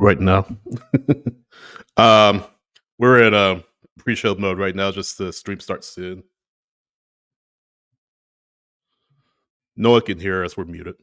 right now. um, we're in pre-show mode right now. Just the stream starts soon. No one can hear us. We're muted.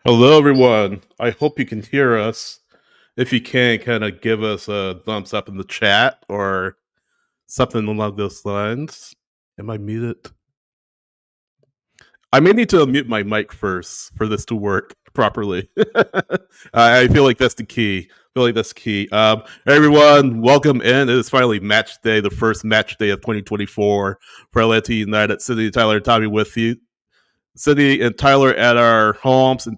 Hello, everyone. I hope you can hear us. If you can, kind of give us a thumbs up in the chat or something along those lines. Am I muted? I may need to unmute my mic first for this to work properly. I feel like that's the key. Everyone, welcome in. It is finally match day, the first match day of 2024 for Atlanta United. Sydney, Tyler, and Tommy with you. Sydney and Tyler at our homes, and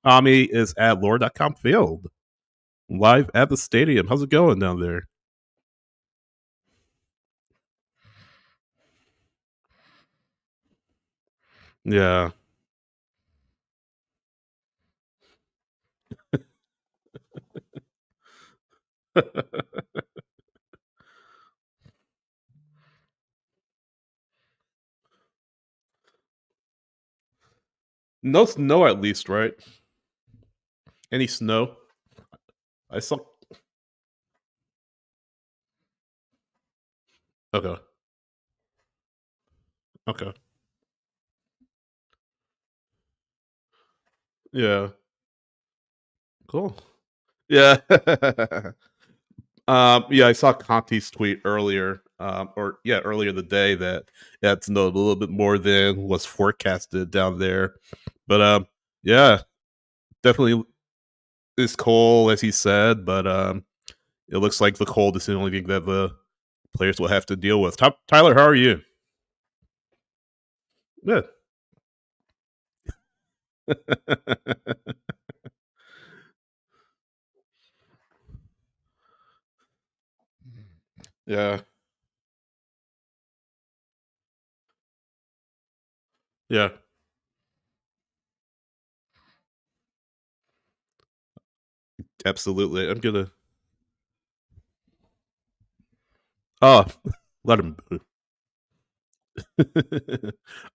Tommy is at Lore.com Field, live at the stadium. How's it going down there? Yeah. No snow, at least, right? Any snow? I saw. Okay. Okay. Yeah. Cool. Yeah. Yeah, I saw Conti's tweet earlier, earlier in the day that it had snowed a little bit more than was forecasted down there. But yeah, definitely it's cold as he said, but it looks like the cold is the only thing that the players will have to deal with. Tyler, how are you? Good. Yeah. Yeah. Absolutely. I'm gonna. Oh, let him.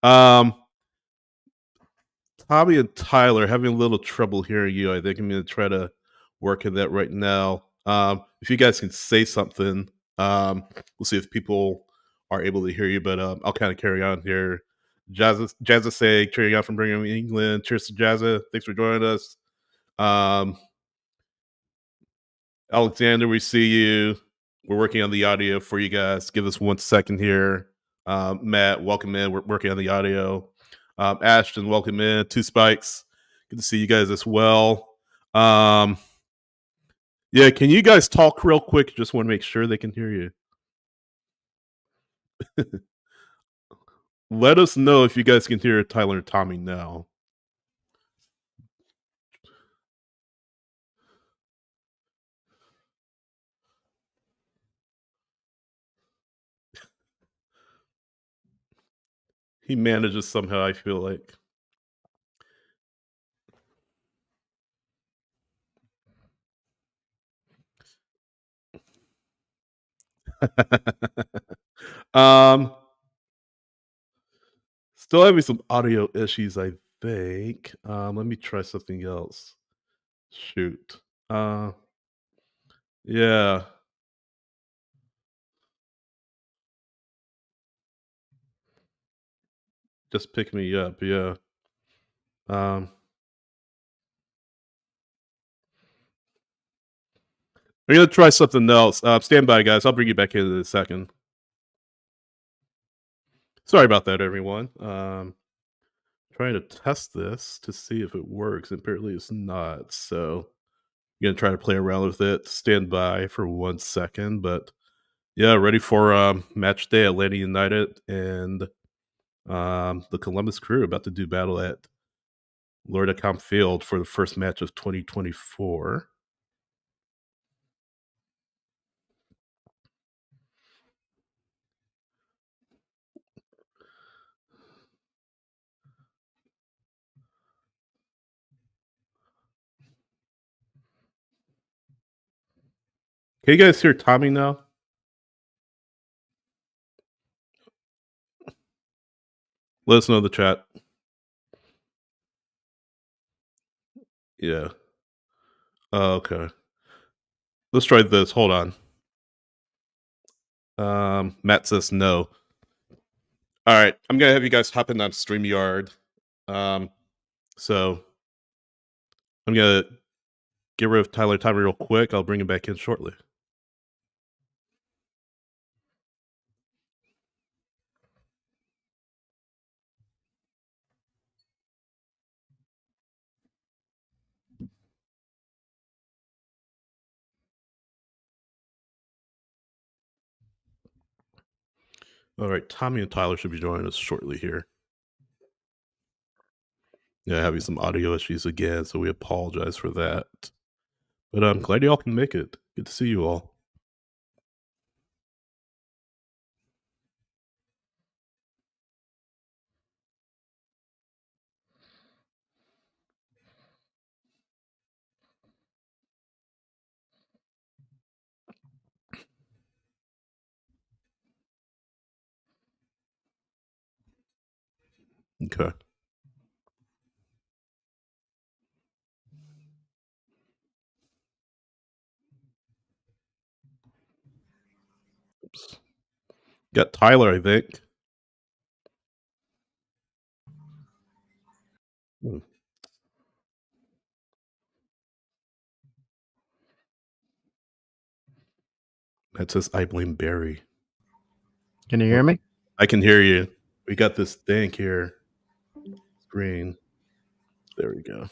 um, Tommy and Tyler having a little trouble hearing you. I think I'm going to try to work in that right now. If you guys can say something, we'll see if people are able to hear you. But I'll kind of carry on here. Jazza say carrying on from Birmingham, England. Cheers to Jazza. Thanks for joining us. Um, Alexander, we see you. We're working on the audio for you guys. Give us 1 second here. Matt, welcome in. We're working on the audio. Ashton, welcome in. Two Spikes. Good to see you guys as well. Yeah, can you guys talk real quick? Just want to make sure they can hear you. Let us know if you guys can hear Tyler and Tommy now. He manages somehow, I feel like. um, Still having some audio issues, I think. Let me try something else. Shoot. Yeah. just pick me up. Yeah. Um, we're gonna try something else. Stand by, guys. I'll bring you back in a second. Sorry about that, everyone. Trying to test this to see if it works. Apparently, it's not. So, I'm gonna try to play around with it. Stand by for 1 second. But yeah, ready for match day. Atlanta United and the Columbus Crew about to do battle at Lordacom Field for the first match of 2024. Can you guys hear Tommy now? Let us know in the chat. Yeah. Okay. Let's try this. Hold on. Matt says no. All right. I'm gonna have you guys hop in on StreamYard. Um, so I'm gonna get rid of Tyler Timer real quick. I'll bring him back in shortly. All right, Tommy and Tyler should be joining us shortly here. Yeah, having some audio issues again, so we apologize for that. But I'm glad you all can make it. Good to see you all. Okay. Oops. Got Tyler, I think. Hmm. That says I blame Barry. Can you hear me? I can hear you. We got this thing here. Screen. There we go.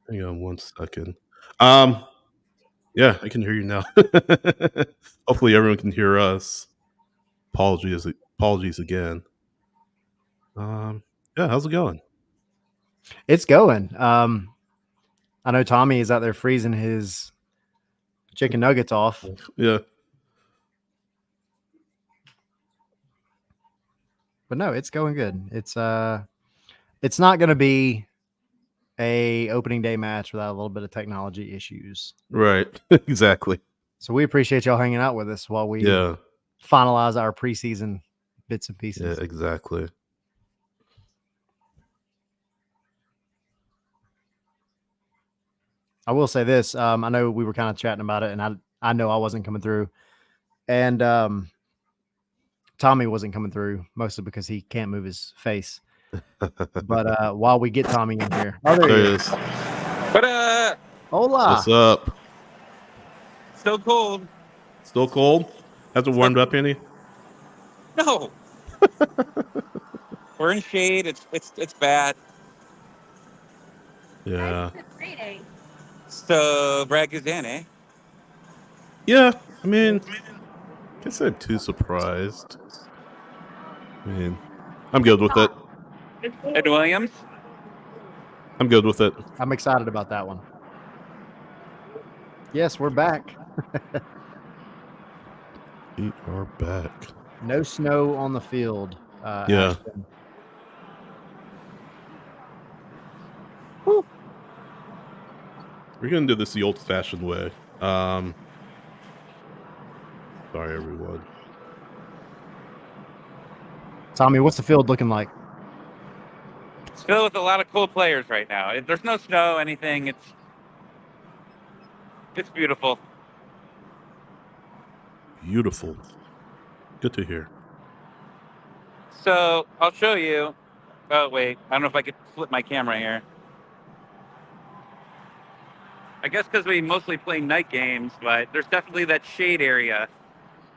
Hang on 1 second. Yeah, I can hear you now. Hopefully everyone can hear us. Apologies again. Yeah, how's it going? It's going. I know Tommy is out there freezing his chicken nuggets off, Yeah. but no, it's going good. It's not going to be a opening day match without a little bit of technology issues. Right. Exactly. So we appreciate y'all hanging out with us while we Yeah. finalize our preseason bits and Yeah, pieces. exactly. I will say this. I know we were kind of chatting about it, and I know I wasn't coming through, and Tommy wasn't coming through mostly because he can't move his face. But while we get Tommy in here, there he is. But hola. What's up? still cold. Still cold? Hasn't warmed up any? No, we're in shade. It's bad. Yeah. So Brad is in, eh? Yeah. I mean, can't say I'm too surprised. I mean, I'm good with it. Ed Williams. I'm good with it. I'm excited about that one. Yes, we're back. We are back. No snow on the field. Yeah. Ashton. We're gonna do this the old-fashioned way. Sorry, everyone. Tommy, what's the field looking like? It's filled with a lot of cool players right now. There's no snow, anything. It's beautiful. Beautiful. Good to hear. So I'll show you. Oh wait, I don't know if I could flip my camera here. I guess because we mostly play night games, but there's definitely that shade area.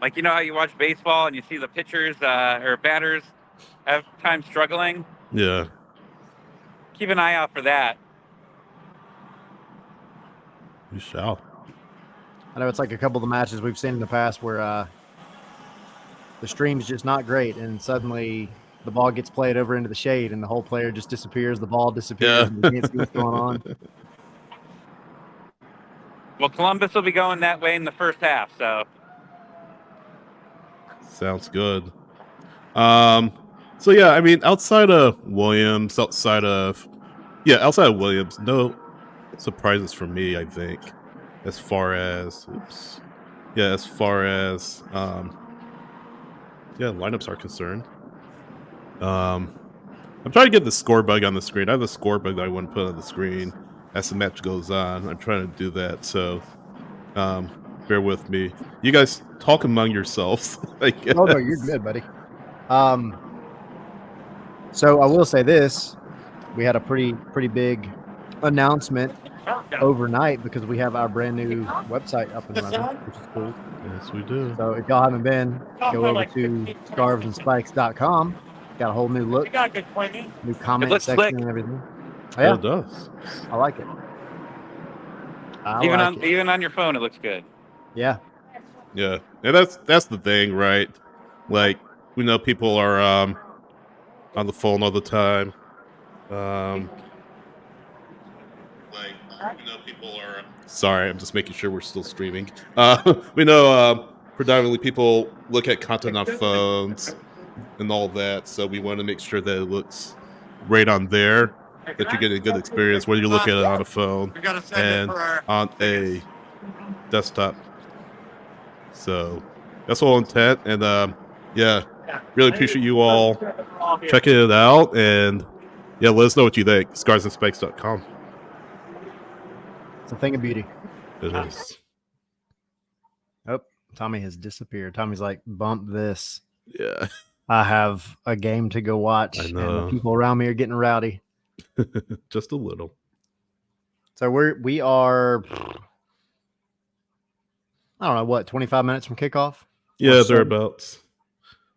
Like, you know how you watch baseball and you see the pitchers or batters have time struggling? Yeah. Keep an eye out for that. You shall. I know it's like a couple of the matches we've seen in the past where the stream's just not great, and suddenly the ball gets played over into the shade, and the whole player just disappears. The ball disappears, and you can't see what's going on. Well, Columbus will be going that way in the first half, so. Sounds good. So yeah, I mean, outside of Williams, no surprises for me, I think. As far as lineups are concerned. I'm trying to get the score bug on the screen. I have a score bug that I want to put on the screen as the match goes on. I'm trying to do that, so bear with me. You guys talk among yourselves, I guess. Oh no, you're good, buddy. So I will say this: we had a pretty big announcement overnight because we have our brand new website up and running, which is cool. Yes, we do. So if y'all haven't been, go over to scarvesandspikes.com. Got a whole new look, new comment section slick. and everything. Yeah, it does. I like it. Even on your phone, it looks good. Yeah. Yeah, and that's the thing, right? Like, we know people are on the phone all the time. Sorry, I'm just making sure we're still streaming. We know predominantly people look at content on phones and all that, so we want to make sure that it looks great on there, that you're getting a good experience, whether you look at it on a phone and on a desktop. So that's the whole intent, and really appreciate you all checking it out, and let us know what you think. Scarsandspikes.com. It's a thing of beauty. It is. Oh, Tommy has disappeared. Tommy's like, bump this. Yeah. I have a game to go watch, I and know. the people around me are getting rowdy. Just a little. So we are, I don't know, what, 25 minutes from kickoff? Yeah, thereabouts.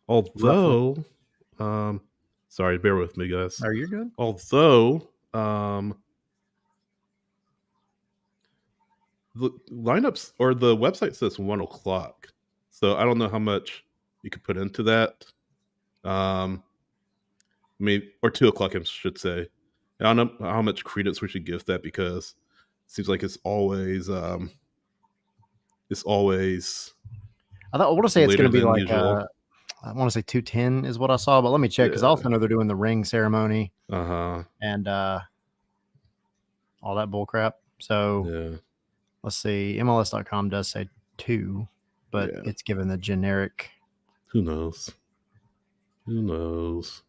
Although, sorry, bear with me, guys. Are you good? Although, the lineups or the website says 1 o'clock, so I don't know how much you could put into that. I mean, or 2 o'clock, I should say. I don't know how much credence we should give that, because it seems like it's always. I want to say it's going to be like usual. I want to say 2:10 is what I saw, but let me check, because I also know they're doing the ring ceremony and all that bull crap. So let's see, MLS.com does say 2, but it's given the generic. Who knows? Who knows?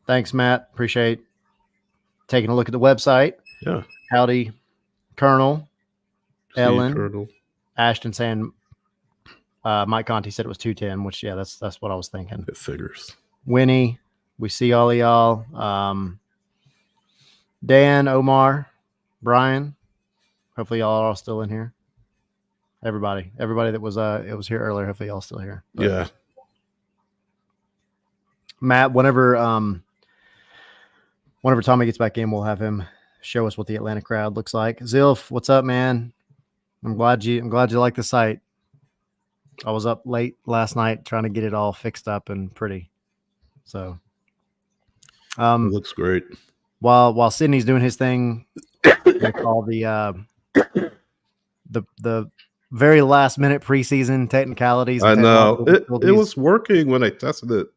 Thanks, Matt. Appreciate taking a look at the website. Yeah. Howdy, Colonel, Ellen, Colonel. Ashton saying Mike Conti said it was 2:10, which that's what I was thinking. It figures. Winnie, we see all of y'all. Dan, Omar, Brian. Hopefully y'all are all still in here. Everybody that was it was here earlier. Hopefully y'all still here. But yeah. Matt, whenever Tommy gets back in, we'll have him show us what the Atlanta crowd looks like. Zilf, what's up, man? I'm glad you like the site. I was up late last night trying to get it all fixed up and pretty. So it looks great. While Sydney's doing his thing, all the very last minute preseason technicalities. I know it was working when I tested it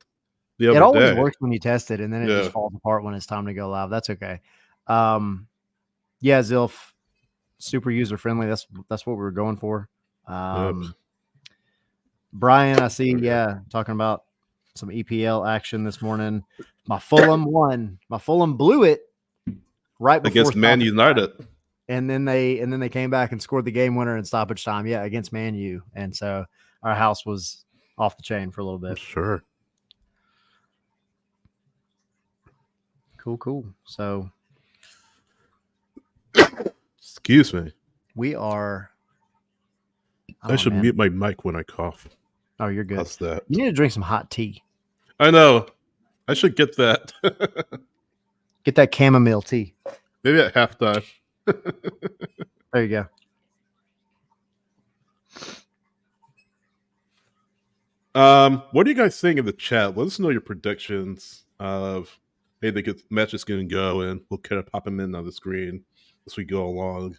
the other day. It always works when you test it, and then it just falls apart when it's time to go live. That's okay. Zilf, super user friendly. That's what we were going for. Brian, I see. Yeah, talking about some EPL action this morning. My Fulham won. My Fulham blew it right before against Man United. and then they came back and scored the game winner in stoppage time. Yeah, against Man U, and so our house was off the chain for a little bit. Sure. Cool. So, Excuse me. we are. I should mute my mic when I cough. Oh, you're good. How's that? You need to drink some hot tea. I know. I should get that. Get that chamomile tea. Maybe at halftime. There you go. What do you guys think in the chat? Let us know your predictions of hey, the match is going to go, and we'll kind of pop them in on the screen as we go along.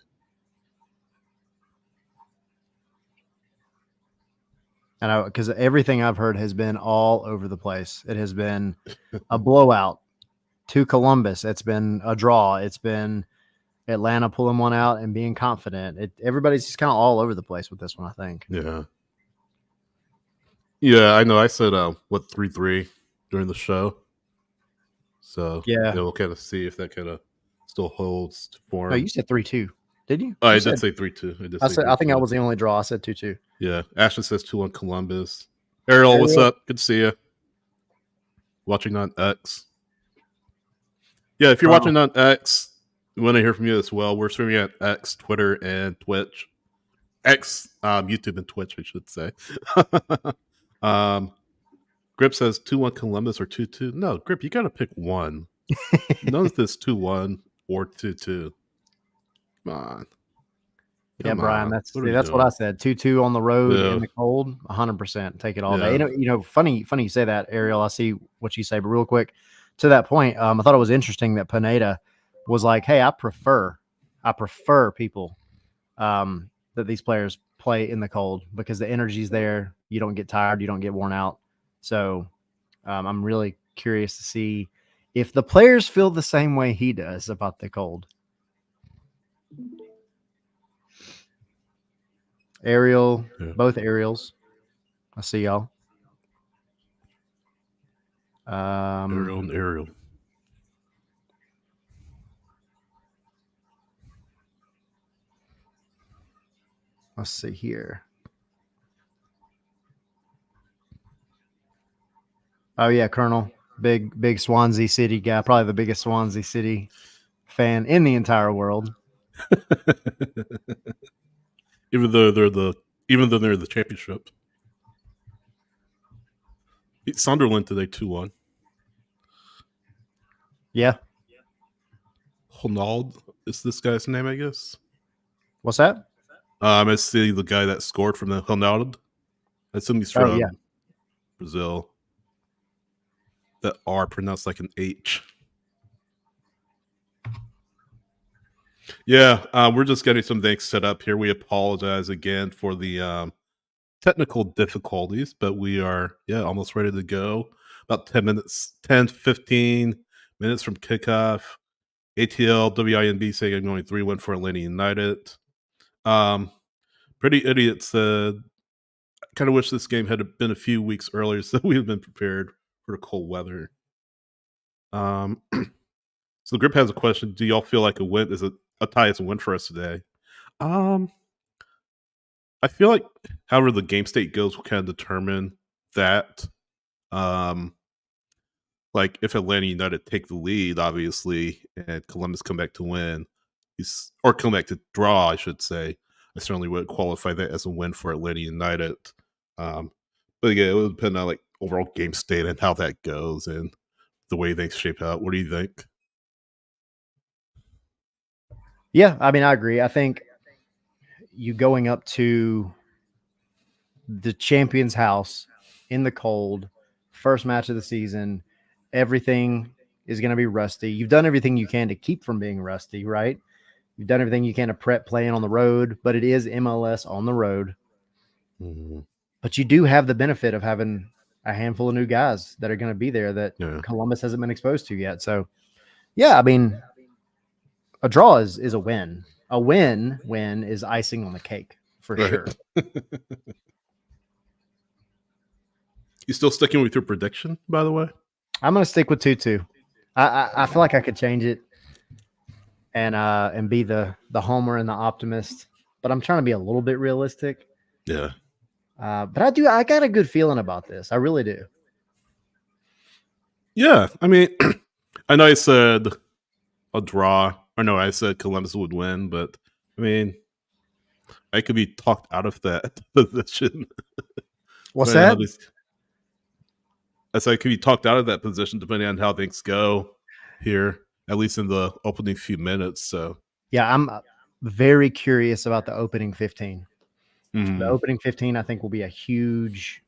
I know, because everything I've heard has been all over the place. It has been a blowout to Columbus. It's been a draw. It's been Atlanta pulling one out and being confident. Everybody's just kind of all over the place with this one, I think. Yeah. Yeah, I know. I said 3-3 during the show. So yeah, we'll kind of see if that kind of still holds for. No, you said 3-2, did you? I did say 3-2. I think I was the only draw. I said 2-2. Yeah, Ashton says 2-1 Columbus. Ariel, what's up? Good to see you. Watching on X. Yeah, if you're watching on X, we want to hear from you as well. We're streaming at X, Twitter, and Twitch. X, YouTube and Twitch, I should say. Grip says 2-1 Columbus or 2-2. No, Grip, you got to pick one. None of this 2-1 or 2-2. Come on. Yeah, Brian, that's what I said. 2-2 on the road in the cold, 100%. Take it all day. Funny you say that, Ariel. I see what you say, but real quick, to that point, I thought it was interesting that Pineda was like, "Hey, I prefer people that these players play in the cold because the energy's there. You don't get tired, you don't get worn out." So, I'm really curious to see if the players feel the same way he does about the cold. Ariel, both Ariels. I see y'all. Ariel and Ariel. Let's see here. Oh yeah, Colonel, big Swansea City guy, probably the biggest Swansea City fan in the entire world. Even though they're the championship. Beat Sunderland today 2-1. Yeah. Ronald is this guy's name, I guess. What's that? I see the guy that scored from the Ronaldo. I assume he's from Brazil. That R pronounced like an H. Yeah, we're just getting some things set up here. We apologize again for the technical difficulties, but we are almost ready to go. About 15 minutes from kickoff. ATL WINB saying I'm going 3-1 for Atlanta United. Pretty Idiot said, I kind of wish this game had been a few weeks earlier so we had been prepared for the cold weather. So Grip has a question. Do y'all feel like a tie is a win for us today? I feel like however the game state goes will kind of determine that. Like if Atlanta United take the lead, obviously, and Columbus come back to win, or come back to draw, I should say. I certainly would qualify that as a win for Atlanta United. But again, it would depend on like overall game state and how that goes and the way things shape out. What do you think? Yeah, I mean, I agree. I think you going up to the champion's house in the cold, first match of the season, everything is going to be rusty. You've done everything you can to keep from being rusty, right? You've done everything you can to prep playing on the road, but it is MLS on the road. Mm-hmm. But you do have the benefit of having a handful of new guys that are going to be there that Columbus hasn't been exposed to yet. So, yeah, I mean, a draw is a win. A win is icing on the cake for sure. You still sticking with your prediction, by the way? I'm going to stick with 2-2. I feel like I could change it. and be the homer and the optimist. But I'm trying to be a little bit realistic. Yeah. But I got a good feeling about this. I really do. Yeah. I mean, I know I said a draw. Or no, I said Columbus would win, but I mean, I could be talked out of that position. What's depending on that? how these, I said I could be talked out of that position depending on how things go here, at least in the opening few minutes. So, Yeah, I'm very curious about the opening 15. The mhm. opening 15, I think, will be a huge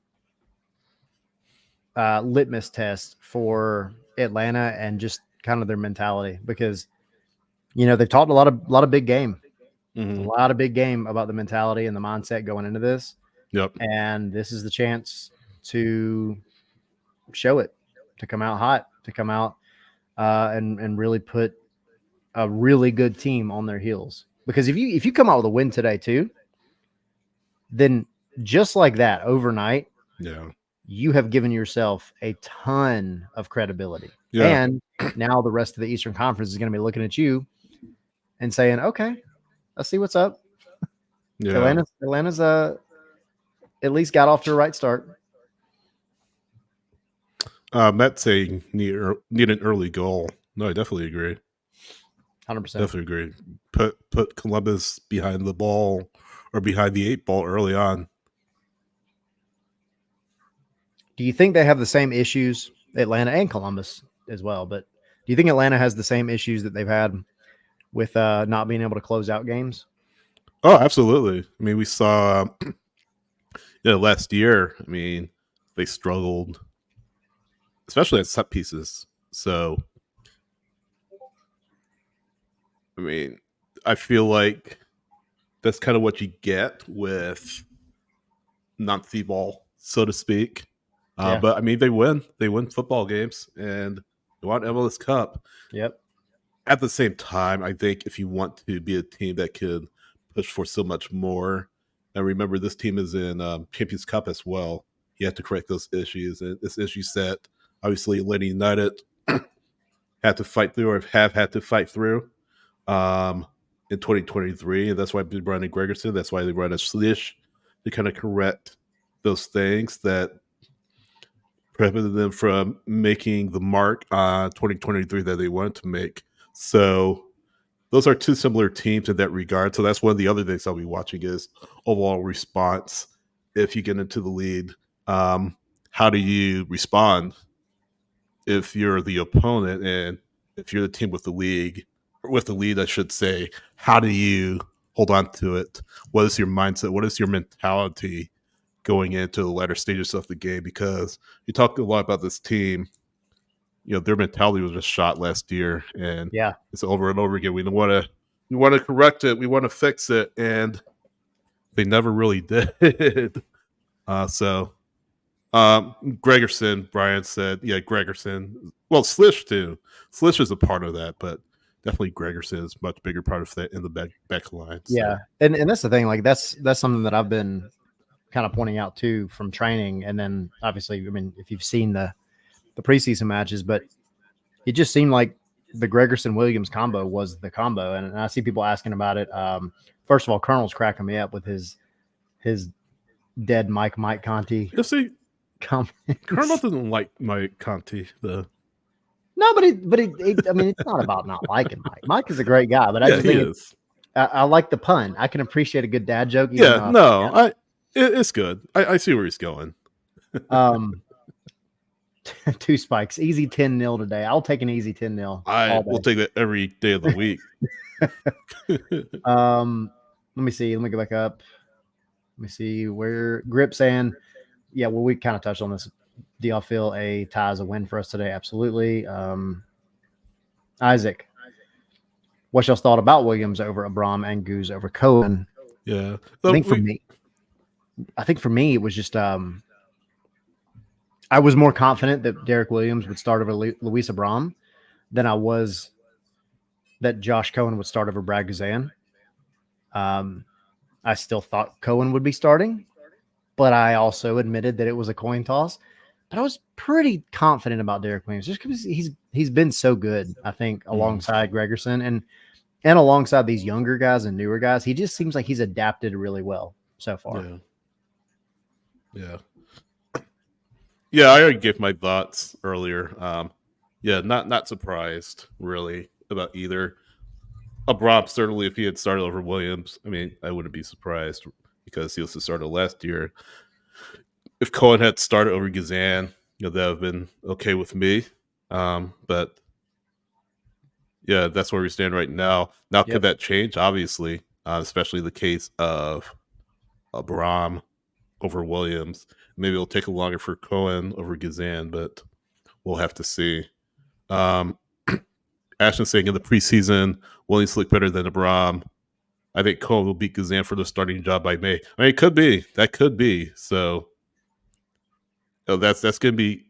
litmus test for Atlanta and just kind of their mentality, because they've talked a lot of big game, a Mhm. lot of big game about the mentality and the mindset going into this, Yep. and this is the chance to show it, to come out hot, to come out and really put a really good team on their heels. Because if you come out with a win today too, then just like that overnight, Yeah. you have given yourself a ton of credibility. Yeah. And now the rest of the Eastern Conference is going to be looking at you and saying, okay, let's see what's up. Yeah. Atlanta's at least got off to a right start. Matt saying need an early goal. No, I definitely agree. 100%. Definitely agree. Put Columbus behind the ball or behind the 8 ball early on. Do you think they have the same issues, Atlanta and Columbus as well? But do you think Atlanta has the same issues that they've had with not being able to close out games? Oh, absolutely. I mean, we saw last year. I mean, they struggled, especially at set pieces. So, I mean, I feel like that's kind of what you get with not the ball, so to speak. Yeah. But I mean, they win. They win football games, and they won MLS Cup. Yep. At the same time, I think if you want to be a team that could push for so much more, and remember this team is in Champions Cup as well, you have to correct those issues. And this issue set, obviously, Atlanta United had to fight through, or have had to fight through in 2023, and that's why they brought in Gregerson. That's why they brought in Slish to kind of correct those things that prevented them from making the mark on 2023 that they wanted to make. So those are two similar teams in that regard. So that's one of the other things I'll be watching is overall response. If you get into the lead, how do you respond if you're the opponent, and if you're the team with the lead, I should say, how do you hold on to it? What is your mindset? What is your mentality going into the latter stages of the game? Because you talked a lot about this team. Their mentality was just shot last year, and Yeah. it's over and over again. We want to correct it. We want to fix it, and they never really did. So Gregerson, Brian said, yeah, Gregerson. Well, Slish too. Slish is a part of that, but definitely Gregerson is a much bigger part of that in the back line. So. Yeah. And that's the thing. Like that's something that I've been kind of pointing out too from training. And then obviously, I mean, if you've seen the preseason matches, but it just seemed like the Gregerson Williams combo was the combo. And I see people asking about it. First of all, Colonel's cracking me up with his dead Mike Conti. You see, comments. Colonel doesn't like Mike Conti, though. No, but I mean, it's not about not liking Mike. Mike is a great guy, but I just think I like the pun. I can appreciate a good dad joke. Yeah, no, it's good. I see where he's going. 2 spikes, easy 10-0 today. I'll take an easy 10-0. I will take that every day of the week. Let me see. Let me go back up. Let me see where Grip saying, yeah, well, we kind of touched on this. Do y'all feel a tie is a win for us today? Absolutely. Isaac, what's y'all's thought about Williams over Abram and Goose over Cohen? Yeah. So I think for me, it was just I was more confident that Derek Williams would start over Luis Abram than I was that Josh Cohen would start over Brad Guzan. I still thought Cohen would be starting, but I also admitted that it was a coin toss. But I was pretty confident about Derek Williams just because he's been so good, I think, alongside Gregerson. And And alongside these younger guys and newer guys, he just seems like he's adapted really well so far. Yeah, I already gave my thoughts earlier. Not surprised really about either. Rob, certainly if he had started over Williams, I mean, I wouldn't be surprised because he also started last year. If Cohen had started over Gazan, that would have been okay with me. But yeah, that's where we stand right now. Now, could that change? Obviously, especially the case of Brom over Williams. Maybe it'll take longer for Cohen over Gazan, but we'll have to see. Ashton saying in the preseason, Williams look better than Abram. I think Cohen will beat Gazan for the starting job by May. I mean, it could be. That could be. So that's going to be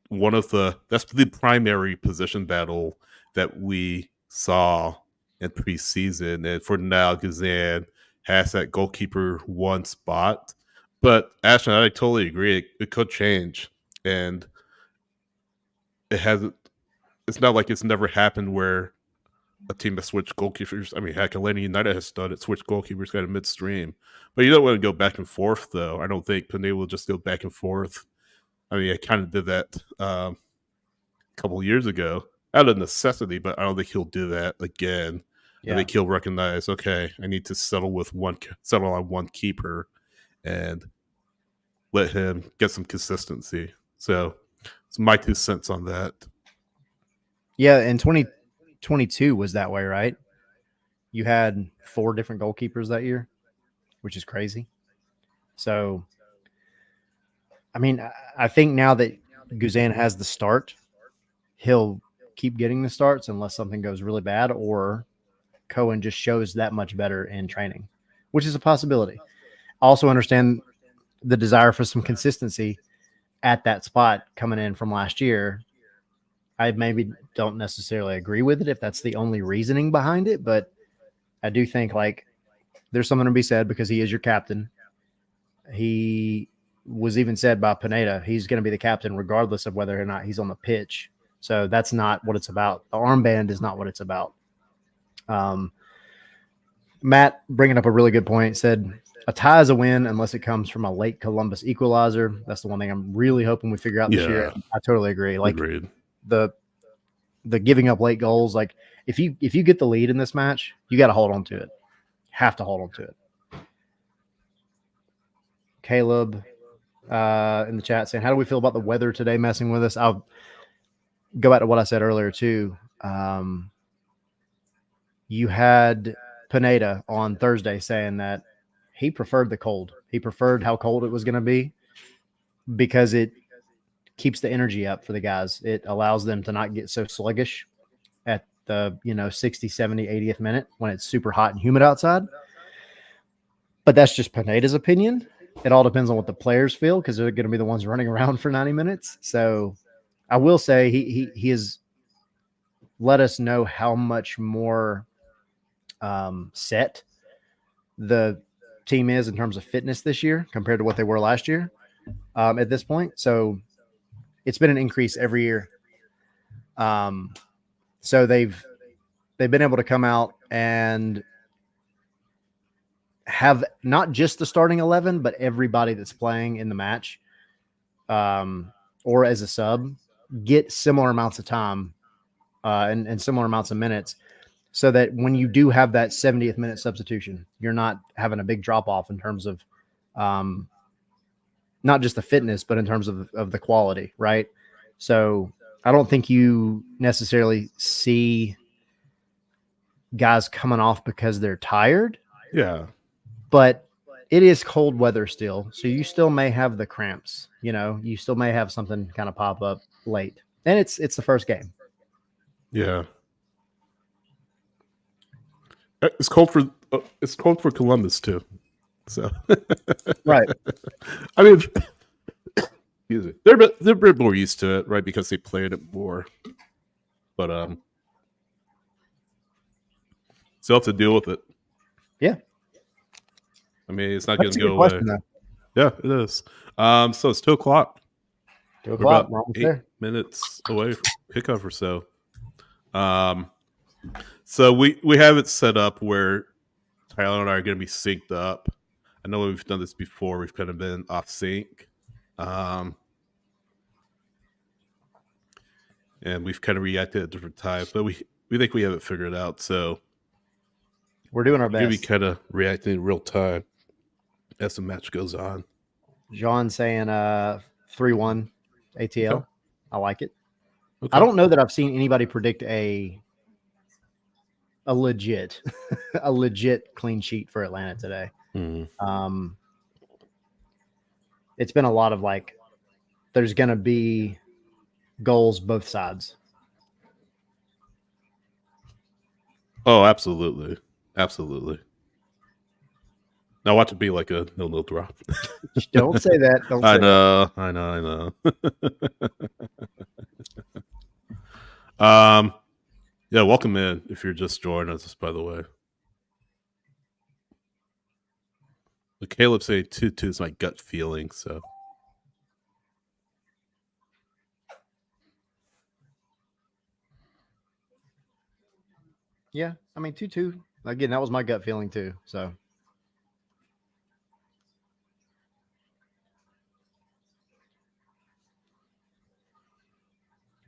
that's the primary position battle that we saw in preseason. And for now, Gazan has that goalkeeper one spot. But Ashton, I totally agree. It could change. And it's not like it's never happened where a team has switched goalkeepers. I mean, heck, Atlanta United has done it, switched goalkeepers kind of midstream. But you don't want to go back and forth, though. I don't think Panay will just go back and forth. I mean, I kind of did that a couple years ago out of necessity, but I don't think he'll do that again. Yeah. I think he'll recognize, okay, I need to settle on one keeper and let him get some consistency. So it's my 2 cents on that. Yeah, and 2022 was that way, right? You had 4 different goalkeepers that year, which is crazy. So, I mean, I think now that Guzan has the start, he'll keep getting the starts unless something goes really bad or Cohen just shows that much better in training, which is a possibility. Also understand the desire for some consistency at that spot coming in from last year. I maybe don't necessarily agree with it if that's the only reasoning behind it, but I do think like there's something to be said because he is your captain. He was even said by Pineda, he's going to be the captain regardless of whether or not he's on the pitch. So that's not what it's about. The armband is not what it's about. Matt, bringing up a really good point, said a tie is a win unless it comes from a late Columbus equalizer. That's the one thing I'm really hoping we figure out this year. I totally agree. Like Agreed. the giving up late goals, like if you get the lead in this match, you got to hold on to it. Have to hold on to it. Caleb in the chat saying, how do we feel about the weather today messing with us? I'll go back to what I said earlier too. You had Pineda on Thursday saying that he preferred the cold. He preferred how cold it was going to be because it keeps the energy up for the guys. It allows them to not get so sluggish at the 60, 70, 80th minute when it's super hot and humid outside. But that's just Pineda's opinion. It all depends on what the players feel because they're going to be the ones running around for 90 minutes. So I will say he has let us know how much more set the team is in terms of fitness this year compared to what they were last year at this point. So it's been an increase every year. So they've been able to come out and have not just the starting 11, but everybody that's playing in the match or as a sub get similar amounts of time and similar amounts of minutes so that when you do have that 70th minute substitution, you're not having a big drop off in terms of not just the fitness, but in terms of the quality, right? So I don't think you necessarily see guys coming off because they're tired. Yeah. But it is cold weather still. So you still may have the cramps, you still may have something kind of pop up late. And it's the first game. Yeah. It's cold for Columbus too. So right. I mean, excuse me. They're a bit more used to it, right? Because they played it more. But still have to deal with it. Yeah. I mean, it's not going to go away. Yeah, it is. So it's 2:00. 2:00. We're about 8 minutes away from kickoff or so. So we have it set up where Tyler and I are going to be synced up. I know we've done this before. We've kind of been off sync. And we've kind of reacted at different times, but we think we have it figured out. So We're doing our we're going to be best. kind of reacting in real time as the match goes on. John saying 3-1 ATL. Okay. I like it. Okay. I don't know that I've seen anybody predict a legit a legit clean sheet for Atlanta today. It's been a lot of like there's going to be goals both sides. Oh, absolutely. Absolutely. Now watch it be like a 0-0 drop. Don't say that. Don't say I know. Yeah, welcome in if you're just joining us, by the way. But Caleb saying 2-2 is my gut feeling, so. Yeah, I mean 2-2. Again, that was my gut feeling too. So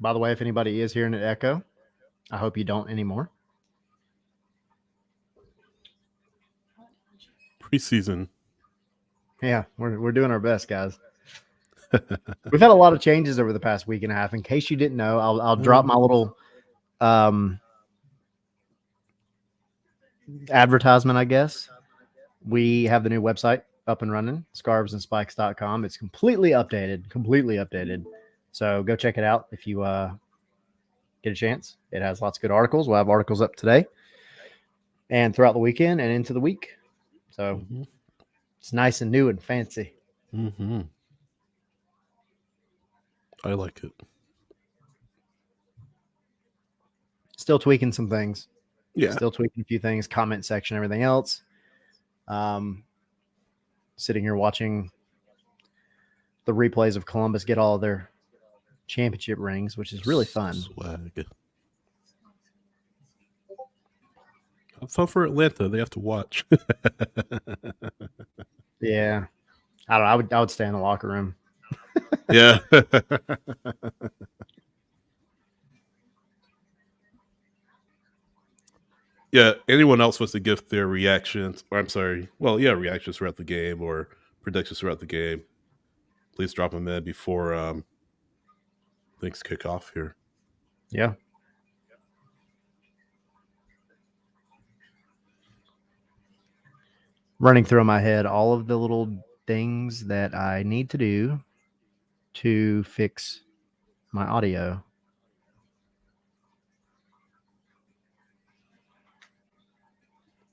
by the way, if anybody is hearing an echo, I hope you don't anymore. Preseason. Yeah, we're doing our best, guys. We've had a lot of changes over the past week and a half. In case you didn't know, I'll drop my little advertisement, I guess. We have the new website up and running, scarvesandspikes.com. It's completely updated. So go check it out if you get a chance. It has lots of good articles. We'll have articles up today and throughout the weekend and into the week. So it's nice and new and fancy. I like it. Still tweaking some things. Yeah. Still tweaking a few things, comment section, everything else. Sitting here watching the replays of Columbus get all of their championship rings, which is really fun. Swag. Fun for Atlanta. They have to watch. Yeah. I don't know. I would stay in the locker room. Yeah. Yeah. Anyone else wants to give their reactions, or reactions throughout the game or predictions throughout the game, please drop them in before things kick off here. Yeah. Running through my head all of the little things that I need to do to fix my audio.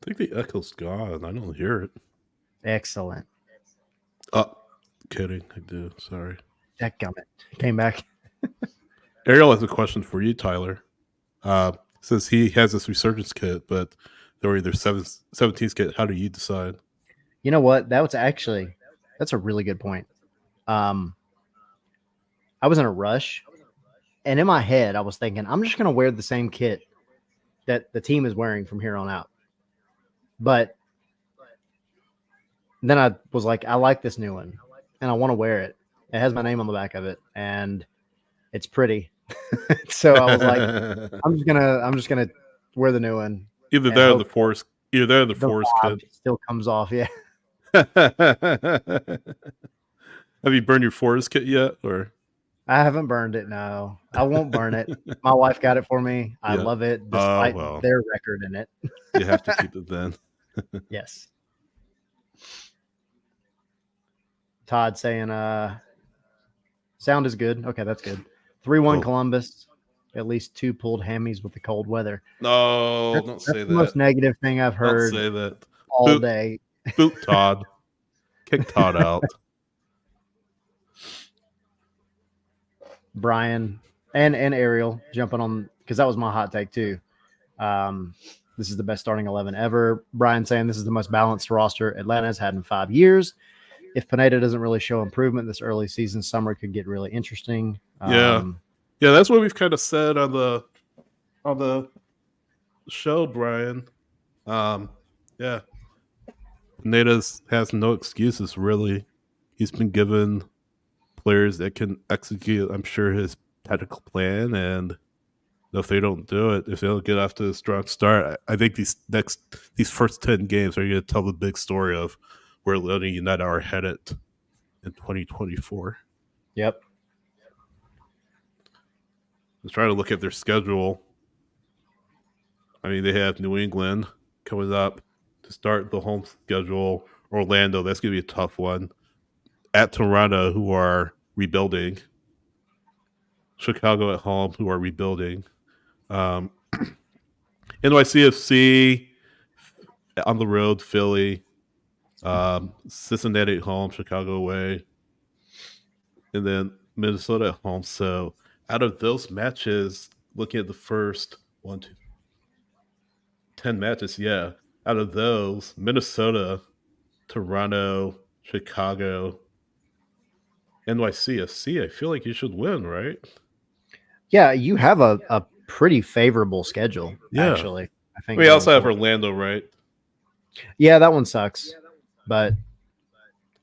I think the echo's gone. I don't hear it. Excellent. Oh, kidding. I do. Sorry. Dadgummit. Came back. Ariel has a question for you, Tyler. Says he has this resurgence kit, but there were either 17th kit. How do you decide? You know what? That's a really good point. I was in a rush, and in my head, I was thinking, I'm just going to wear the same kit that the team is wearing from here on out. But then I was like, I like this new one, and I want to wear it. It has my name on the back of it, and it's pretty. So I was like, I'm just gonna wear the new one. Either that or the forest. Either that or the forest kit still comes off. Yeah. Have you burned your forest kit yet, or? I haven't burned it. No, I won't burn it. My wife got it for me. I love it, despite their record in it. You have to keep it then. Yes. Todd saying, sound is good. Okay, that's good. 3-1 Columbus. At least 2 pulled hammies with the cold weather. No, don't say that. That's the most negative thing I've heard. Don't say that. All day. Boot Todd. Kick Todd out. Brian and Ariel jumping on, because that was my hot take too. This is the best starting 11 ever. Brian saying this is the most balanced roster Atlanta's had in 5 years. If Pineda doesn't really show improvement this early season, summer could get really interesting. Yeah, that's what we've kind of said on the show, Brian. Yeah, Nadas has no excuses really. He's been given players that can execute, I'm sure, his tactical plan, and if they don't do it, if they don't get off to a strong start, I think these first 10 games are going to tell the big story of where Atlanta United are headed in 2024. Yep. Let's try to look at their schedule. I mean, they have New England coming up to start the home schedule. Orlando, that's going to be a tough one. At Toronto, who are rebuilding. Chicago at home, who are rebuilding. NYCFC on the road, Philly. Cincinnati at home, Chicago away. And then Minnesota at home. So out of those matches, looking at the first 10 matches, yeah. Out of those, Minnesota, Toronto, Chicago, NYCFC, I feel like you should win, right? Yeah, you have a pretty favorable schedule, Yeah. actually. I think We also have forward. Orlando, right? Yeah, that one sucks. But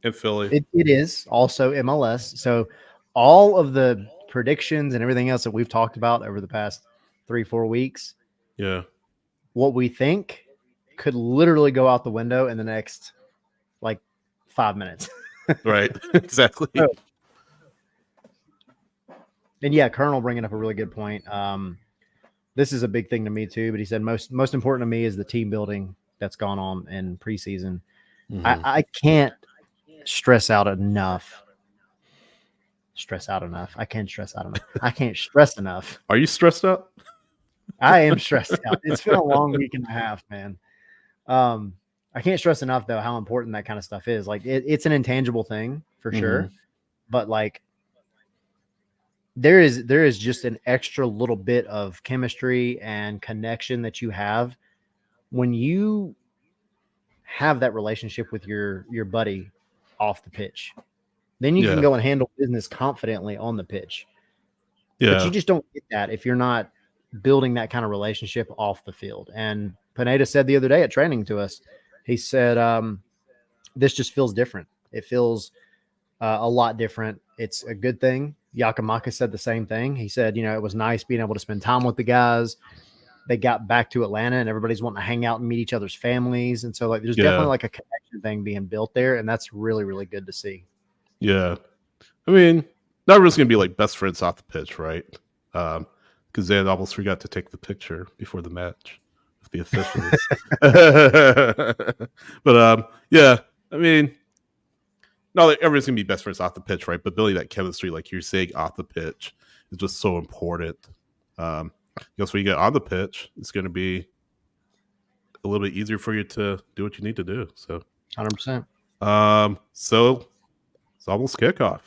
And Philly. it is also MLS. So all of the predictions and everything else that we've talked about over the past 3-4 weeks, Yeah. what we think could literally go out the window in the next like 5 minutes. Right. Exactly. Oh. And yeah, Colonel bringing up a really good point. This is a big thing to me too, but he said most important to me is the team building that's gone on in preseason. Mhm. I can't stress out enough. I can't stress out enough. I can't stress enough. Are you stressed out? I am stressed out. It's been a long week and a half, man. I can't stress enough though how important that kind of stuff is. Like it's an intangible thing for sure, but like there is just an extra little bit of chemistry and connection that you have when you have that relationship with your buddy off the pitch. Then you can go and handle business confidently on the pitch. Yeah. But you just don't get that if you're not building that kind of relationship off the field. And Pineda said the other day at training to us, he said, this just feels different. It feels a lot different. It's a good thing. Yakamaka said the same thing. He said, it was nice being able to spend time with the guys. They got back to Atlanta and everybody's wanting to hang out and meet each other's families. And so like, there's definitely like a connection thing being built there. And that's really, really good to see. Yeah. I mean, not really going to be like best friends off the pitch, right? Because they almost forgot to take the picture before the match with the officials. But yeah, I mean, not like everyone's going to be best friends off the pitch, right? But building that chemistry, like you're saying, off the pitch is just so important. Because when you get on the pitch, it's going to be a little bit easier for you to do what you need to do. So, 100%. So it's almost kickoff.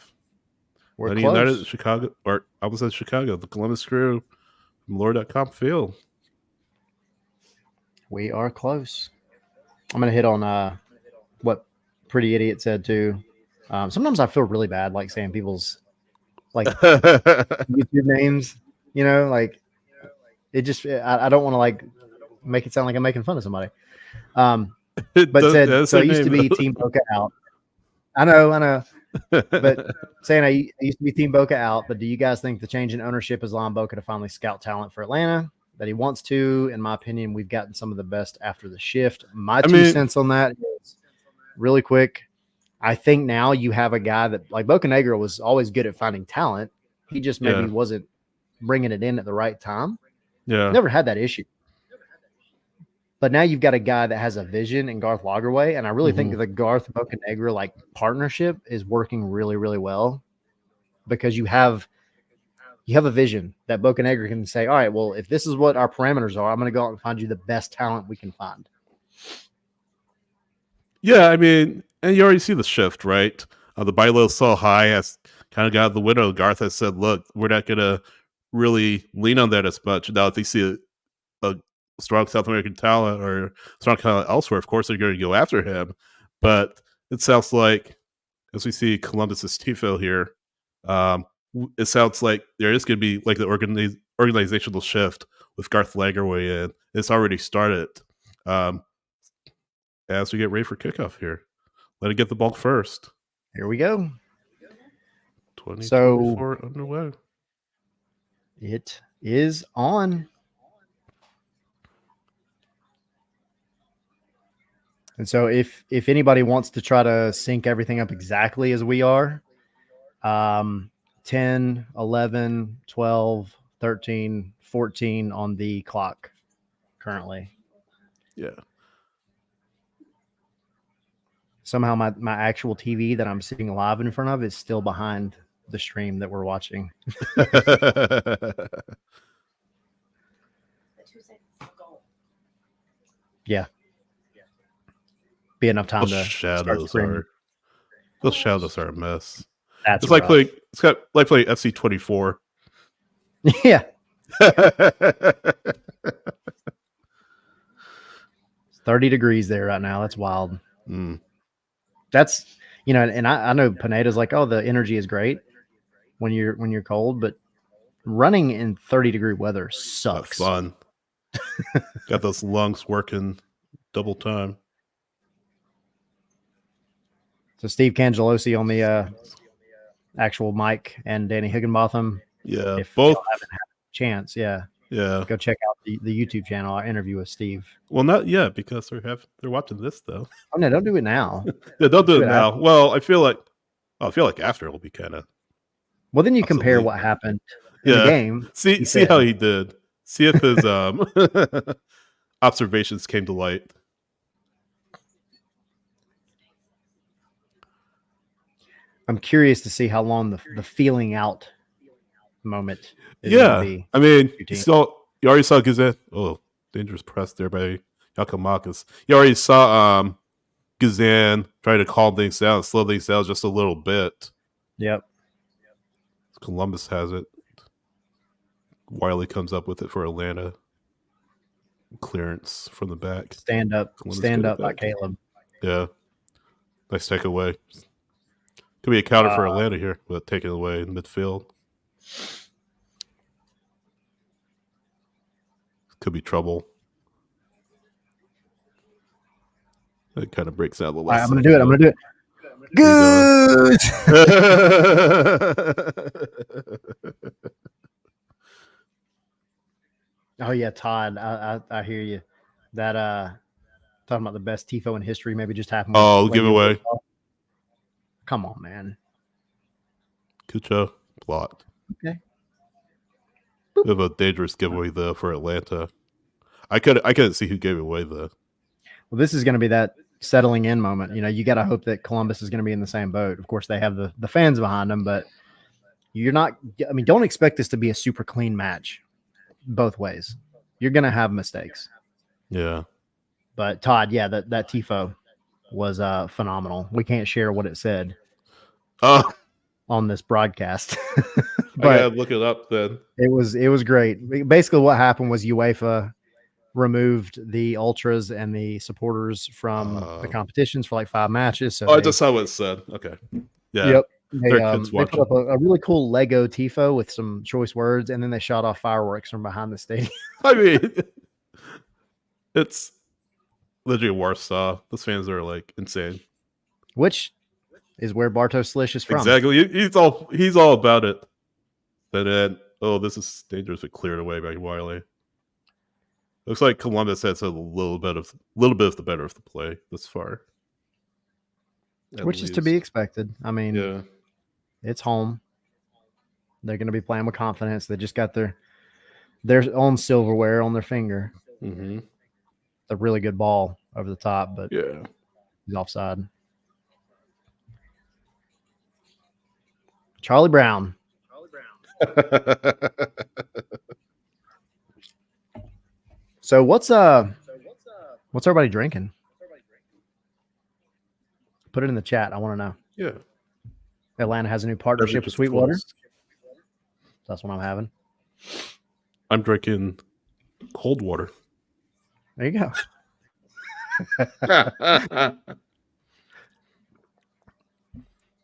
We're Atlanta close. United, Chicago, or I was at Chicago, the Columbus Crew from Lord.com field. We are close. I'm going to hit on what Pretty Idiot said too. Sometimes I feel really bad like saying people's like YouTube names, like it just, I don't want to like make it sound like I'm making fun of somebody. But said, so I used to be Team Boca out. I know. But saying I used to be Team Boca out, but do you guys think the change in ownership has allowed Boca to finally scout talent for Atlanta that he wants to? In my opinion, we've gotten some of the best after the shift. My 2 cents on that is really quick. I think now you have a guy that like Bocanegra was always good at finding talent. He just maybe wasn't bringing it in at the right time. Yeah. Never had that issue. But now you've got a guy that has a vision in Garth Lagerwey, and I really think that the Garth Bocanegra like partnership is working really, really well because you have a vision that Bocanegra can say, all right, well, if this is what our parameters are, I'm going to go out and find you the best talent we can find. Yeah, I mean, and you already see the shift, right? The buy low sell high has kind of got the window. Garth has said, look, we're not going to really lean on that as much. Now, if they see a strong South American talent or strong talent elsewhere, of course they're going to go after him. But it sounds like, as we see Columbus's tifo here, it sounds like there is going to be like the organizational shift with Garth Lagerway in. It's already started. As we get ready for kickoff here, let it get the ball first. Here we go. 2024 underway. It is on. And so if anybody wants to try to sync everything up exactly as we are, 10, 11, 12, 13, 14 on the clock currently. Yeah. Somehow my actual TV that I'm sitting live in front of is still behind the stream that we're watching. Yeah. Be enough time those to shadows start are those shadows are a mess. That's it's like rough. playing it's got like playing FC24. Yeah. It's 30 degrees there right now. That's wild. That's and I know Pineda's like, oh, the energy is great when you're cold, but running in 30-degree weather sucks. Not fun. Got those lungs working double time. So Steve Cangelosi on the actual mic and Danny Higginbotham. Yeah, if both haven't had a chance. Yeah, go check out the YouTube channel. Our interview with Steve. Well, not yet because they're watching this though. Oh no, don't do it now. Yeah, don't do it now. After. Well, I feel like after it'll be kind of. Well, then you compare what happened in the game. See how he did. See if his observations came to light. I'm curious to see how long the feeling out moment is going to be. I mean, you already saw Gazette. Oh, dangerous press there by Yakimakis. You already saw Gazan try to calm things down, slow things down just a little bit. Yep. Columbus has it. Wiley comes up with it for Atlanta. Clearance from the back. Stand up by Caleb. Yeah. Nice takeaway. Could be a counter for Atlanta here, but take it away in midfield. Could be trouble. That kind of breaks out the last. I'm going to do it. Good. Oh yeah, Todd. I hear you. That talking about the best tifo in history maybe just happened. Oh, giveaway. Come on, man. Kucha blocked. Okay. We have a dangerous giveaway though for Atlanta. I couldn't see who gave it away though. Well, this is going to be that settling in moment. You got to hope that Columbus is going to be in the same boat. Of course, they have the fans behind them, but you're not. I mean, don't expect this to be a super clean match both ways. You're going to have mistakes. Yeah. But Todd, yeah, that tifo was phenomenal. We can't share what it said on this broadcast. But I gotta look it up then. It was great. Basically what happened was UEFA removed the ultras and the supporters from the competitions for like 5 matches. So I just saw what it said. Okay. Yeah. Yep. They put up a really cool Lego tifo with some choice words, and then they shot off fireworks from behind the stadium. I mean, it's literally Warsaw. Those fans are like insane. Which is where Bartosz Slish is from. Exactly. He's all about it. And then, this is dangerous, but cleared away by Wiley. Looks like Columbus has a little bit of the better of the play this far. Which is to be expected. I mean, yeah. It's home. They're going to be playing with confidence. They just got their own silverware on their finger. Mm-hmm. A really good ball over the top, but yeah, he's offside. Charlie Brown. So what's everybody drinking? Put it in the chat. I want to know. Yeah. Atlanta has a new partnership with Sweetwater. That's what I'm having. I'm drinking cold water. There you go.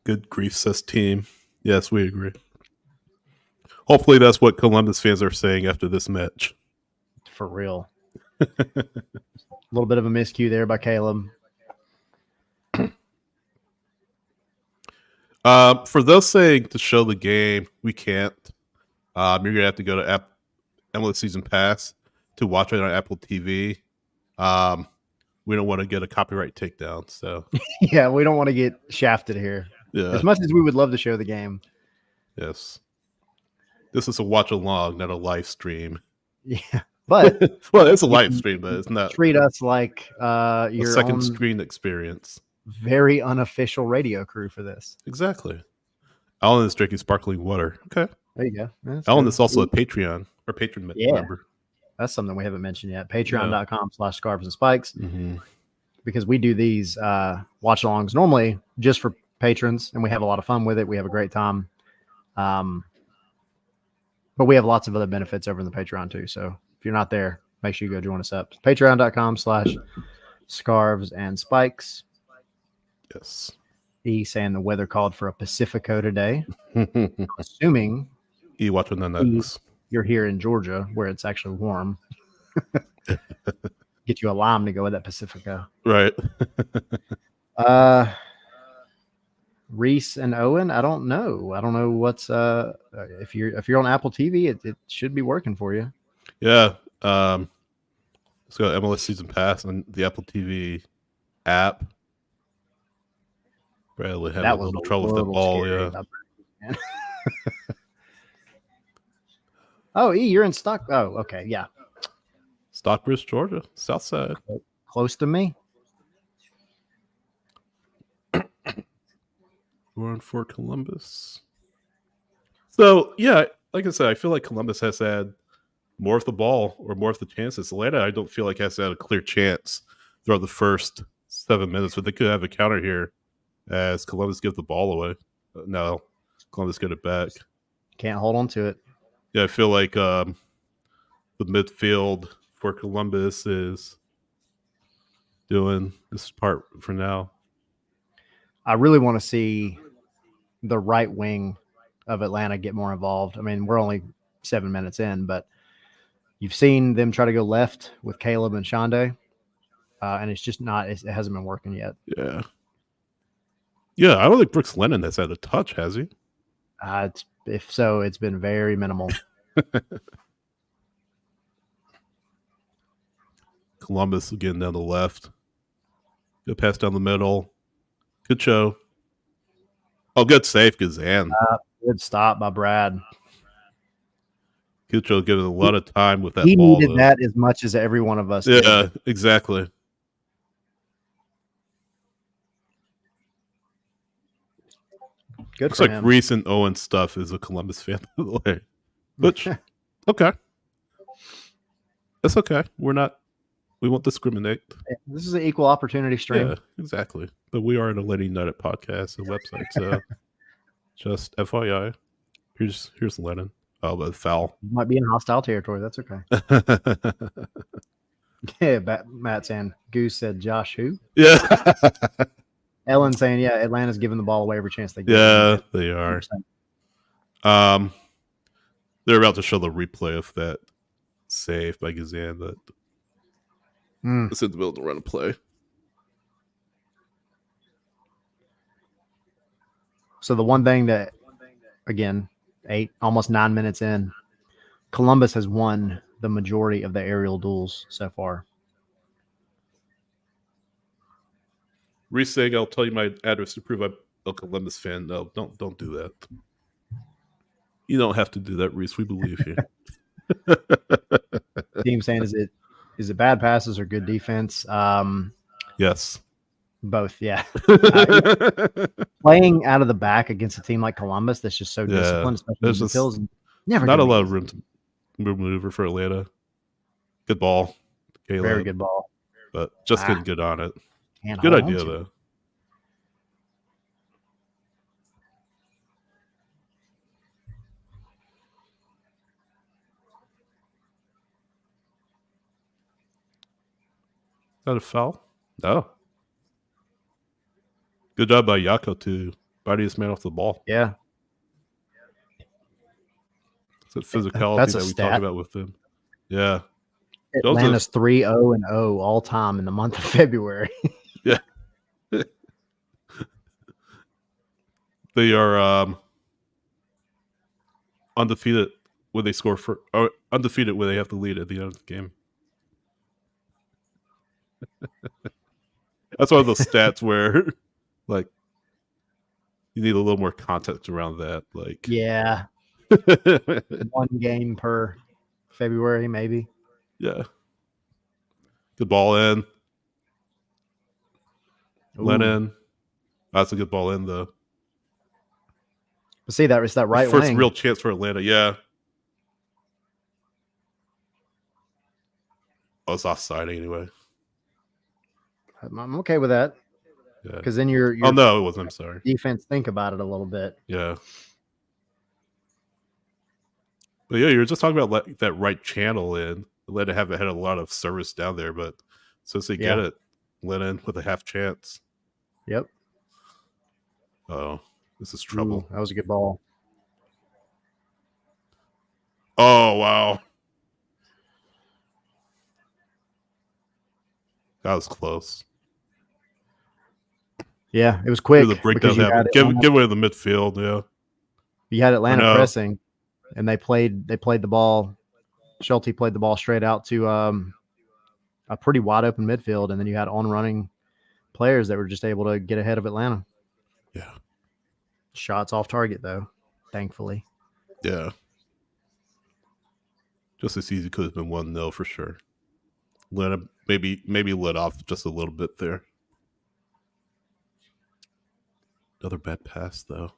Good grief, says team. Yes, we agree. Hopefully, that's what Columbus fans are saying after this match. For real. A little bit of a miscue there by Caleb. For those saying to show the game, we can't. You're gonna have to go to MLS Season Pass to watch it on Apple TV. We don't want to get a copyright takedown, so Yeah, we don't want to get shafted here. yeah. As much as we would love to show the game. Yes. This is a watch along, not a live stream. Yeah. But well, it's a live stream, but it's not treat us like a your second own screen experience. very unofficial radio crew for this. Exactly. Alan is drinking sparkling water. Okay. There you go. That's Alan good. is also a Patreon or patron member. That's something we haven't mentioned yet. Patreon.com/scarves and spikes. Mm-hmm. Because we do these watch alongs normally just for patrons, and we have a lot of fun with it. We have a great time. But we have lots of other benefits over in the Patreon too. So if you're not there, make sure you go join us up. Patreon.com/scarves and spikes. Yes. He's saying the weather called for a Pacifico today. Assuming You watching the Nuggets. You're here in Georgia where it's actually warm. Get you a lime to go with that Pacifico. Right. Reese and Owen, I don't know. I don't know what's if you're on Apple TV, it should be working for you. Yeah. Let's go MLS Season Pass and the Apple TV app. Probably had a little trouble with that ball, yeah. Oh, E, you're in Stock. Oh, okay, yeah. Stockbridge, Georgia, South Side. Close to me. We're on for Columbus. So, yeah, like I said, I feel like Columbus has had more of the ball or more of the chances. Atlanta, I don't feel like has had a clear chance throughout the first 7 minutes, but they could have a counter here as Columbus give the ball away. No, Columbus get it back. Can't hold on to it. Yeah, I feel like the midfield for Columbus is doing this part for now. I really want to see the right wing of Atlanta get more involved. I mean, we're only 7 minutes in, but you've seen them try to go left with Caleb and Shonda, and it's just not. It hasn't been working yet. Yeah. Yeah, I don't think Brooks Lennon has had a touch, has he? If so, it's been very minimal. Columbus again down the left. Good pass down the middle. Good show. Oh, good save, Gazan. Good stop by Brad. Good show, giving a lot of time with that he ball. He needed that as much as every one of us did. Yeah, exactly. Good Looks for like him. recent Owen stuff is a Columbus fan, by the way. Which, okay. That's okay. We won't discriminate. This is an equal opportunity stream. Yeah, exactly. But we are an Atlanta United podcast and website, so just FYI. Here's Lennon. Oh, but foul. You might be in hostile territory. That's okay. Yeah, Matt saying Goose said Josh who? Yeah. Ellen saying, yeah, Atlanta's giving the ball away every chance they get. Yeah, they are. 100%. They're about to show the replay of that save by Gazan, but it's in the middle of the run of play. So the one thing that, again, almost 9 minutes in, Columbus has won the majority of the aerial duels so far. Reese saying, I'll tell you my address to prove I'm a Columbus fan. No, don't do that. You don't have to do that, Reese. We believe you. Team saying, is it bad passes or good defense? Yes. Both, yeah. Playing out of the back against a team like Columbus that's just so disciplined, especially in the hills, never not a lot of room to maneuver for Atlanta. Good ball. Caleb. Very good ball. But just couldn't get on it. Can't good idea, though. Is that a foul? No. Good job by Yako to body this man off the ball. Yeah. It's that physicality That's a that we talk stat. about with them. Yeah. Atlanta's 3-0-0 all time in the month of February. Yeah. They are undefeated when they score or undefeated when they have to lead at the end of the game. That's one of those stats where, like, you need a little more context around that. Like, Yeah. 1 game per February, maybe. Yeah. Good ball in. Ooh. Lennon. That's a good ball in, though. But see, that was that right First wing. real chance for Atlanta, yeah. Oh, it's offside anyway. I'm okay with that. Yeah. Because then your Oh, no, it wasn't. I'm sorry. defense think about it a little bit. Yeah. But yeah, you were just talking about that right channel in. Atlanta haven't had a lot of service down there, but since they get it, Lennon with a half chance. Yep. Oh, this is trouble. Ooh, that was a good ball. Oh, wow. That was close. Yeah, it was quick. The breakdown happened. Give away the midfield, yeah. You had Atlanta pressing, and they played the ball. Schulte played the ball straight out to a pretty wide open midfield, and then you had on-running players that were just able to get ahead of Atlanta. Yeah. Shots off target, though, thankfully. Yeah. Just as easy could have been 1-0 for sure. Atlanta maybe let off just a little bit there. Another bad pass, though.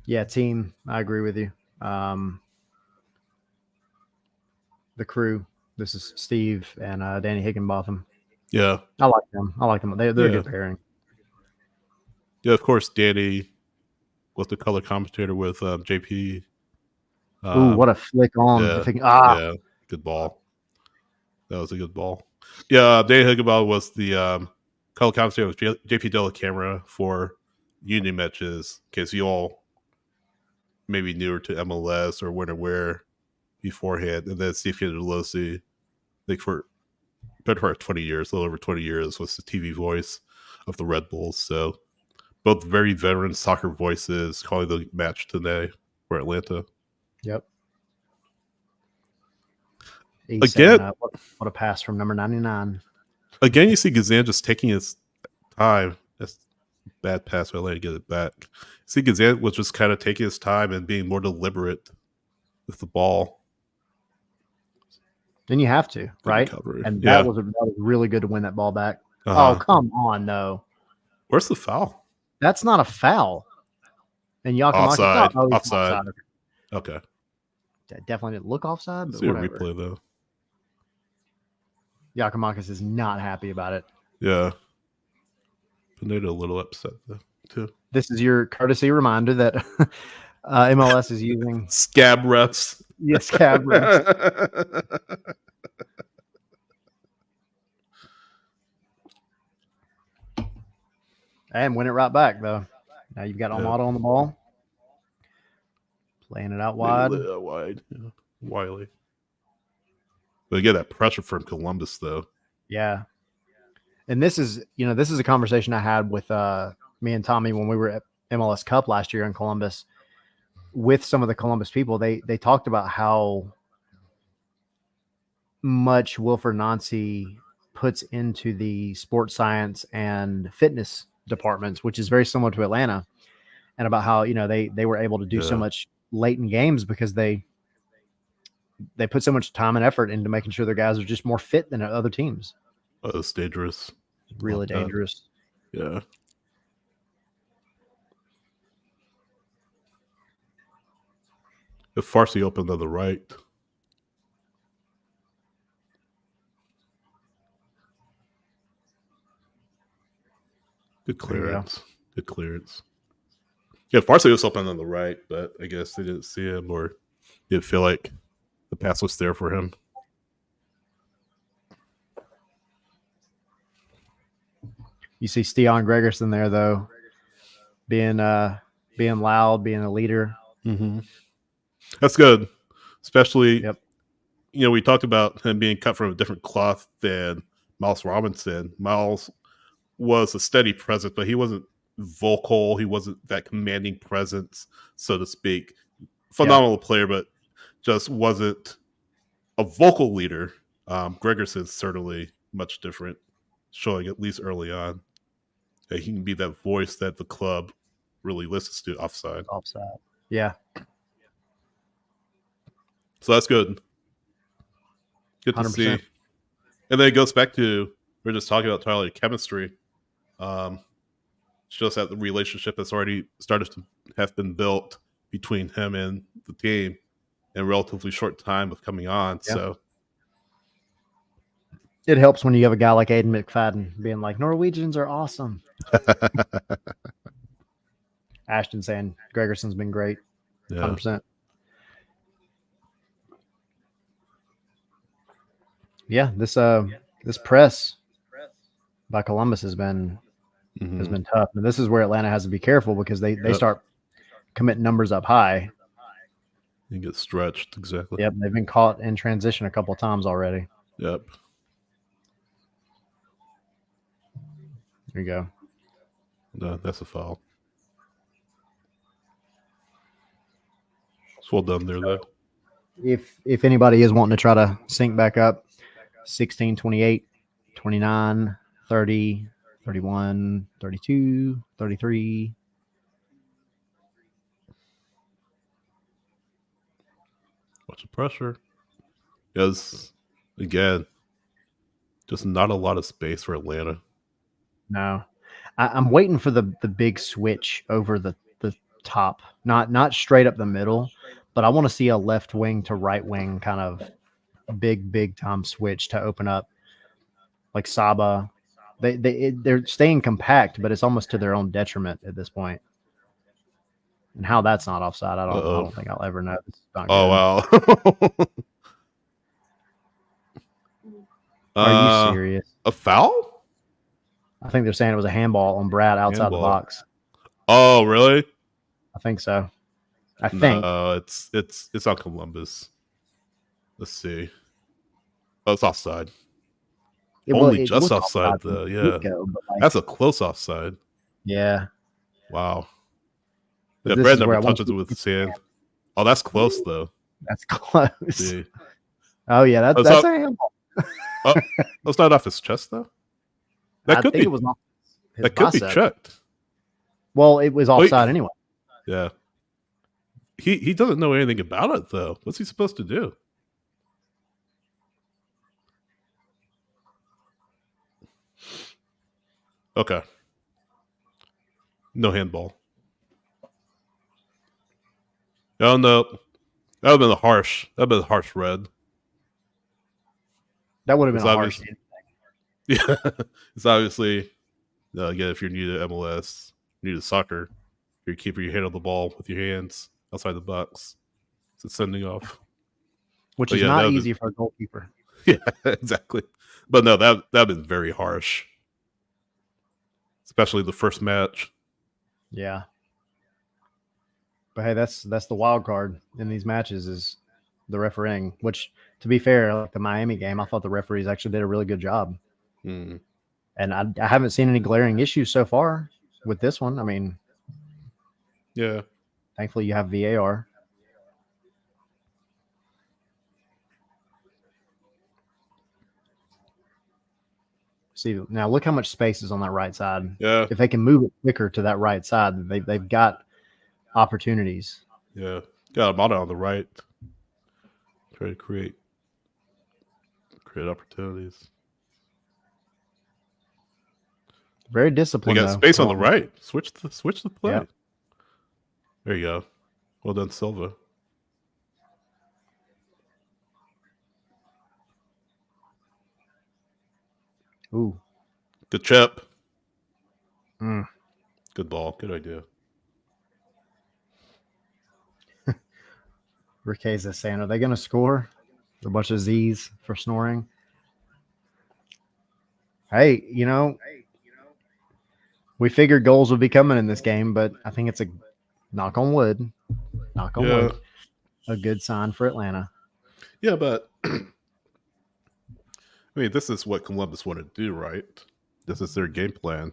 Yeah, team, I agree with you. The crew, this is Steve and Danny Higginbotham. Yeah. I like them. They're a good pairing. Yeah, of course, Danny was the color commentator with JP. Ooh, what a flick on. Yeah, good ball. That was a good ball. Yeah, Danny Higginbotham was the color commentator with JP Della Camera for Union matches, in case you all maybe newer to MLS or weren't aware beforehand. And then Steve Candelosi, like for better part of 20 years, a little over 20 years, was the TV voice of the Red Bulls. So both very veteran soccer voices calling the match today for Atlanta. Yep. Again, what a pass from number 99. Again, you see Gazan just taking his time. That's a bad pass for Atlanta to get it back. See, Gazan was just kind of taking his time and being more deliberate with the ball. Then you have to, right? Recovery. And that was really good to win that ball back. Oh, come on, though. Where's the foul? That's not a foul. And Yakimakis offside. Okay. That definitely didn't look offside, but see whatever. A replay though. Yakimakis is not happy about it. Yeah. Pineda a little upset though too. This is your courtesy reminder that MLS is using scab refs. Yes, scab refs. And win it right back, though. Now you've got Amato on the ball. Playing it out wide. Wide. Yeah. Wiley. But you get that pressure from Columbus, though. Yeah. And this is a conversation I had with me and Tommy when we were at MLS Cup last year in Columbus. With some of the Columbus people, they talked about how much Wilfred Nancy puts into the sports science and fitness departments, which is very similar to Atlanta, and about how they were able to do so much late in games because they put so much time and effort into making sure their guys are just more fit than other teams. Oh, it's dangerous. Really dangerous. Yeah. If Farsi opened on the right. Good clearance. Good clearance. Yeah, Farsi was open on the right, but I guess they didn't see him or didn't feel like the pass was there for him. You see Steon Gregerson there though, being loud, being a leader. Mm-hmm. That's good, especially Yep. We talked about him being cut from a different cloth than Miles Robinson. Miles was a steady presence, but he wasn't vocal. He wasn't that commanding presence, so to speak. Phenomenal player, but just wasn't a vocal leader. Gregerson's certainly much different, showing at least early on that he can be that voice that the club really listens to offside. Yeah. So that's good. Good to 100%. see. And then it goes back to we're just talking about Tyler chemistry. Shows that the relationship has already started to have been built between him and the team in a relatively short time of coming on. Yeah. So it helps when you have a guy like Aiden McFadden being like, Norwegians are awesome. Ashton saying Gregerson's been great. 100%. Yeah, this press by Columbus has been tough. And this is where Atlanta has to be careful because they start committing numbers up high. You get stretched, exactly. Yep, they've been caught in transition a couple of times already. Yep. There you go. No, that's a foul. It's well done there, though. If anybody is wanting to try to sync back up, 16, 28, 29, 30, 31, 32, 33. Watch the pressure. Because, again, just not a lot of space for Atlanta. No. I'm waiting for the big switch over the top. Not straight up the middle, but I want to see a left wing to right wing kind of big time switch to open up like Saba. They're staying compact, but it's almost to their own detriment at this point. And how that's not offside, I don't think I'll ever know. Wow. Are you serious? A foul? I think they're saying it was a handball on Brad outside the box. Oh, really? I think so. I think. It's on Columbus. Let's see. Oh, it's offside. Only just offside, though. Yeah. That's a close offside. Yeah. Wow. Yeah, Brad never touches it with his hand. Oh, that's close, though. That's close. See. Oh, yeah. That's a handball. That's not off his chest, though? That could be. It was off his that could be checked. Well, it was offside anyway. Yeah. He doesn't know anything about it, though. What's he supposed to do? Okay. No handball. Oh, no. That would have been a harsh red. That would have been a harsh. Yeah. It's obviously, again, if you're new to MLS, new to soccer, you're keeping your hand on the ball with your hands outside the box. It's sending off. Which is not easy for a goalkeeper. Yeah, exactly. But no, that would have been very harsh. Especially the first match. Yeah. But hey, that's the wild card in these matches is the refereeing, which, to be fair, like the Miami game, I thought the referees actually did a really good job. Mm. And I haven't seen any glaring issues so far with this one. I mean, yeah. Thankfully, you have VAR. See, now look how much space is on that right side. Yeah. If they can move it quicker to that right side, they've got opportunities. Yeah. Got Amada on the right. Try to create opportunities. Very disciplined. They got space on the right. Switch the play. Yeah. There you go. Well done, Silva. Ooh. Good chip. Mm. Good ball. Good idea. Riqueza saying, are they going to score? A bunch of Z's for snoring. Hey, We figured goals would be coming in this game, but I think it's a knock on wood, a good sign for Atlanta. Yeah, but I mean, this is what Columbus wanted to do, right? This is their game plan.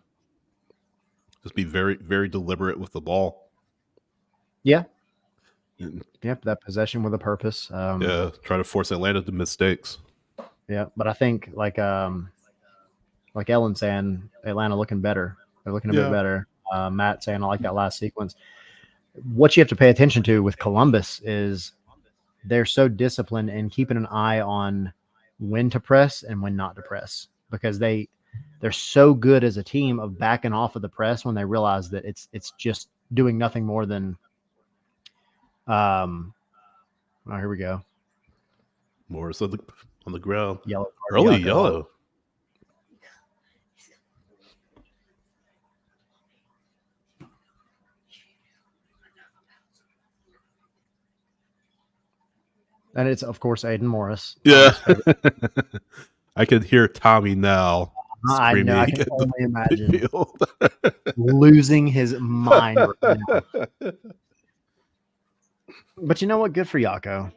Just be very, very deliberate with the ball. Yeah. And, Yep, that possession with a purpose. yeah, try to force Atlanta to mistakes. Yeah, but I think like Ellen saying, Atlanta looking better. They're looking a bit better. Matt saying, I like that last sequence. What you have to pay attention to with Columbus is they're so disciplined in keeping an eye on when to press and when not to press, because they're so good as a team of backing off of the press when they realize that it's just doing nothing more than oh, here we go. Morris on the ground. Yellow card, Early yellow. And it's, of course, Aiden Morris. Yeah. I could hear Tommy now. I know. I can only imagine losing his mind right now. But you know what? Good for Yako.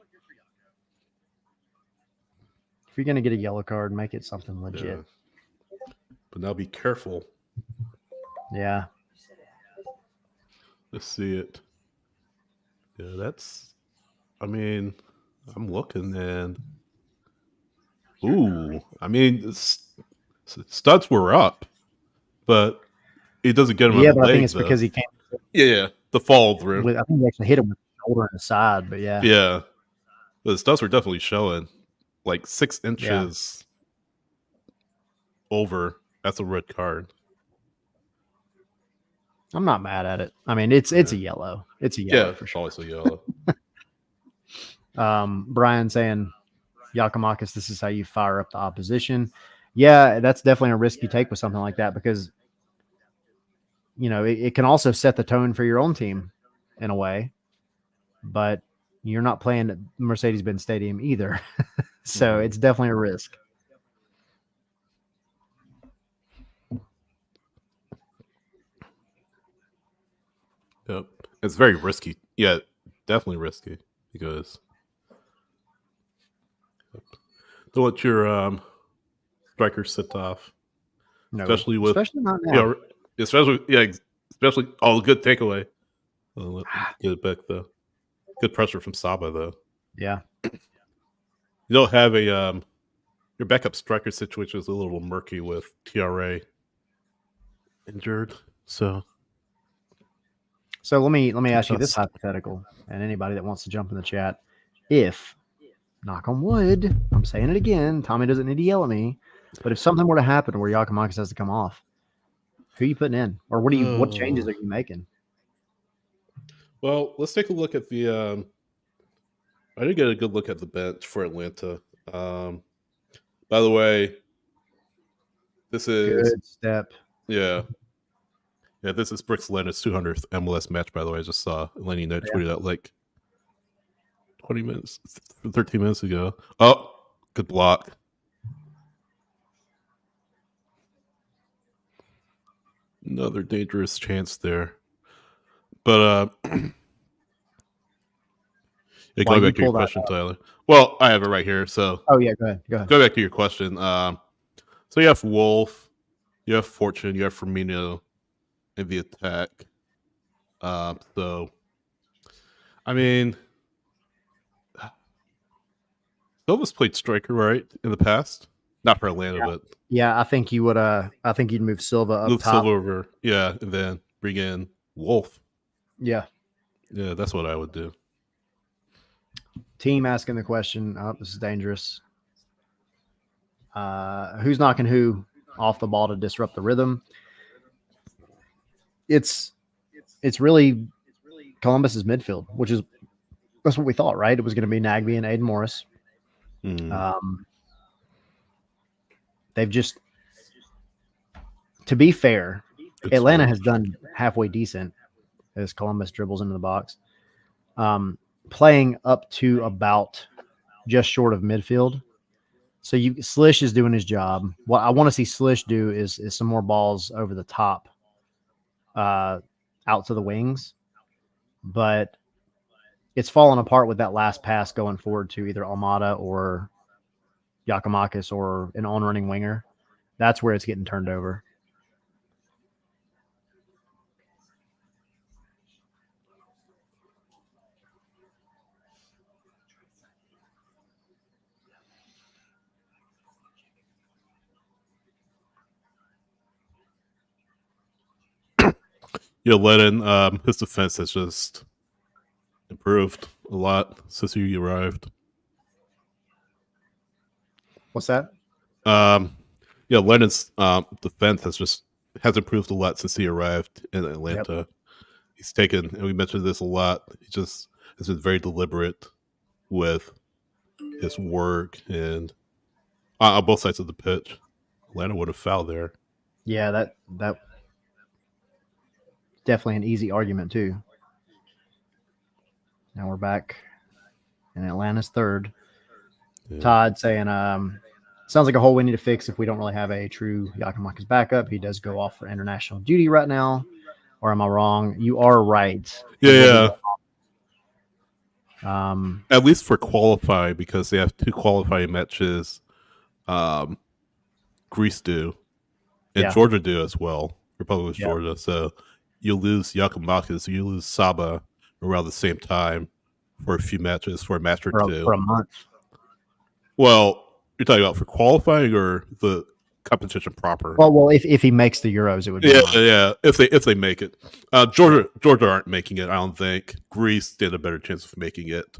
If you're going to get a yellow card, make it something legit. Yeah. But now be careful. Yeah. Let's see it. Yeah, that's... I mean... I'm looking, and ooh, I mean, studs were up, but it doesn't get him. Yeah, on the but I think leg, it's though. because he came. Yeah, the fall through. I think he actually hit him with the shoulder and the side, but yeah. Yeah, but the studs were definitely showing, like 6 inches over. That's a red card. I'm not mad at it. I mean, it's a yellow. It's a yellow for sure. Always a yellow. Brian saying, Yakimakis, this is how you fire up the opposition. Yeah, that's definitely a risk you take with something like that, because, you know, it can also set the tone for your own team in a way, but you're not playing at Mercedes-Benz Stadium either. So it's definitely a risk. Yep. It's very risky. Yeah, definitely risky, because don't let your striker sit off. No, especially not now. Especially good takeaway. Get it back though. Good pressure from Saba though. Yeah. You don't have a your backup striker situation is a little murky with TRA injured. So let me ask you this hypothetical, and anybody that wants to jump in the chat, if, knock on wood, I'm saying it again, Tommy doesn't need to yell at me, but if something were to happen where Yakimakis has to come off, who are you putting in, or what changes are you making? Well, let's take a look at the. I did get a good look at the bench for Atlanta. By the way, this is good step. Yeah. Yeah, this is Brooks Lennox's 200th MLS match, by the way. I just saw Lenny Knight tweeted out like 13 minutes ago. Oh, good block. Another dangerous chance there. But yeah, go back to your question, Tyler. Well, I have it right here. So go ahead. Go back to your question. So you have Wolf, you have Fortune, you have Firmino in the attack. So I mean, Silva's played striker, right, in the past. Not for Atlanta, but I think you would. I think you'd move Silva up top. Silva over, and then bring in Wolf. Yeah, that's what I would do. Team asking the question. Oh, this is dangerous. Who's knocking who off the ball to disrupt the rhythm? It's really Columbus's midfield, that's what we thought, right? It was going to be Nagby and Aiden Morris. They've just, to be fair, Atlanta has done halfway decent as Columbus dribbles into the box, playing up to about just short of midfield. So Slish is doing his job. What I want to see Slish do is some more balls over the top out to the wings, but it's fallen apart with that last pass going forward to either Almada or Yakimakis or an on-running winger. That's where it's getting turned over. Lennon, his defense has just improved a lot since he arrived. What's that? Lennon's defense has improved a lot since he arrived in Atlanta. Yep. He's taken, and we mentioned this a lot. He just has been very deliberate with his work and on both sides of the pitch. Atlanta would have fouled there. Yeah, that definitely an easy argument too. Now we're back in Atlanta's third. Yeah. Todd saying, sounds like a hole we need to fix if we don't really have a true Yakimakis backup. He does go off for international duty right now. Or am I wrong? You are right. Yeah. At least for qualifying, because they have 2 qualifying matches. Greece do, and Georgia do as well. Republic of Georgia. So you lose Yakimakis, you lose Saba around the same time for a few matches, for a match or two. For a month. Well, you're talking about for qualifying or the competition proper? Well, if he makes the Euros, it would be if they make it. Georgia aren't making it, I don't think. Greece stand a better chance of making it.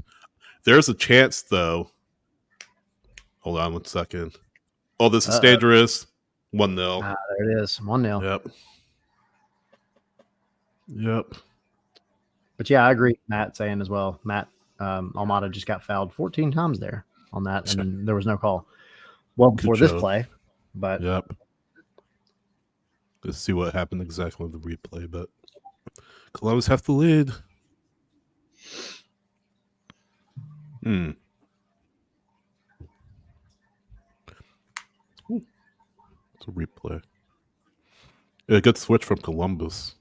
There's a chance, though. Hold on 1 second. Oh, this is dangerous. 1-0. There it is. 1-0. Yep. But yeah, I agree with Matt saying as well. Matt Almada just got fouled 14 times there on that, and there was no call. Well, before this play, but let's see what happened exactly with the replay. But Columbus have the lead. It's a replay. A good switch from Columbus.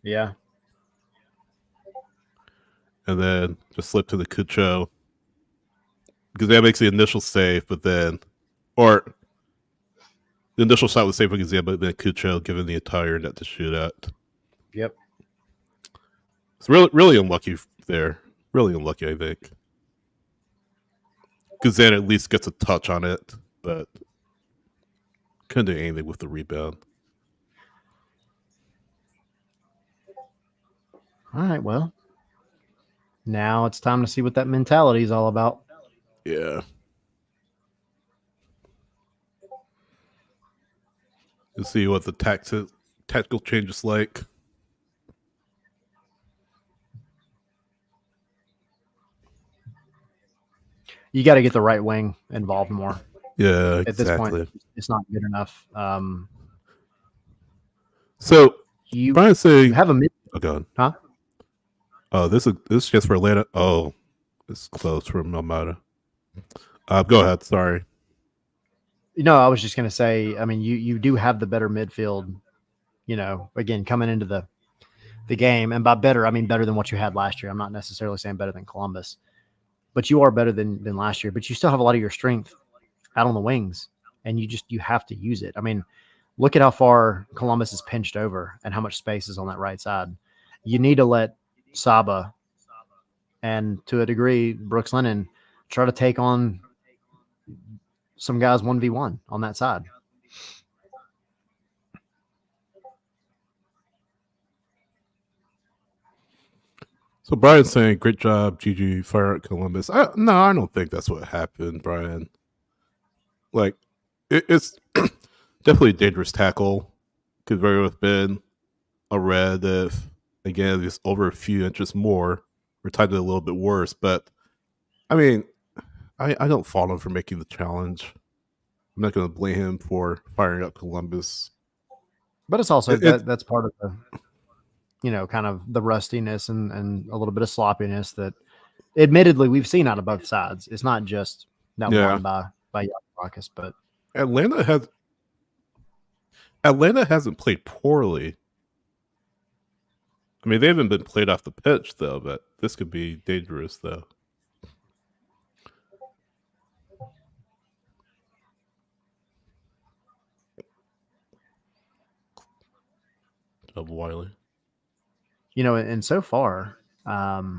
Yeah. And then just slip to the Cucho. Because that makes the initial save, but then, or the initial shot was safe for Gazia, but then Cucho given the entire net to shoot at. Yep. It's really unlucky there. Really unlucky, I think. Gazan at least gets a touch on it, but couldn't do anything with the rebound. All right, well, now it's time to see what that mentality is all about. Yeah. Let's see what the tactical change is like. You got to get the right wing involved more. Yeah, exactly. At this point, it's not good enough. So Brian's saying, you have a mid. Oh, God. Huh? Oh, this is just for Atlanta. Oh, it's close from Almada. Go ahead. Sorry. No, I was just going to say, I mean, you do have the better midfield, again, coming into the game. And by better, I mean better than what you had last year. I'm not necessarily saying better than Columbus, but you are better than last year. But you still have a lot of your strength out on the wings, and you have to use it. I mean, look at how far Columbus is pinched over and how much space is on that right side. You need to let Saba and, to a degree, Brooks Lennon try to take on some guys 1v1 on that side. So Brian's saying, great job, GG, fire at Columbus. No, I don't think that's what happened, Brian. Like, it's definitely a dangerous tackle. Could very well have been a red if, again, just over a few inches more, or tied it a little bit worse. But, I mean, I don't fault him for making the challenge. I'm not going to blame him for firing up Columbus. But it's also that's part of the, kind of the rustiness and a little bit of sloppiness that, admittedly, we've seen out of both sides. It's not just that one by Yakimakis, but Atlanta hasn't played poorly. I mean, they haven't been played off the pitch though, but this could be dangerous though. Of Wiley. You know, and so far, the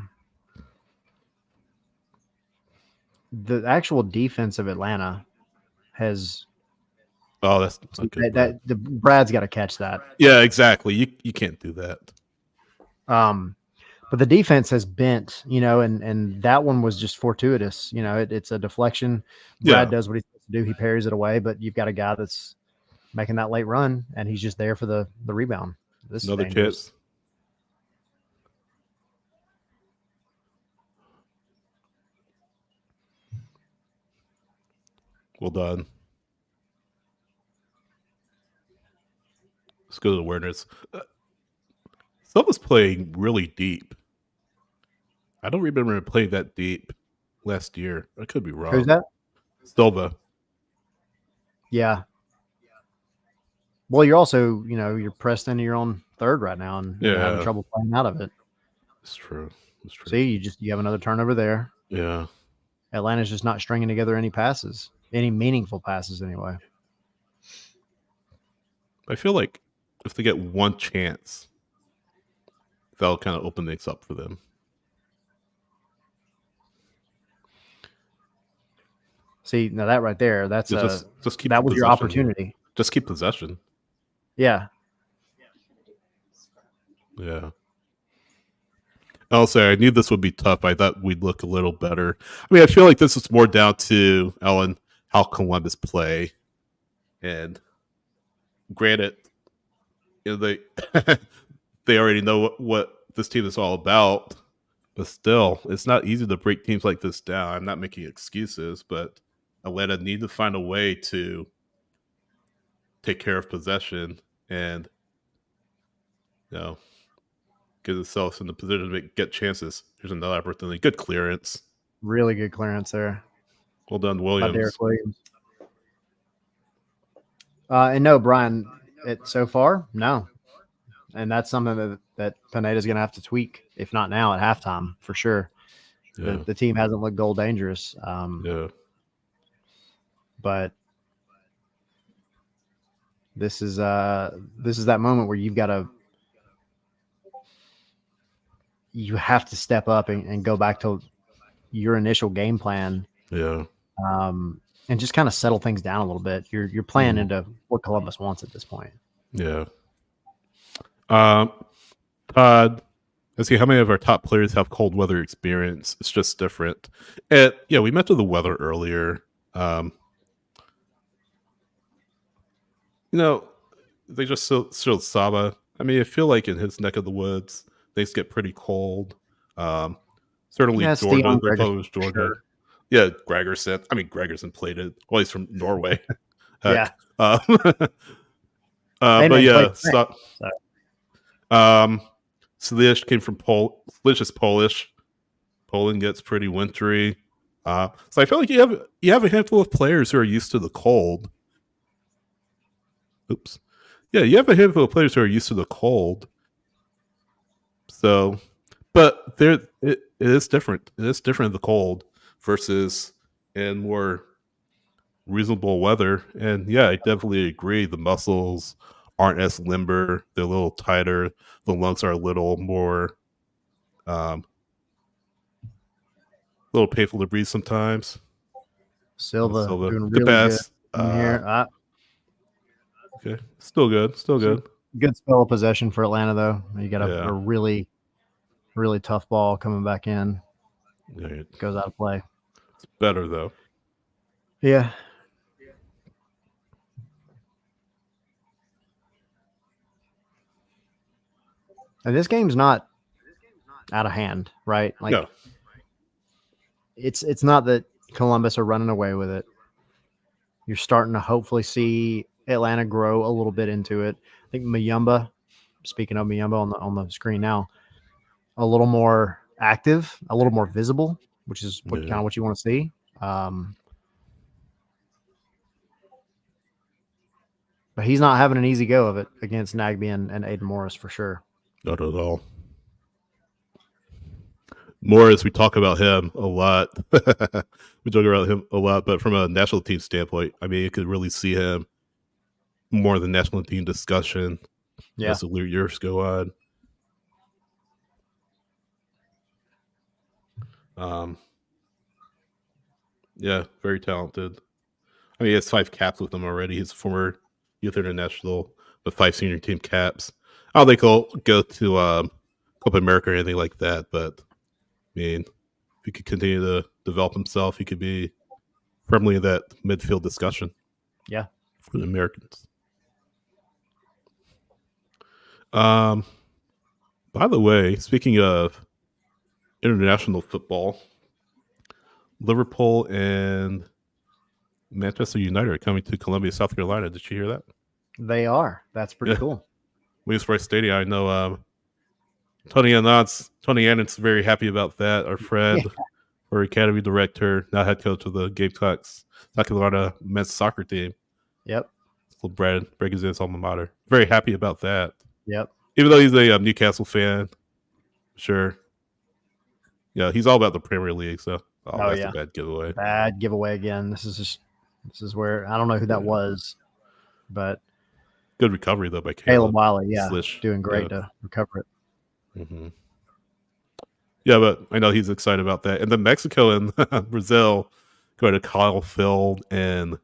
actual defense of Atlanta has. Oh, that's not good. The Brad's got to catch that. Yeah, exactly. You can't do that. But the defense has bent, you know, and that one was just fortuitous. You know, it's a deflection. Brad does what he's supposed to do. He parries it away, but you've got a guy that's making that late run, and he's just there for the rebound. This Another is kiss. Well done. Let's go to awareness. Silva's playing really deep. I don't remember him playing that deep last year. I could be wrong. Who's that? Silva. Yeah. Well, you're also, you know, you're pressed into your own third right now, and you're having trouble playing out of it. It's true. It's true. See, you have another turnover there. Yeah. Atlanta's just not stringing together any passes, any meaningful passes anyway. I feel like if they get one chance, that'll kind of open things up for them. See, now that right there, that's just keep that was your opportunity. Just keep possession. Yeah. Yeah. I'll say I knew this would be tough. I thought we'd look a little better. I mean, I feel like this is more down to Ellen how Columbus play, and granted, you know, they they already know what this team is all about, but still, it's not easy to break teams like this down. I'm not making excuses, but Atlanta need to find a way to take care of possession and, you know, get itself in the position to get chances. Here's another opportunity. Good clearance. Really good clearance there. Well done, Williams. By Derek Williams. And no, Brian, so far, no. And that's something that Pineda's going to have to tweak, if not now, at halftime, for sure. Yeah. The team hasn't looked goal dangerous. Yeah. But this is that moment where you have to step up and go back to your initial game plan. Yeah. And just kind of settle things down a little bit. You're playing into what Columbus wants at this point. Yeah. Todd, let's see how many of our top players have cold weather experience. It's just different. And yeah, we mentioned the weather earlier. You know, they just showed Saba. I mean, I feel like in his neck of the woods, things get pretty cold. Certainly Jordan. I thought it was Jordan. Sure. Yeah, Gregerson. I mean, Gregerson played it. Well, he's from Norway. Yeah. But yeah, Slish came from Slish is Polish. Poland gets pretty wintry. So I feel like you have a handful of players who are used to the cold. Oops. Yeah, you have a handful of players who are used to the cold. So, but it is different. It is different in the cold versus in more reasonable weather. And yeah, I definitely agree. The muscles aren't as limber. They're a little tighter. The lungs are a little more, a little painful to breathe sometimes. Silva doing the really best. Good here. Okay, still good. Good spell of possession for Atlanta, though. You got a really, really tough ball coming back in. Yeah, it goes out of play. It's better though. Yeah. And this game's not out of hand, right? Like, no. It's not that Columbus are running away with it. You're starting to hopefully see Atlanta grow a little bit into it. I think Muyumba, speaking of Muyumba on the screen now, a little more active, a little more visible, which is kind of what you want to see. But he's not having an easy go of it against Nagby and Aiden Morris for sure. Not at all. Morris, we talk about him a lot. We talk about him a lot, but from a national team standpoint, I mean, you could really see him more in the national team discussion Yeah. as the years go on. Yeah, very talented. I mean, he has 5 caps with them already. He's a former youth international with 5 senior team caps. I don't think he'll go to Copa America or anything like that, but I mean, if he could continue to develop himself, he could be firmly in that midfield discussion. Yeah. For the Americans. By the way, speaking of international football, Liverpool and Manchester United are coming to Columbia, South Carolina. Did you hear that? They are. That's pretty cool. Williams Bryce Stadium. I know Tony Annan's very happy about that. Our friend, our academy director, now head coach of the Gamecocks, South Carolina men's soccer team. Yep. Little Brad breaking his alma mater. Very happy about that. Yep. Even though he's a Newcastle fan, sure. Yeah, he's all about the Premier League, so that's a bad giveaway. Bad giveaway again. This is where I don't know who that was, but good recovery though by Caleb Wiley. Yeah, Slish. Doing great to recover it. Mm-hmm. Yeah, but I know he's excited about that. And then Mexico and Brazil go to Kyle Field and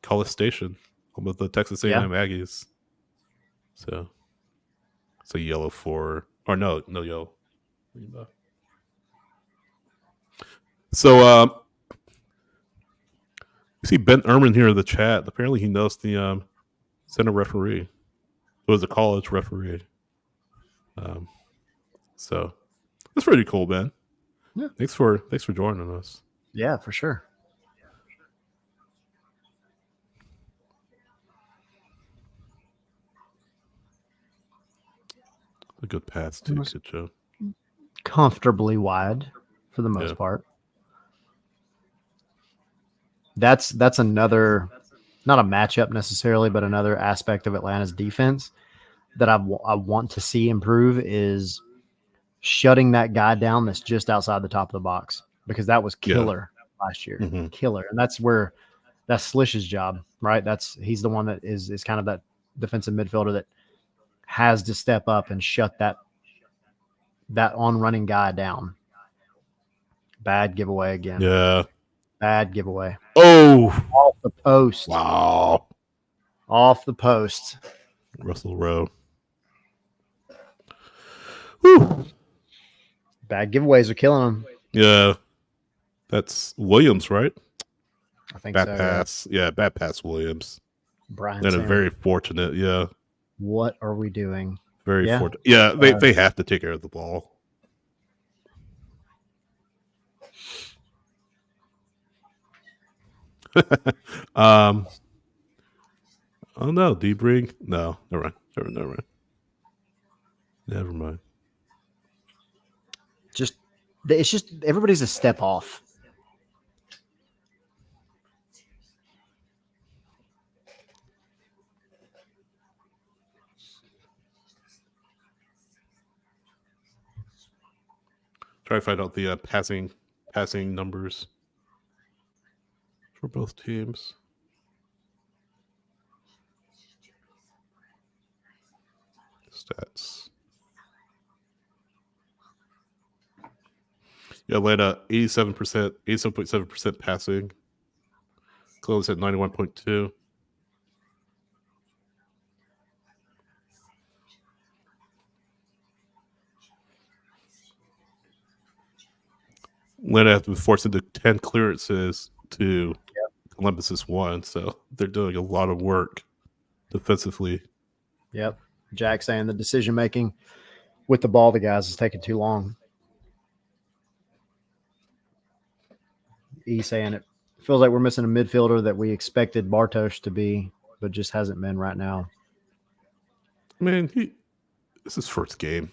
College Station, home of the Texas A&M Aggies. So it's a yellow or no yellow. So you see Ben Ehrman here in the chat. Apparently he knows the center referee. It was a college referee. So that's pretty cool, Ben. Yeah. Thanks for joining us. Yeah, for sure. A good pass too, good show. Comfortably wide for the most part. That's another, not a matchup necessarily, but another aspect of Atlanta's defense that I want to see improve is shutting that guy down that's just outside the top of the box, because that was killer last year. Mm-hmm. Killer. And that's Slish's job, right? He's the one that is kind of that defensive midfielder that has to step up and shut that on running guy down. Bad giveaway again. Yeah. Bad giveaway. Oh, off the post. Wow. Off the post. Russell Rowe. Whew. Bad giveaways are killing them. Yeah. That's Williams, right? I think bad so. Pass. Yeah, bad pass Williams. Brian and Sanders. a very fortunate, yeah. What are we doing? Very fortunate. Yeah, they have to take care of the ball. Oh no, Debring. No, never mind. Never mind. It's just everybody's a step off. Try to find out the passing numbers for both teams. Stats. Yeah, Atlanta 87.7% passing. Close at 91.2. Atlanta have been forced into 10 clearances to Columbus's 1, so they're doing a lot of work defensively. Yep. Jack saying the decision making with the ball, the guys, is taking too long. E saying it feels like we're missing a midfielder that we expected Bartosz to be, but just hasn't been right now. I mean, this is his first game.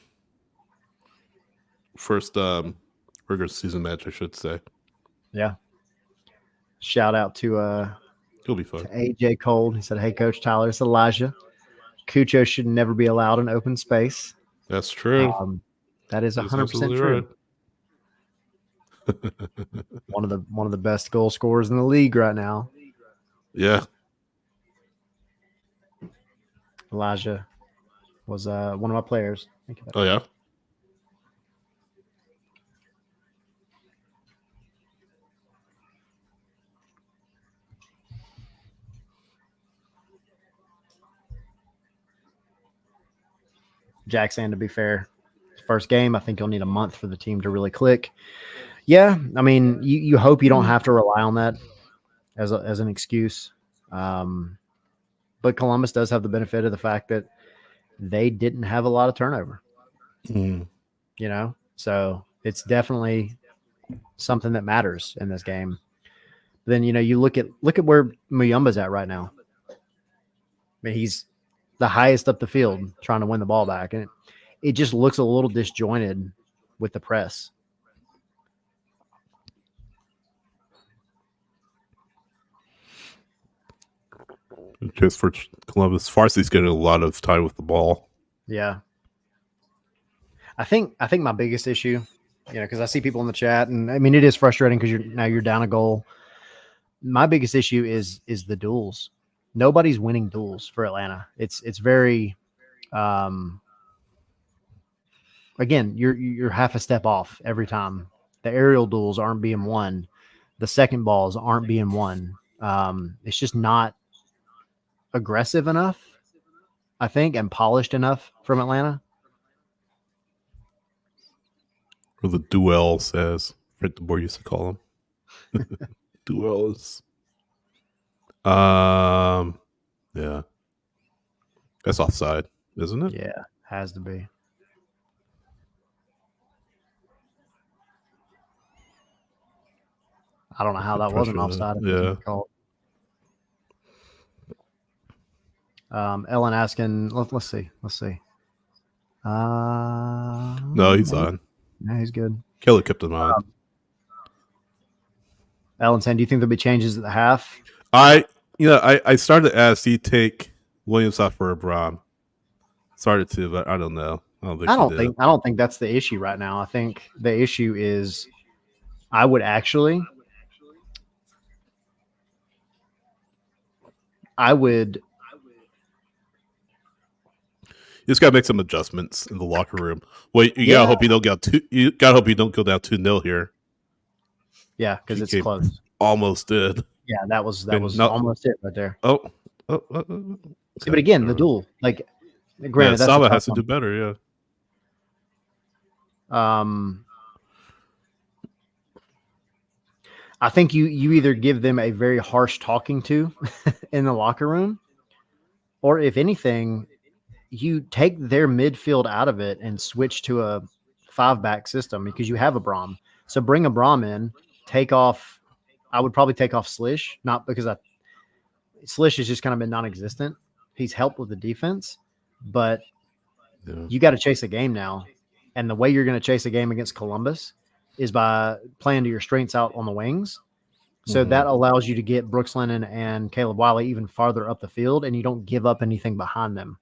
First regular season match, I should say. Yeah. Shout out to he'll be fun. To AJ Cole. He said, "Hey, Coach Tyler, it's Elijah. Cucho should never be allowed in open space." That's true. That is 100% true. Right. One of the best goal scorers in the league right now. Yeah. Elijah was one of my players. Oh yeah. Jackson, to be fair, first game, I think you'll need a month for the team to really click. Yeah, I mean, you hope you don't have to rely on that as an excuse. But Columbus does have the benefit of the fact that they didn't have a lot of turnover. Mm. You know, so it's definitely something that matters in this game. Then you look at where Muyumba's at right now. I mean, he's the highest up the field trying to win the ball back, and it just looks a little disjointed with the press. Just for Columbus, Farsi's getting a lot of time with the ball. Yeah. I think my biggest issue, because I see people in the chat, and I mean it is frustrating because you're down a goal. My biggest issue is the duels. Nobody's winning duels for Atlanta. It's very, again, you're half a step off every time. The aerial duels aren't being won. The second balls aren't being won. It's just not aggressive enough, I think, and polished enough from Atlanta. Or the duels, as Fred DeBoer used to call them. Duels. Yeah. That's offside, isn't it? Yeah, has to be. I don't know how that wasn't offside. Yeah. Ellen asking, let's see. No, he's on. No, he's good. Kelly kept him on. Ellen saying, do you think there'll be changes at the half? I started to ask, do you take Williams off for a Braun? Started to, but I don't know. I don't think that's the issue right now. I think the issue is I would you just gotta make some adjustments in the locker room. Well, you gotta hope you don't go down 2-0 here. Yeah, because it's close. Almost did. Yeah, that was almost it right there. Oh. See, but again, the duel, like, granted, that's Saba has to do better. Yeah. I think you either give them a very harsh talking to in the locker room, or if anything, you take their midfield out of it and switch to a 5-back system because you have a Braum. So bring a Braum in, take off. I would probably take off Slish, not because Slish has just kind of been non-existent. He's helped with the defense, but you got to chase a game now. And the way you're going to chase a game against Columbus is by playing to your strengths out on the wings. So that allows you to get Brooks Lennon and Caleb Wiley even farther up the field, and you don't give up anything behind them.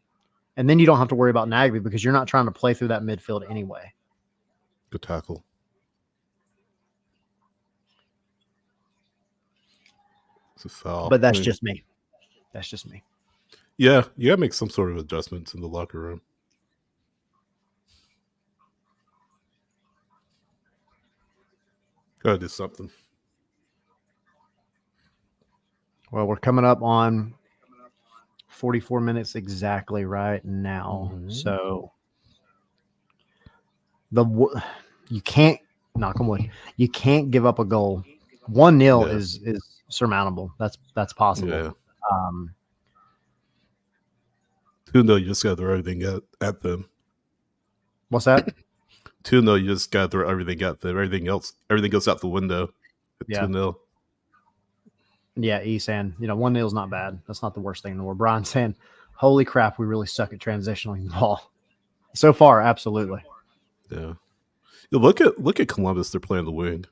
And then you don't have to worry about Nagby because you're not trying to play through that midfield anyway. Good tackle. It's a foul. But that's just me. Yeah, you gotta make some sort of adjustments in the locker room. Gotta do something. Well, we're coming up on 44 minutes exactly right now. So you can't, knock on wood, you can't give up a goal. 1-0 is surmountable. That's possible. Yeah. 2-0, you just gotta throw everything at them. What's that? 2-0, you just gotta throw everything at them. Everything goes out the window. 2-0. Yeah, E saying, 1-0 is not bad. That's not the worst thing in the world. Brian saying, holy crap, we really suck at transitioning the ball. So far, absolutely. Yeah. Look at Columbus. They're playing the wing.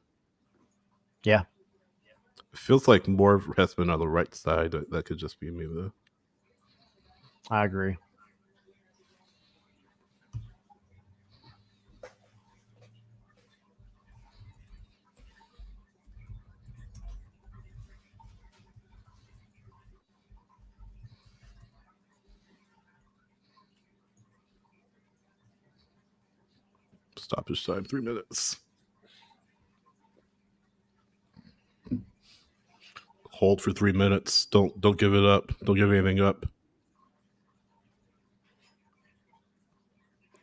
Yeah. It feels like more has been on the right side. That could just be me, though. I agree. Stoppage time, 3 minutes. Hold for 3 minutes. Don't give it up. Don't give anything up.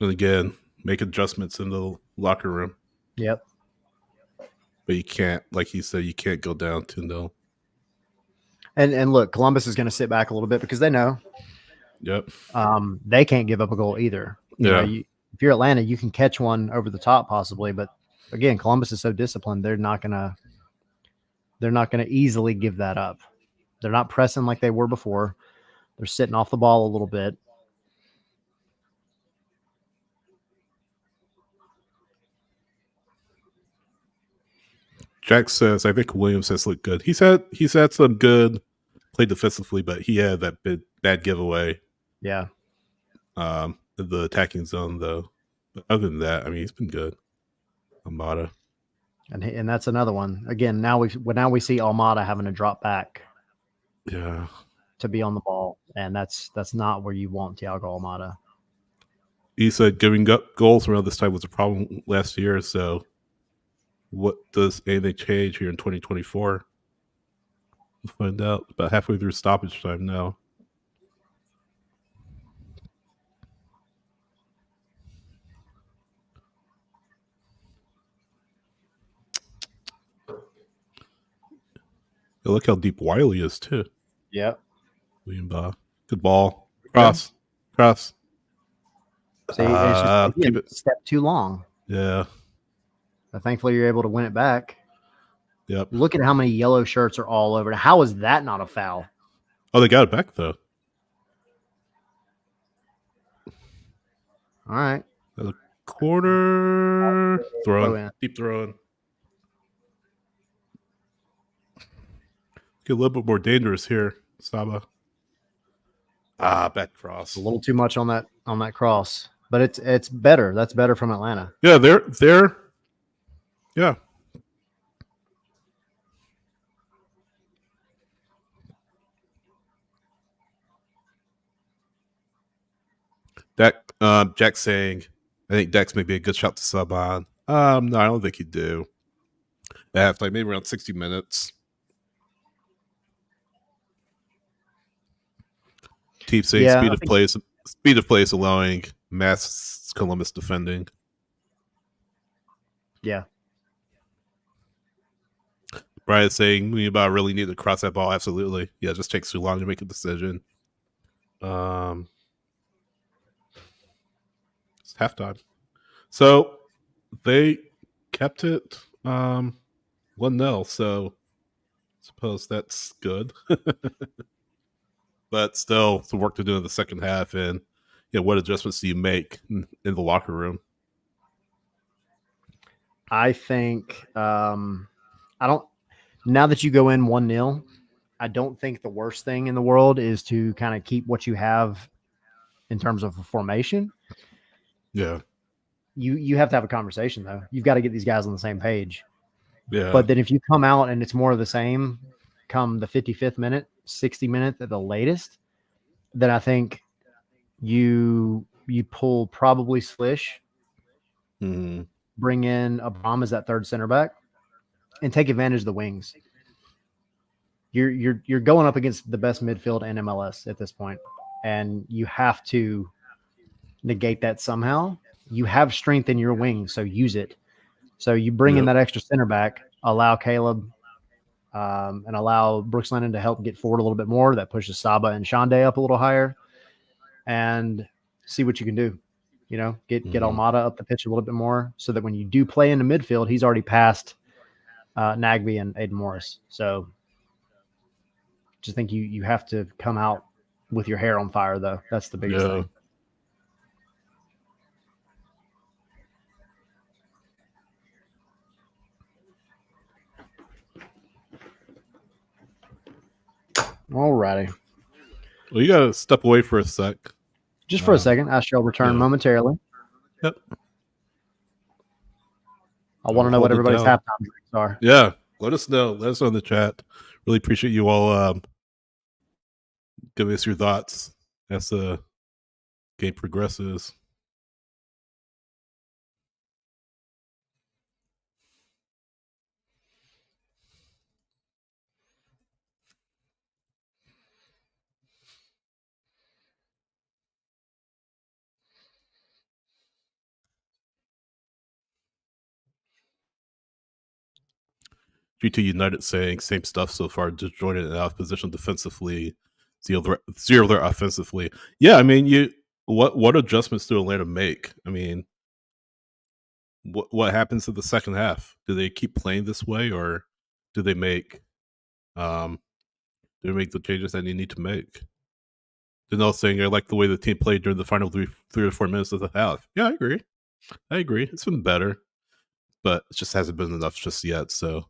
And again, make adjustments in the locker room. Yep. But you can't, like he said, you can't go down 2-0. And look, Columbus is going to sit back a little bit because they know Yep. they can't give up a goal either. You know, if you're Atlanta, you can catch one over the top possibly, but again, Columbus is so disciplined; they're not gonna easily give that up. They're not pressing like they were before. They're sitting off the ball a little bit. Jack says, I think Williams has looked good. He's had some good play defensively, but he had that bad giveaway. Yeah. In the attacking zone, though. But other than that, I mean, he's been good. Almada. And that's another one. Again, now we see Almada having to drop back. Yeah. To be on the ball, and that's not where you want Thiago Almada. He said giving up goals around this time was a problem last year, so what does anything change here in 2024? We'll find out. About halfway through stoppage time now. Yeah, look how deep Wiley is, too. Yep. William Baugh. Good ball. Cross. See, it's just keep it. Step too long. Yeah. But thankfully, you're able to win it back. Yep. Look at how many yellow shirts are all over. How is that not a foul? Oh, they got it back, though. All right. Another corner. Deep throwing. Get a little bit more dangerous here, Saba. Back cross. A little too much on that cross. But it's better. That's better from Atlanta. Yeah, they're yeah. Jack's saying, I think Dex may be a good shot to sub on. No, I don't think he'd do. At halftime, maybe around 60 minutes. Team saying speed of play is allowing mass Columbus defending. Yeah. Brian saying Muniba really need to cross that ball. Absolutely. Yeah, it just takes too long to make a decision. It's halftime. So they kept it 1-0, so I suppose that's good. But still some work to do in the second half, and what adjustments do you make in the locker room? I think now that you go in 1-0, I don't think the worst thing in the world is to kind of keep what you have in terms of a formation. Yeah. You have to have a conversation, though. You've got to get these guys on the same page. Yeah. But then if you come out and it's more of the same come the 55th minute, 60 minutes at the latest, then I think you pull probably Slish, bring in Abram as that third center back, and take advantage of the wings. You're going up against the best midfield in MLS at this point, and you have to negate that somehow. You have strength in your wings, so use it. So you bring in that extra center back, allow Caleb and allow Brooks Lennon to help get forward a little bit more. That pushes Saba and Shande up a little higher, and see what you can do. Get Almada up the pitch a little bit more, so that when you do play in the midfield, he's already past Nagby and Aiden Morris. So just think you have to come out with your hair on fire, though. That's the biggest thing. All righty. Well, you got to step away for a sec. Just for a second. I shall return momentarily. Yep. I want to know what everybody's halftime drinks are. Yeah. Let us know. Let us know in the chat. Really appreciate you all giving us your thoughts as the game progresses. GT United saying same stuff so far, disjointed and out of position defensively, zero there offensively. Yeah, I mean, what adjustments do Atlanta make? I mean, what happens in the second half? Do they keep playing this way, or do they make um the changes that they need to make? Danelle saying I like the way the team played during the final 3 or 4 minutes of the half. Yeah, I agree. It's been better, but it just hasn't been enough just yet. So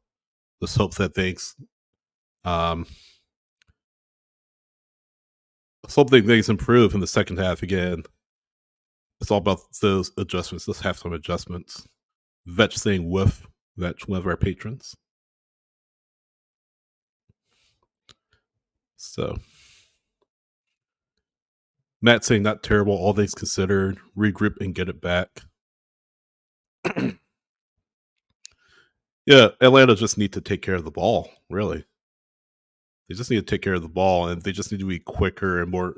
let's hope that um things improve in the second half again. It's all about those adjustments, those halftime adjustments. Vetch saying woof. Vetch, one of our patrons. So Matt saying not terrible, all things considered. Regroup and get it back. Yeah, Atlanta just need to take care of the ball, really. They just need to take care of the ball, and they just need to be quicker and more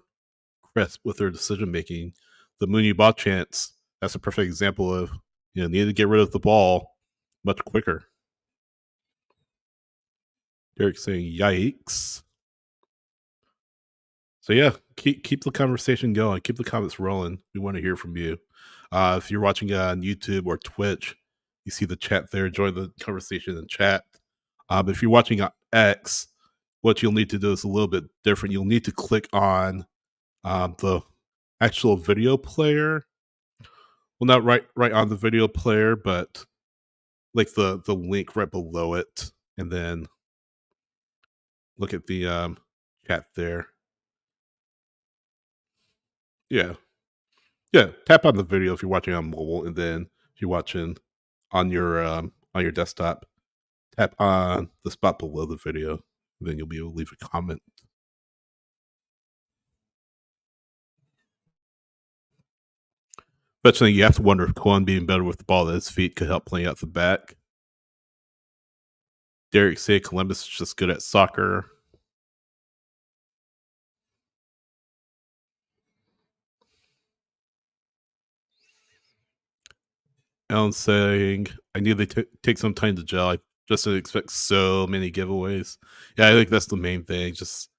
crisp with their decision making. The Mooney ball chance, that's a perfect example of, need to get rid of the ball much quicker. Derek saying yikes. So yeah, keep the conversation going. Keep the comments rolling. We want to hear from you. If you're watching on YouTube or Twitch, you see the chat there. Join the conversation in chat. If you're watching on X, what you'll need to do is a little bit different. You'll need to click on the actual video player. Well, not right on the video player, but like the link right below it, and then look at the chat there. Yeah. Tap on the video if you're watching on mobile, and then if you're watching on your desktop, tap on the spot below the video, and then you'll be able to leave a comment. Eventually, you have to wonder if Quan being better with the ball at his feet could help playing out the back. Derek say Columbus is just good at soccer. Alan saying, I knew they take some time to gel. I just didn't expect so many giveaways. Yeah, I think that's the main thing. Just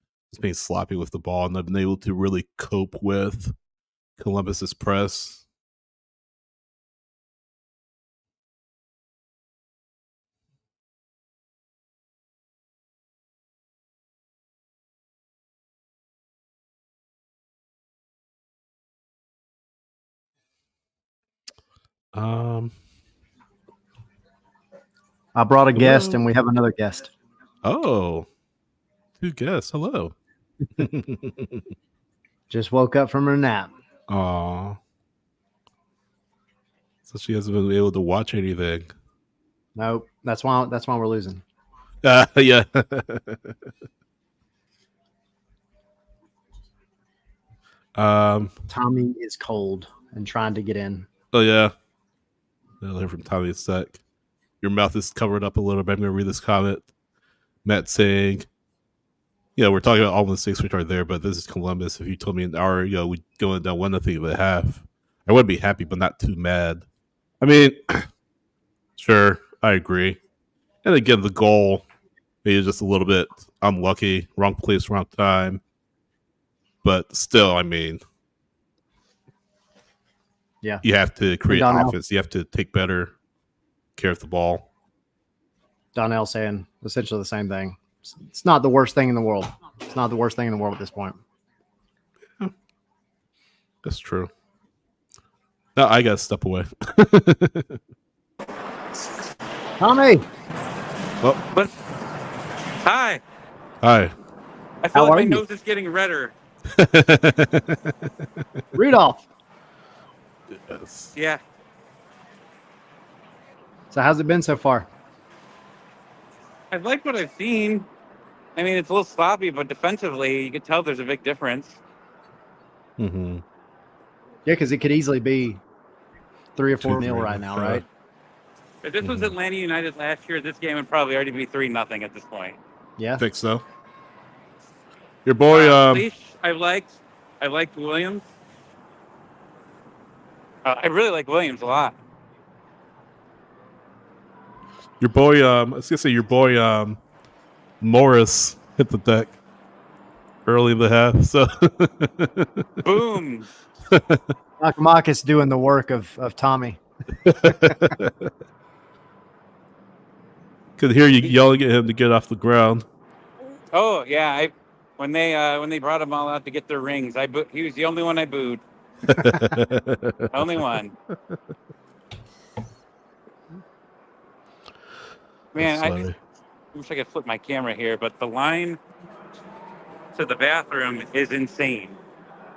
being sloppy with the ball and not being able to really cope with Columbus's press. I brought a guest, and we have another guest. Oh, 2 guests. Hello. Just woke up from her nap. Aw. So she hasn't been able to watch anything. Nope. That's why we're losing. Yeah. Tommy is cold and trying to get in. Oh yeah. I'll hear from Tommy in a sec. Your mouth is covered up a little bit. I'm gonna read this comment. Matt saying, we're talking about all the mistakes which are there, but this is Columbus. If you told me an hour ago we'd go down 1-0 at the half, I would be happy, but not too mad. I mean, sure, I agree. And again, the goal maybe just a little bit unlucky, wrong place, wrong time. But still, I mean, yeah, you have to create offense. You have to take better care of the ball. Donnell saying essentially the same thing. It's not the worst thing in the world. It's not the worst thing in the world at this point. Yeah. That's true. No, I gotta step away. Tommy. Well, hi. Hi. I feel like my nose is getting redder. Rudolph. Yes. Yeah. So how's it been so far? I like what I've seen. I mean, it's a little sloppy, but defensively, you can tell there's a big difference. Mm-hmm. Yeah, because it could easily be 3 or 4-0 right now, right? If this was Atlanta United last year, this game would probably already be 3-0 at this point. Yeah, I think so. Your boy, I liked Williams. I really like Williams a lot. Your boy, I was gonna say your boy, Morris hit the deck early in the half. So Boom. Giacomakis doing the work of Tommy. could hear you yelling at him to get off the ground. Oh yeah, when they brought them all out to get their rings, he was the only one I booed. Only one. Man, That's I funny. wish I could flip my camera here, but the line to the bathroom is insane.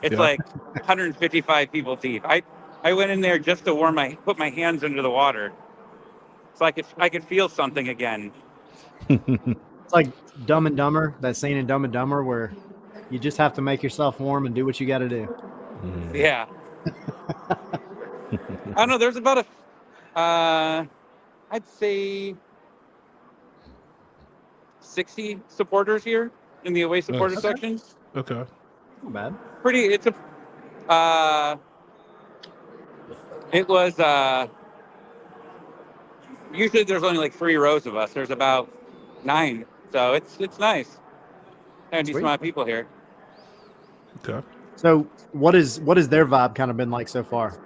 It's Yeah. like 155 people deep. I went in there just to put my hands under the water, so I could feel something again. It's like Dumb and Dumber, that scene in Dumb and Dumber where you just have to make yourself warm and do what you got to do. Yeah. I don't know. There's about I'd say 60 supporters here in the away supporter Nice. section. Okay. Not bad. It's it was usually there's only like 3 rows of us. There's about 9, so it's nice. And a decent Sweet. amount of people here. Okay. So what is their vibe kind of been like so far?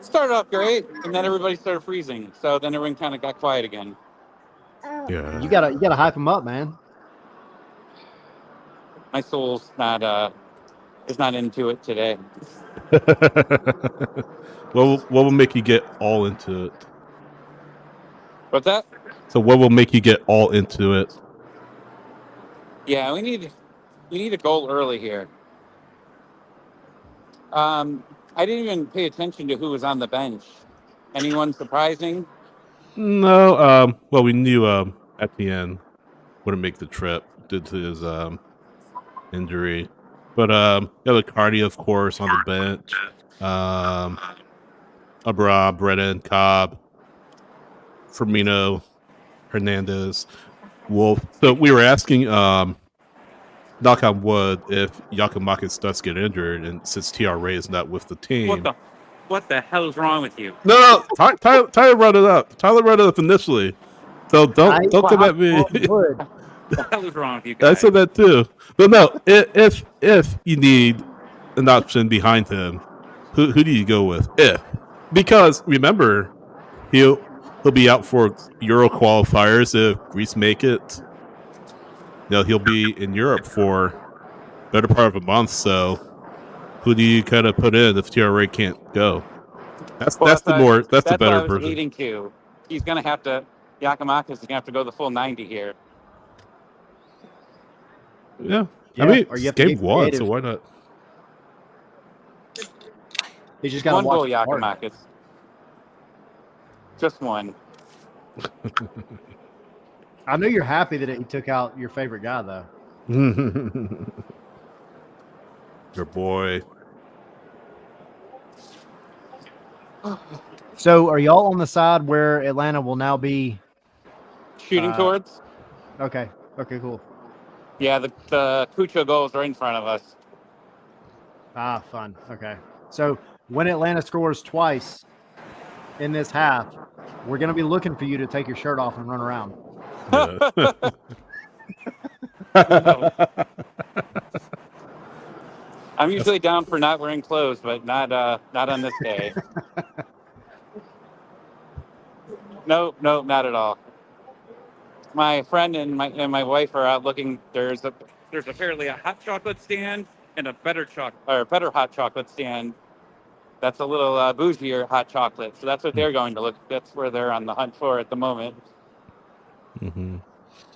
Started off great, and then everybody started freezing. So then everyone kind of got quiet again. Yeah. You gotta hype them up, man. My soul's not into it today. What will make you get all into it? What's that? So what will make you get all into it? Yeah, we need a goal early here. I didn't even pay attention to who was on the bench. Anyone surprising? No. Well, we knew Etienne wouldn't make the trip due to his injury, but Cardi, of course, on the bench. Abra, Brennan, Cobb, Firmino, Hernandez, Wolf. So we were asking, knock on wood, if Giacomakis does get injured, and since TRA is not with the team. What the hell is wrong with you? No, Tyler brought it up. Tyler brought it up initially. So don't come at me. What the hell is wrong with you guys? I said that too. But no, if you need an option behind him, who do you go with? Because remember, he'll be out for Euro qualifiers if Greece make it. He'll be in Europe for better part of a month. So who do you kind of put in if TRA can't go? That's the better what I was version. leading to. Giacomakis is gonna have to go the full 90 here. Yeah. Yeah, I mean, or you have it's to game get 1, creative. so why not? You just gotta One goal, watch it hard. Giacomakis. Just one. I know you're happy that he took out your favorite guy, though. Your boy. So, are y'all on the side where Atlanta will now be Shooting towards? Okay. Okay, cool. Yeah, the Cucho goals are in front of us. Ah, fun. Okay. So, when Atlanta scores twice in this half, we're going to be looking for you to take your shirt off and run around. Yeah. I'm usually down for not wearing clothes, but not on this day. No, not at all. My friend and my wife are out looking. There's apparently a hot chocolate stand and a better hot chocolate stand. That's a little bougier hot chocolate. So that's what they're going to look. That's where they're on the hunt for at the moment. Mm-hmm.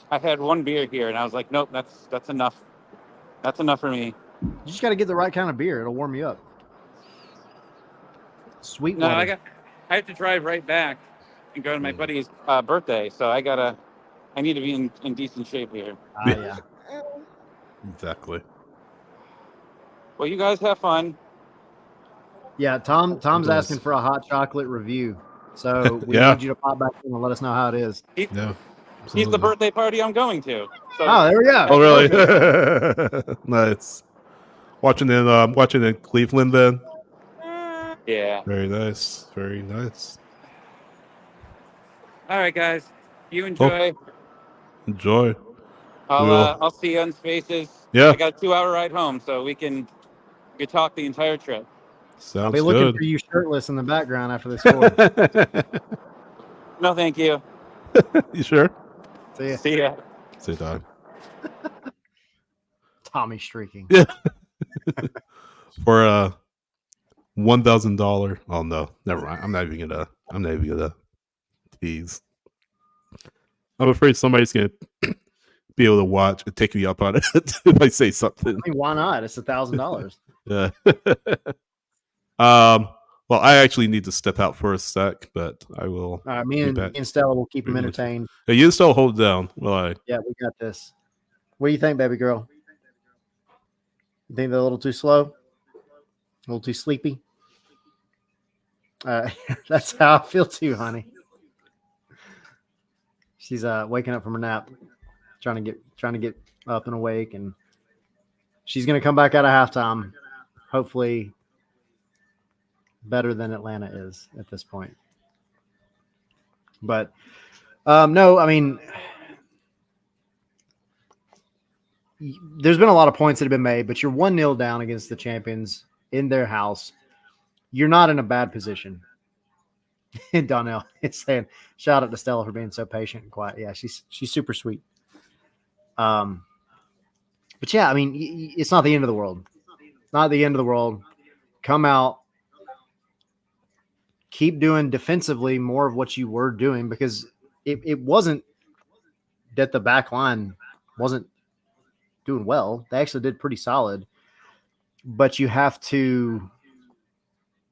I had one beer here, and I was like, nope, that's enough. That's enough for me. You just got to get the right kind of beer. It'll warm you up. Sweet No, water. I have to drive right back and go to my buddy's birthday. So I need to be in decent shape here. Yeah. Exactly. Well, you guys have fun. Yeah, Tom's asking for a hot chocolate review. So we Yeah. need you to pop back in and let us know how it is. Yeah. He's the birthday party I'm going to. So Oh, there we go. Oh, really? Nice. Watching in Cleveland then. yeah. Very nice. Very nice. All right, guys. You Oh, enjoy. enjoy. I'll We'll. uh, I'll see you on Spaces. Yeah, I got a 2-hour ride home, so we can talk the entire trip. I'll be sounds looking good. for you shirtless in the background after they score. No, thank you. You sure? See ya. See ya. Say dog. Tommy streaking. Yeah. For $1,000. Oh no, never mind. I'm not even gonna tease. I'm afraid somebody's gonna be able to watch and take me up on it if I say something. I mean, why not? It's $1,000. Yeah. Well, I actually need to step out for a sec, but I will All right, me be and, back. me and Stella will keep them entertained. Hey, you still hold down. Well, Yeah, we got this. What do you think, baby girl? You think they're a little too slow? A little too sleepy? That's how I feel too, honey. She's waking up from her nap, trying to get up and awake, and she's gonna come back out of halftime, hopefully better than Atlanta is at this point. But no, I mean, there's been a lot of points that have been made, but you're 1-0 down against the champions in their house. You're not in a bad position. And Donnell is saying, shout out to Stella for being so patient and quiet. Yeah, she's super sweet. But yeah, I mean, it's not the end of the world. Not the end of the world. Come out, keep doing defensively more of what you were doing, because it wasn't that the back line wasn't doing well. They actually did pretty solid, but you have to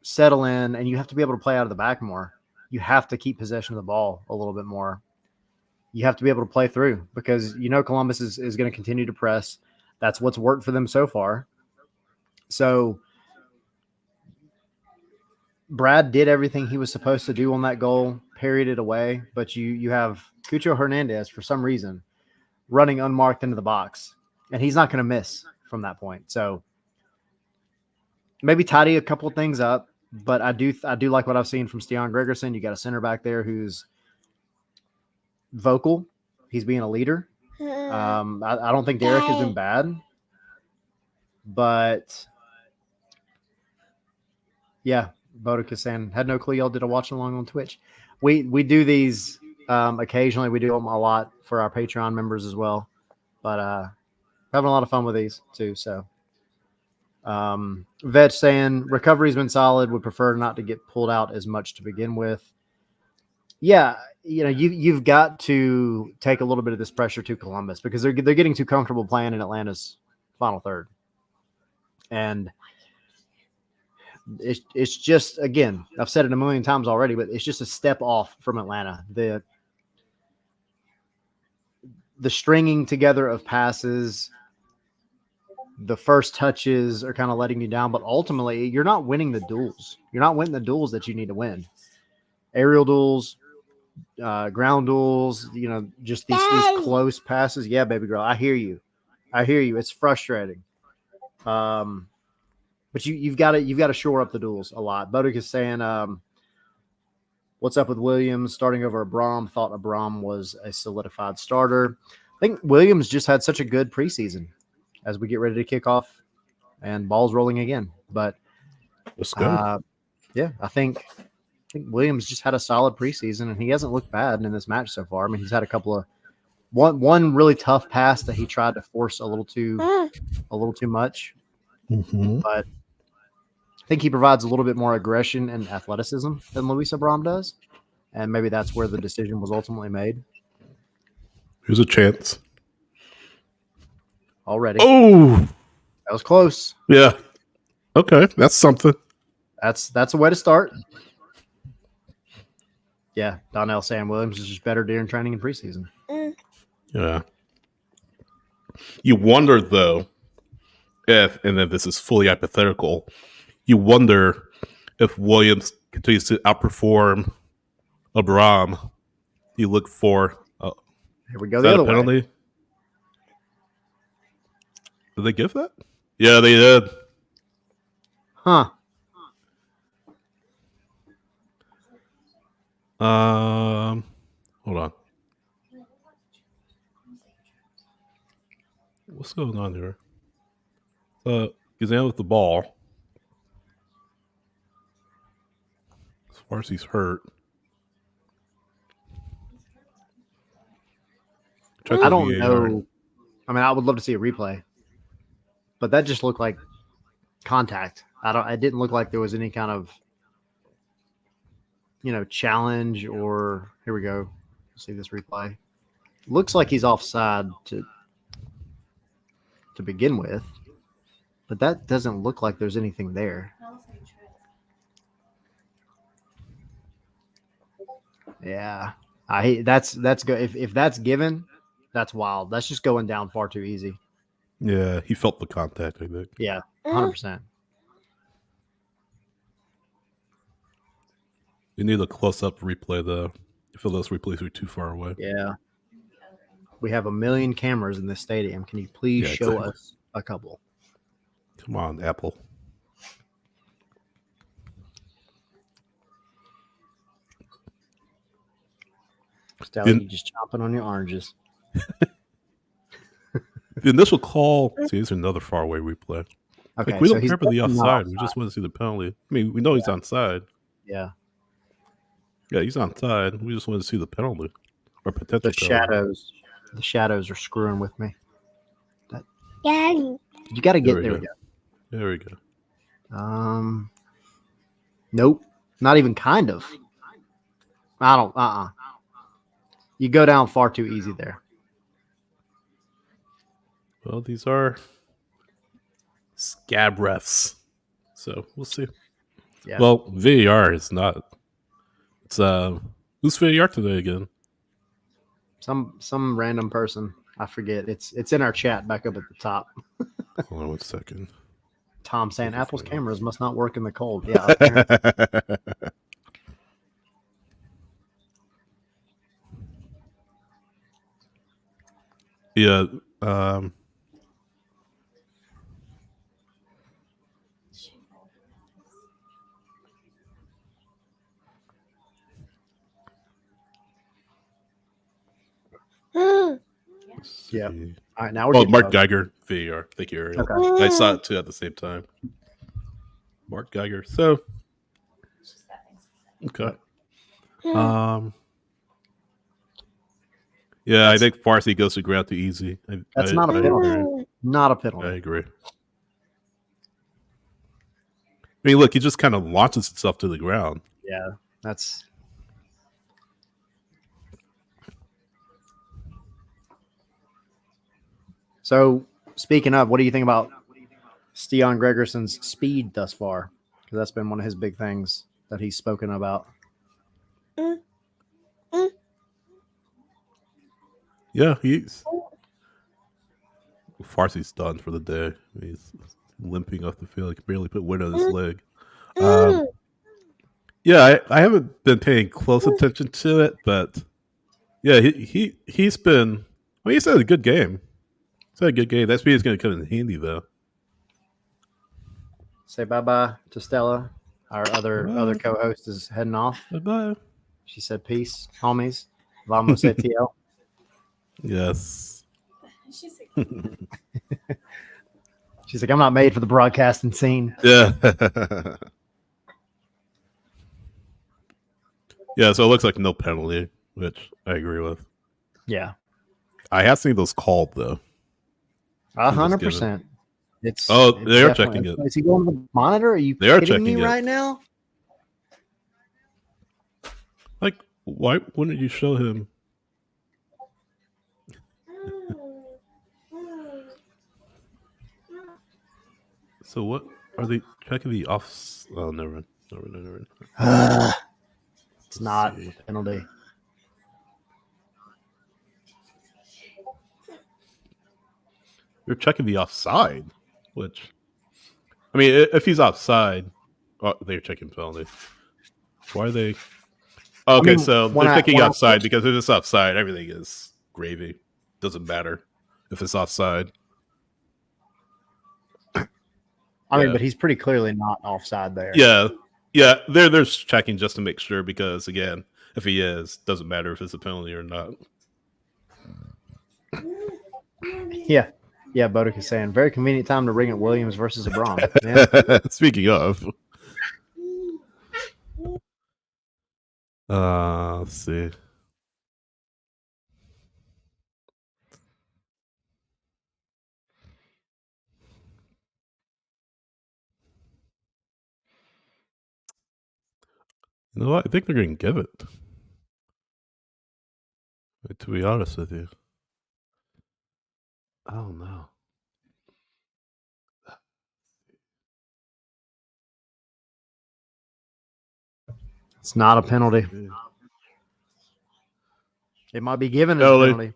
settle in and you have to be able to play out of the back more. You have to keep possession of the ball a little bit more. You have to be able to play through, because Columbus is going to continue to press. That's what's worked for them so far. So Brad did everything he was supposed to do on that goal, parried it away, but you have Cucho Hernandez for some reason running unmarked into the box, and he's not going to miss from that point. So maybe tidy a couple of things up, but I do like what I've seen from Stian Gregerson. You got a center back there who's vocal. He's being a leader. I don't think Derek has been bad, but yeah, Bodica saying had no clue y'all did a watch along on Twitch. We do these occasionally. We do them a lot for our Patreon members as well, but having a lot of fun with these too. So Vetch saying recovery's been solid. Would prefer not to get pulled out as much to begin with. Yeah, you've got to take a little bit of this pressure to Columbus, because they're getting too comfortable playing in Atlanta's final third, and it's just, again, I've said it a million times already, but it's just a step off from Atlanta. The stringing together of passes, the first touches are kind of letting you down, but ultimately you're not winning the duels. You're not winning the duels that you need to win. Aerial duels, ground duels, just these close passes. Yeah, baby girl, I hear you. It's frustrating. But you've got to shore up the duels a lot. Bodek is saying, what's up with Williams starting over Abram? Thought Abram was a solidified starter. I think Williams just had such a good preseason as we get ready to kick off and balls rolling again. But let's go. Yeah, I think Williams just had a solid preseason, and he hasn't looked bad in this match so far. I mean, he's had a couple of one really tough pass that he tried to force a little too much, but I think he provides a little bit more aggression and athleticism than Luis Abram does, and maybe that's where the decision was ultimately made. Here's a chance. Already. Oh, that was close. Yeah. Okay, that's something. That's a way to start. Yeah, Donnell Sam Williams is just better during training and preseason. Yeah. You wonder, though, if, and then this is fully hypothetical, you wonder if Williams continues to outperform Abram. You look for here we go the other penalty way. Did they give that? Yeah, they did. Huh. Hold on. What's going on here? He's in with the ball. As far as he's hurt. Check I the don't VAR. know. I mean, I would love to see a replay, but that just looked like contact. It didn't look like there was any kind of, challenge or here we go. See this replay. Looks like he's offside to begin with, but that doesn't look like there's anything there. Yeah, that's good. If that's given, that's wild. That's just going down far too easy. Yeah, he felt the contact, I think. Yeah, 100%. You need a close-up replay, though. I feel those replays are too far away. Yeah. We have 1 million cameras in this stadium. Can you please show us a couple? Come on, Apple. Stella, you just chomping on your oranges. The initial call. See, here's another faraway replay. Okay, like, we don't he's care for the definitely not offside. We just want to see the penalty. I mean, we know he's onside. Yeah. Yeah, he's onside. We just want to see the penalty or potential The penalty. shadows are screwing with me. Daddy. You got to get There there. we We go. There we go. go. Nope. Not even kind of. I don't. You go down far too easy there. Well, these are scab refs, so we'll see. Yeah. Well, VAR is not. It's who's VAR today again? Some random person. I forget. It's in our chat back up at the top. Hold on 1 second. Tom saying Apple's cameras must not work in the cold. Yeah. Apparently. Yeah. Yeah. All right, now we're Mark Geiger, VAR. Thank you, Ariel. Okay. I saw it too at the same time. Mark Geiger. So, okay. Yeah, I think Farsi goes to ground too easy. That's not a penalty. Not a penalty. I agree. I mean, look, he just kind of launches himself to the ground. Yeah, that's. So, speaking of, what do you think about Stian Gregerson's speed thus far? Because that's been one of his big things that he's spoken about. Yeah, Farsi's done for the day. He's limping off the field. He can barely put weight on his leg. Yeah, I haven't been paying close attention to it, but yeah, he's been. I mean, he's had a good game. He's had a good game. That speed is going to come in handy, though. Say bye-bye to Stella. Our other co-host is heading off. Bye-bye. She said, peace, homies. Vamos ATL. Yes. She's like, I'm not made for the broadcasting scene. Yeah. Yeah, so it looks like no penalty, which I agree with. Yeah. I have seen those called, though. 100%. They are checking it. Is he going to the monitor? Are you kidding me right now? Like, why wouldn't you show him? So what are they checking the off? Oh, never. It's not a penalty. They're checking the offside, which, I mean, if he's offside, they're checking penalty. Why are they? Okay, I mean, so they're checking offside because if it's offside, everything is gravy. Doesn't matter if it's offside. I mean, but he's pretty clearly not offside there. Yeah. They're checking just to make sure because again, if he is, doesn't matter if it's a penalty or not. Yeah. Yeah, Bodek is saying very convenient time to ring at Williams versus Abram. Yeah. Speaking of, let's see. You know what? I think they're going to give it. To be honest with you, I don't know. It's not a penalty. It might be given as a penalty.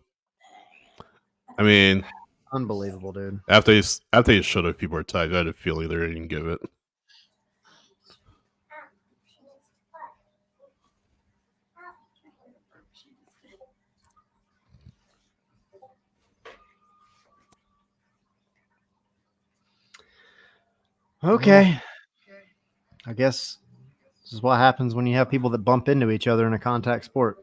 I mean, unbelievable, dude. After you showed up, people are tied. I had a feeling they didn't give it. Okay. I guess this is what happens when you have people that bump into each other in a contact sport.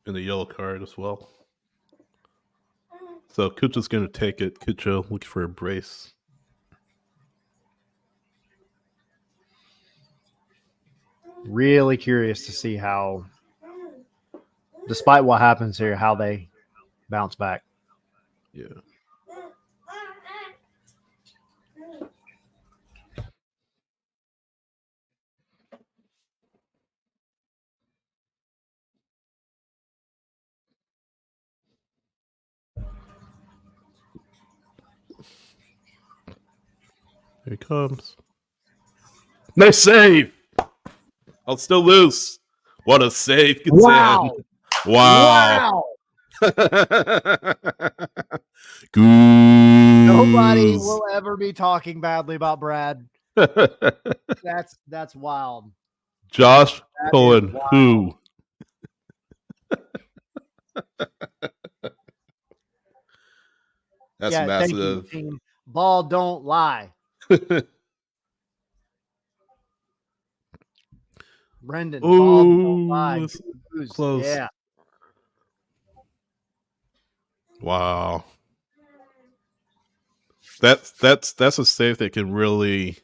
And the yellow card as well. So Kucha's going to take it. Kucha looking for a brace. Really curious to see how, despite what happens here, how they bounce back. Yeah. Here he comes. Nice save. I'll still lose. What a save. Wow. Wow. Nobody will ever be talking badly about Brad. That's wild. Josh Cohen, who? That's massive. Thank you, team. Ball don't lie. Brendan, ball don't lie. Close. Yeah. Wow. That's a save that can really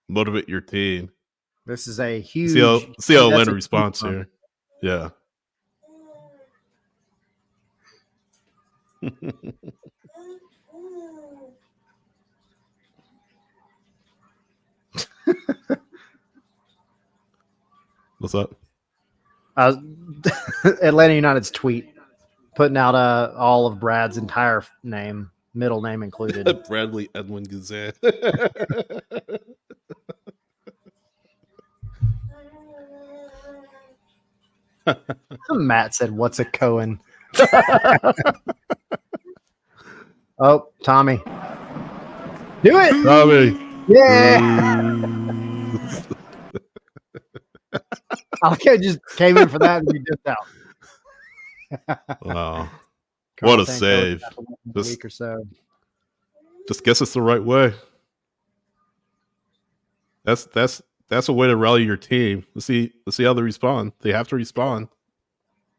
motivate your team. This is a huge. See how Atlanta responds here. Yeah. What's up? Atlanta United's tweet putting out all of Brad's entire name, middle name included. Bradley Edwin Gazette. Matt said, "What's a Cohen?" Oh, Tommy. Do it. Tommy. Yeah. I like I just came in for that and we dipped out. Wow. What a save. A week or so. Just guess it's the right way. That's a way to rally your team. Let's see how they respond. They have to respond.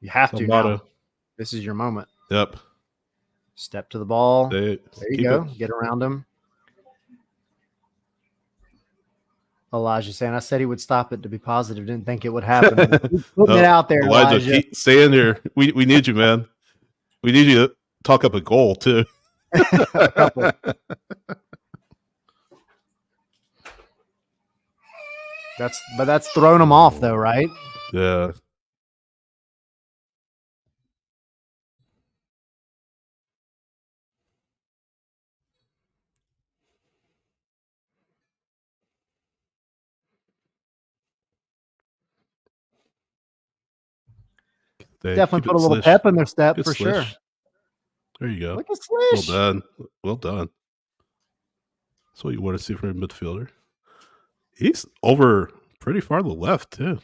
You have to now. This is your moment. Yep. Step to the ball. There you go. Get around him. Elijah saying, I said he would stop it to be positive. Didn't think it would happen. Putting it out there, Elijah. Stay in here. We need you, man. We need you to talk up a goal, too. That's thrown him off, though, right? Yeah. Definitely put a little pep in their step for sure. There you go. Look at Slish. Well done. Well done. That's what you want to see from a midfielder. He's over pretty far to the left, too.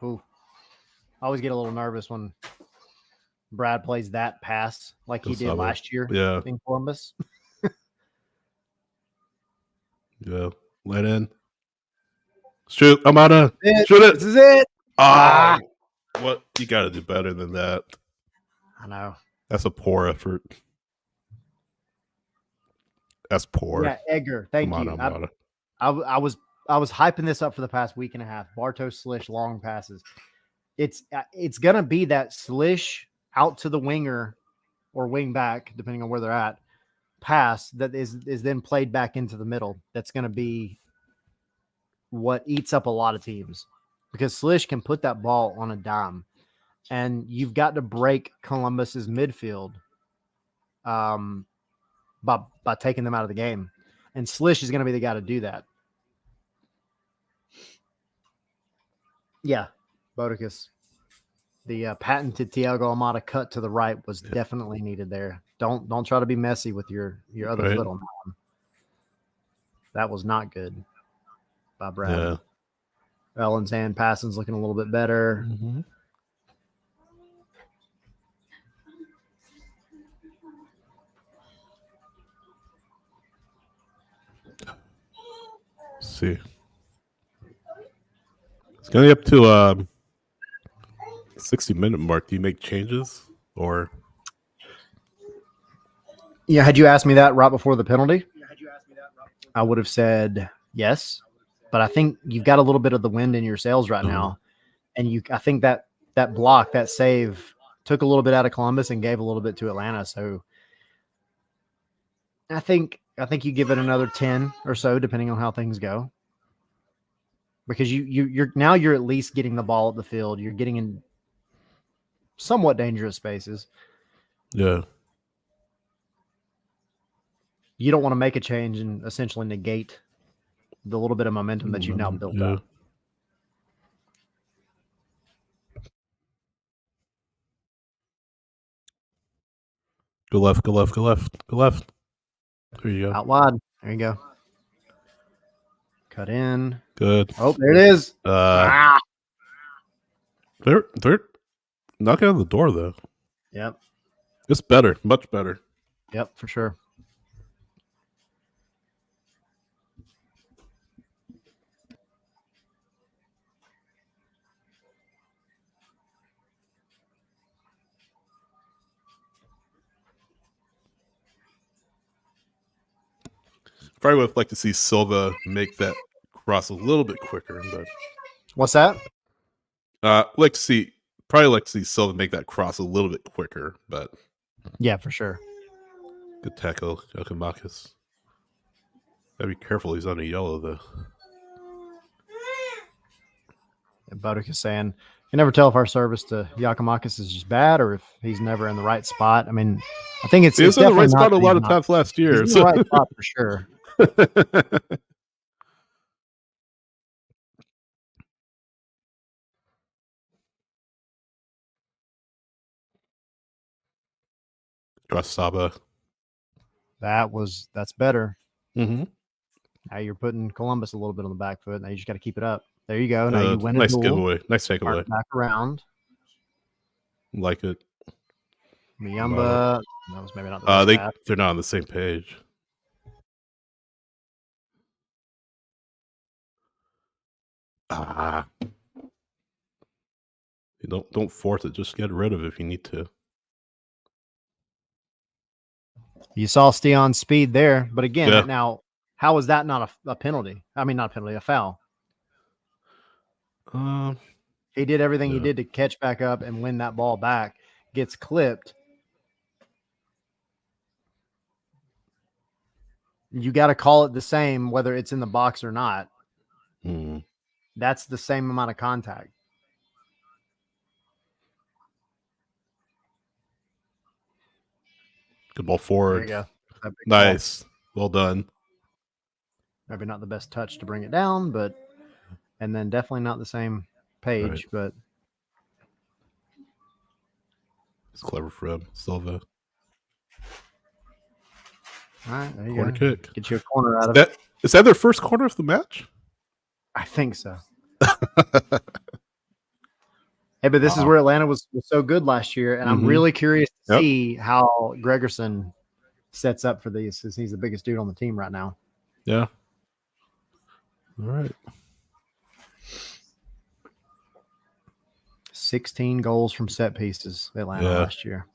Ooh. I always get a little nervous when Brad plays that pass like he did Saba. last year Yeah. in Columbus. Yeah. Let in. Shoot, Amada. This Shoot it. is it. Ah, what? You got to do better than that. I know. That's a poor effort. That's poor. Yeah, Edgar. Thank Come on, you. Amada. I was hyping this up for the past week and a half. Bartos Slish long passes. It's gonna be that Slish out to the winger or wing back, depending on where they're at, pass that is then played back into the middle. That's gonna be what eats up a lot of teams because Slish can put that ball on a dime, and you've got to break Columbus's midfield by taking them out of the game, and Slish is going to be the guy to do that. Yeah, Bodicus. The patented Thiago Almada cut to the right was definitely needed there. Don't try to be messy with your other Right. foot on that one. That was not good by Brad. Yeah. Ellen's hand passing's looking a little bit better. Mm-hmm. See. It's going to be up to 60-minute mark. Do you make changes or? Yeah, had you asked me that right before the penalty, I would have said yes. But I think you've got a little bit of the wind in your sails right now, and I think that block, that save, took a little bit out of Columbus and gave a little bit to Atlanta. So I think you give it another 10 or so, depending on how things go, because you're at least getting the ball at the field. You're getting in somewhat dangerous spaces. Yeah. You don't want to make a change and essentially negate the little bit of momentum that you've now built up. Go left, go left, go left, go left. There you go. Out wide. There you go. Cut in. Good. Oh, there it is. They're knocking on the door though. Yep. It's better, much better. Yep, for sure. Probably would like to see Silva make that cross a little bit quicker, but What's that? probably like to see Silva make that cross a little bit quicker, but Yeah, for sure. good tackle, Yakimakis. Gotta be careful, he's on a yellow though. Boduk is saying, you can never tell if our service to Yakimakis is just bad or if he's never in the right spot. I mean, I think it's He was in the right definitely spot not a that lot he's of times last year. He's in the right spot for sure. Trust Saba. That's better. Mm-hmm. Now you're putting Columbus a little bit on the back foot. Now you just got to keep it up. There you go. Now you win nice a duel. giveaway. Nice takeaway. Back around. Like it. Miyamba. That was maybe not the best pass. They're not on the same page. You don't force it. Just get rid of it if you need to. You saw Steon's speed there, but again, Yeah. now how is that not a penalty? I mean, not a penalty, a foul. He did everything he did to catch back up and win that ball back. Gets clipped. You got to call it the same whether it's in the box or not. That's the same amount of contact. Good ball forward. There you go. Nice. Well done. Maybe not the best touch to bring it down, and then definitely not the same page, but it's clever for him. Silva. All right, there you Corner go. kick. Get you a corner out of it. Is that their first corner of the match? I think so. Hey, but this is Uh-oh. where Atlanta was so good last year, and I'm Mhm. really curious to Yep. see how Gregerson sets up for these, since he's the biggest dude on the team right now. Yeah. All right. 16 goals from set pieces, Atlanta Yeah. last year.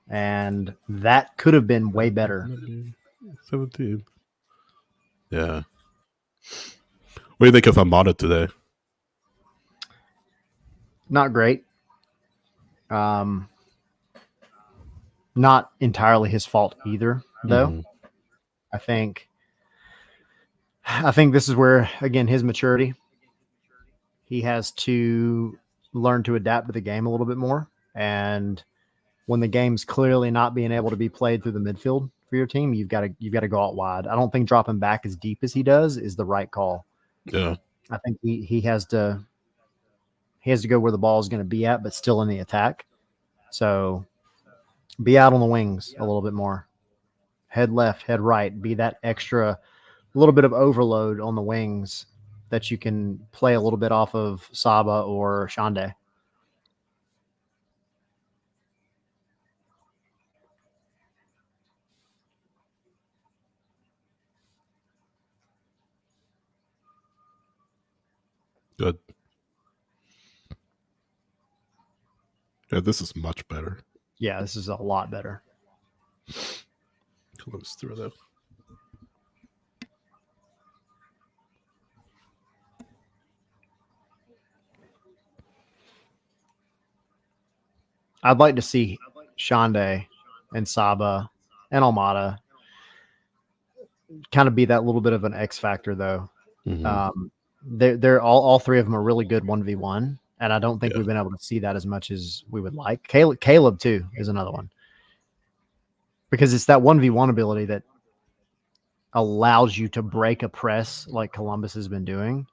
And that could have been way better. 17. Yeah. What do you think of Amada today? Not great. Not entirely his fault either, though. Mhm. I think this is where, again, his maturity. He has to learn to adapt to the game a little bit more. And when the game's clearly not being able to be played through the midfield for your team, you've got to go out wide. I don't think dropping back as deep as he does is the right call. Yeah. I think he has to go where the ball is going to be at, but still in the attack. So be out on the wings a little bit more. Head left, head right. Be that extra little bit of overload on the wings that you can play a little bit off of Saba or Shande. Good. Yeah, this is much better. Yeah, this is a lot better. Close through though. I'd like to see Shande and Saba and Almada kind of be that little bit of an X factor, though. Mhm. They're all three of them are really good 1v1, and I don't think Yeah. we've been able to see that as much as we would like. Caleb too is another one, because it's that 1v1 ability that allows you to break a press like Columbus has been doing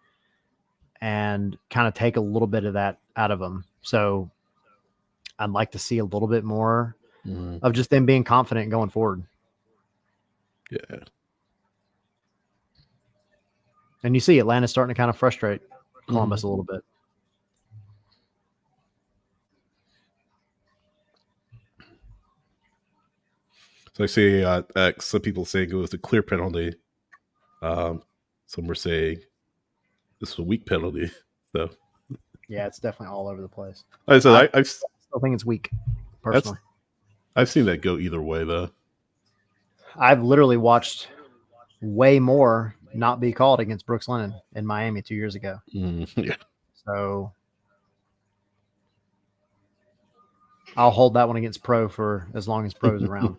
and kind of take a little bit of that out of them. So I'd like to see a little bit more Mhm. of just them being confident going forward. Yeah. And you see Atlanta's starting to kind of frustrate Columbus a little bit. So I see some people saying it was a clear penalty. Some were saying this was a weak penalty. So Yeah, it's definitely all over the place. like I said, I still think it's weak, personally. I've seen that go either way though. I've literally watched way more not be called against Brooks Lennon in Miami 2 years ago. Yeah. So I'll hold that one against Pro for as long as Pro's around.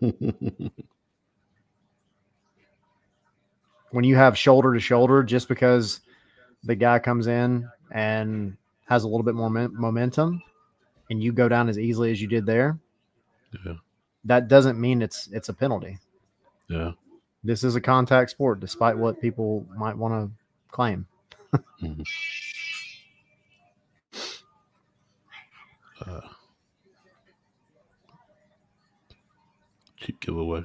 When you have shoulder to shoulder, just because the guy comes in and has a little bit more momentum and you go down as easily as you did there, Yeah. that doesn't mean it's a penalty. Yeah. This is a contact sport, despite what people might want to claim. Mhm. Cheap giveaway.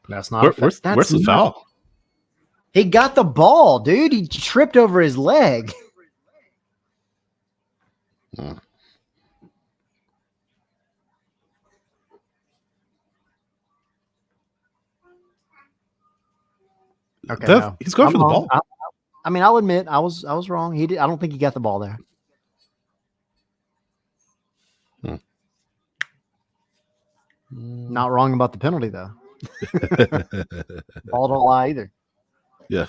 That's not Where's the foul? He got the ball, dude. He tripped over his leg. Hmm. Okay, Dev, no. he's going I'm for the wrong. ball. I mean, I'll admit I was wrong. I don't think he got the ball there. Not wrong about the penalty though. Ball don't lie either. Yeah.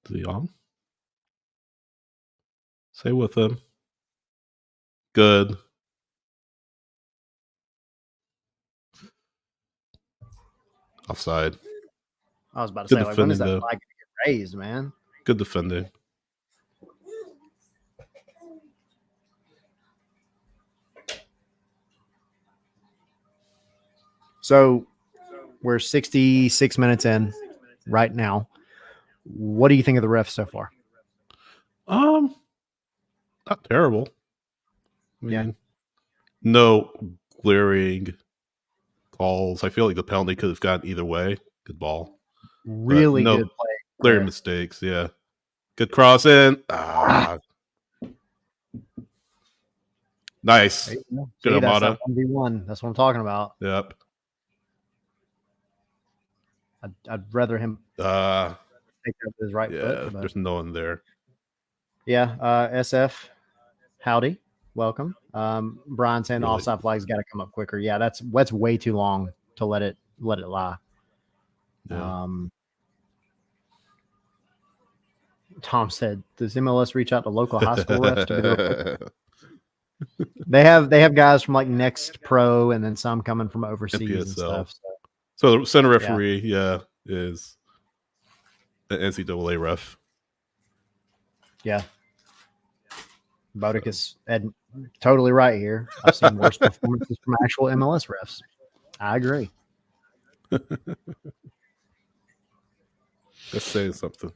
Is he on? Stay with him. Good. Offside. I was about to Good say, like, when is that defending, though. flag gonna get raised, man? Good defending. So we're 66 minutes in right now. What do you think of the refs so far? not terrible. I Yeah. mean, no glaring calls. I feel like the penalty could have gotten either way. Good ball. Really no good play. glaring there. mistakes. Yeah. Good cross in. Ah. Nice. There you go. Good See, that's Armada. not 1v1. That's what I'm talking about. Yep. I'd rather him take up his right Yeah, foot. But there's no one there. yeah, SF, howdy, welcome. Brian saying the Really? offside flag's got to come up quicker. Yeah, that's way too long to let it lie. Yeah. Tom said, "Does MLS reach out to local high school refs to get a report?" They have guys from like Next Pro, and then some coming from overseas and stuff. So the center referee, is an NCAA ref. Yeah. Bodicus had totally right here. I've seen worse performances from actual MLS refs. I agree. That's saying something.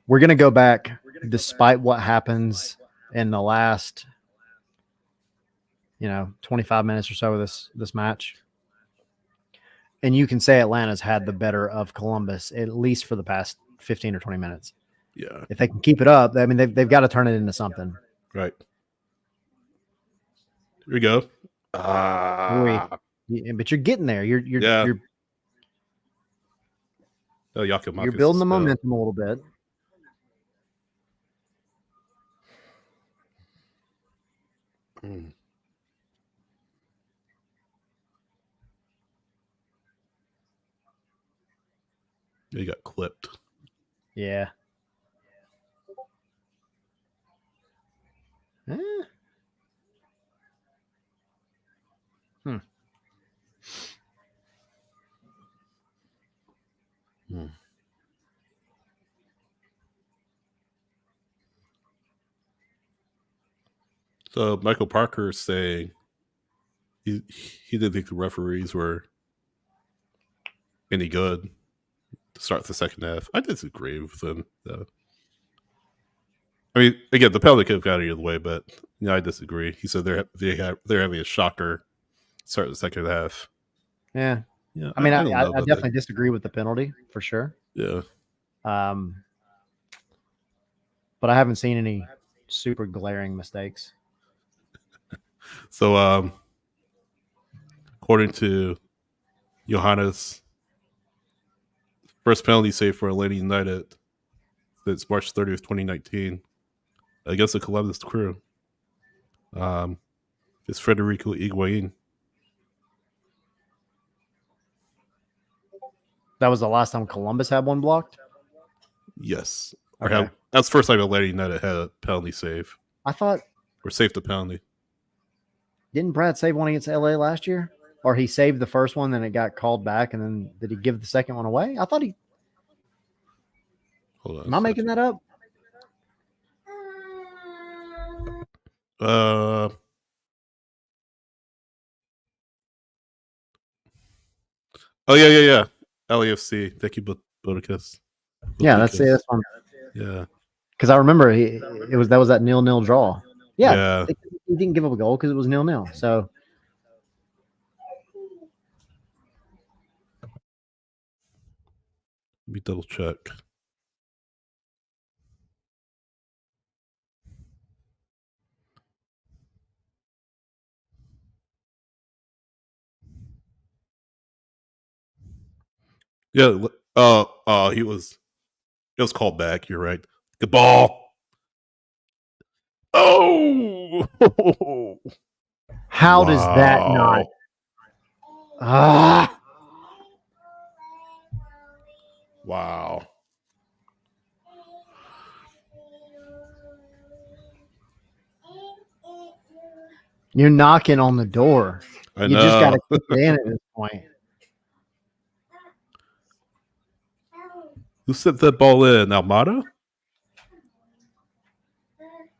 We're going to go back despite what happens in the last 25 minutes or so of this match. And you can say Atlanta's had the better of Columbus, at least for the past 15 or 20 minutes. Yeah. If they can keep it up, I mean, they've got to turn it into something. Right. Here we go. But you're getting there. You're building the momentum a little bit. You got clipped. Yeah. So Michael Parker is saying he didn't think the referees were any good to start the second half. I disagree with him, though. I mean, again, the penalty could have got either way, but I disagree. He said they're having a shocker start the second half. Yeah. Yeah. I mean, I definitely disagree with the penalty for sure. Yeah. But I haven't seen any super glaring mistakes. So, according to Johannes, first penalty save for Atlanta United since March 30th, 2019, against the Columbus Crew. It's Federico Higuain. That was the last time Columbus had one blocked? Yes. Okay. That's the first time Atlanta United had a penalty save. I thought... Or saved a penalty. Didn't Brad save one against LA last year? Or he saved the first one, then it got called back, and then did he give the second one away? I thought he... Hold on. Am I making that up? Oh, yeah. LAFC. Thank you, Bodicus. Yeah, that's it. That's one. Yeah. Because I remember that was that 0-0 draw. Yeah. He didn't give up a goal because it was 0-0. So let me double check. Yeah. It was called back. You're right. Good ball. Oh. How does that not? Wow. You're knocking on the door. I know. Just got to kick it in at this point. Who sent that ball in? Almada?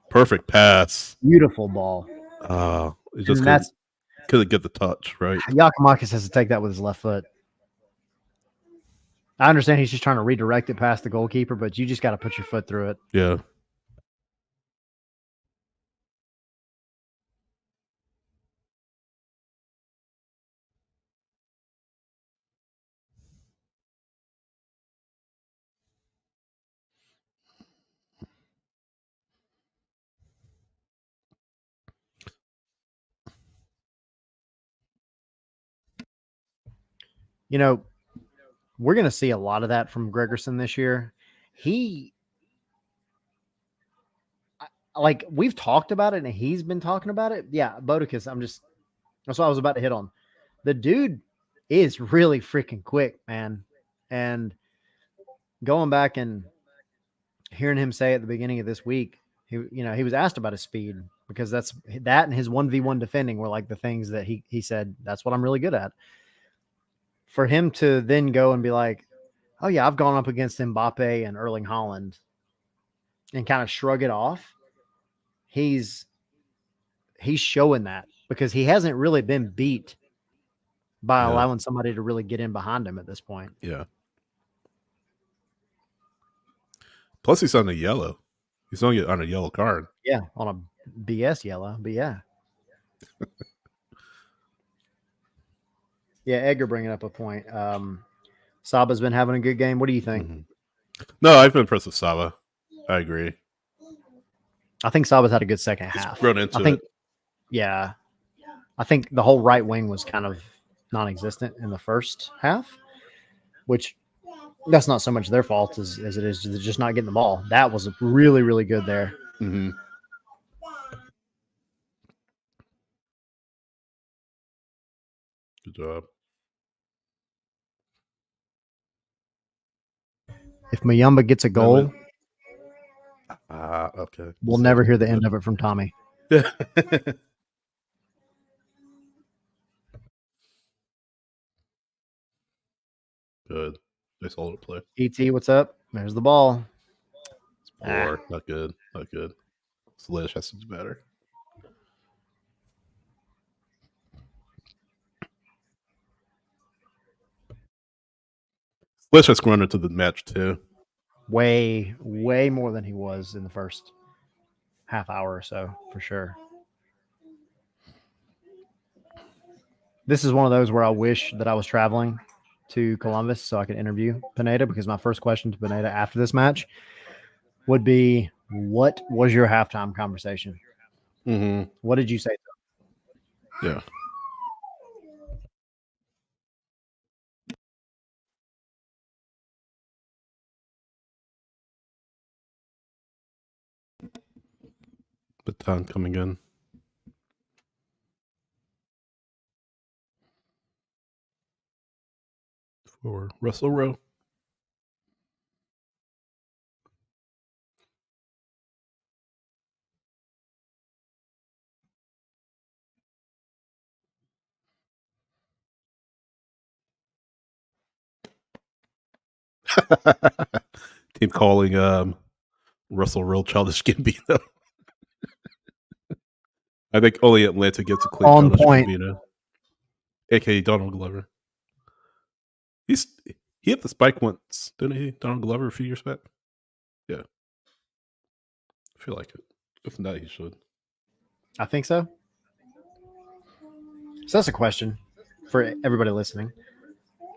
Perfect pass. Beautiful ball. It just couldn't get the touch right. Yakimakis has to take that with his left foot. I understand he's just trying to redirect it past the goalkeeper, but you just got to put your foot through it. Yeah. You know, we're going to see a lot of that from Gregerson this year. Like we've talked about it and he's been talking about it. Yeah, Bodicus, that's what I was about to hit on. The dude is really freaking quick, man. And going back and hearing him say at the beginning of this week, he was asked about his speed because that and his 1v1 defending were like the things that he said, that's what I'm really good at. For him to then go and be like, oh yeah, I've gone up against Mbappe and Erling Haaland and kind of shrug it off. He's showing that because he hasn't really been beat by allowing somebody to really get in behind him at this point. Yeah. Plus, he's on a yellow. He's only on a yellow card. Yeah, on a BS yellow, but yeah. Yeah, Edgar bringing up a point. Saba's been having a good game. What do you think? Mm-hmm. No, I've been impressed with Saba. I agree. I think Saba's had a good second half. Grown into it. Yeah. I think the whole right wing was kind of non-existent in the first half, which that's not so much their fault as it is just not getting the ball. That was really, really good there. Mm-hmm. Good job. If Muyumba gets a goal, okay. We'll never hear the end of it from Tommy. Yeah. Good. Nice hold play. ET, what's up? There's the ball. It's poor. Not good. Not good. Slish has to do better. Slish has grown into the match too. Way, way more than he was in the first half hour or so, for sure. This is one of those where I wish that I was traveling to Columbus so I could interview Pineda, because my first question to Pineda after this match would be, what was your halftime conversation? Mm-hmm. What did you say? Yeah. Baton coming in. For Russell Rowe. Team calling Russell Rowe childish Gambino. I think only Atlanta gets a clean On childish point. Gambino, aka Donald Glover. He hit the spike once, didn't he? Donald Glover a few years back. Yeah, I feel like it. If not, he should. I think so. So that's a question for everybody listening.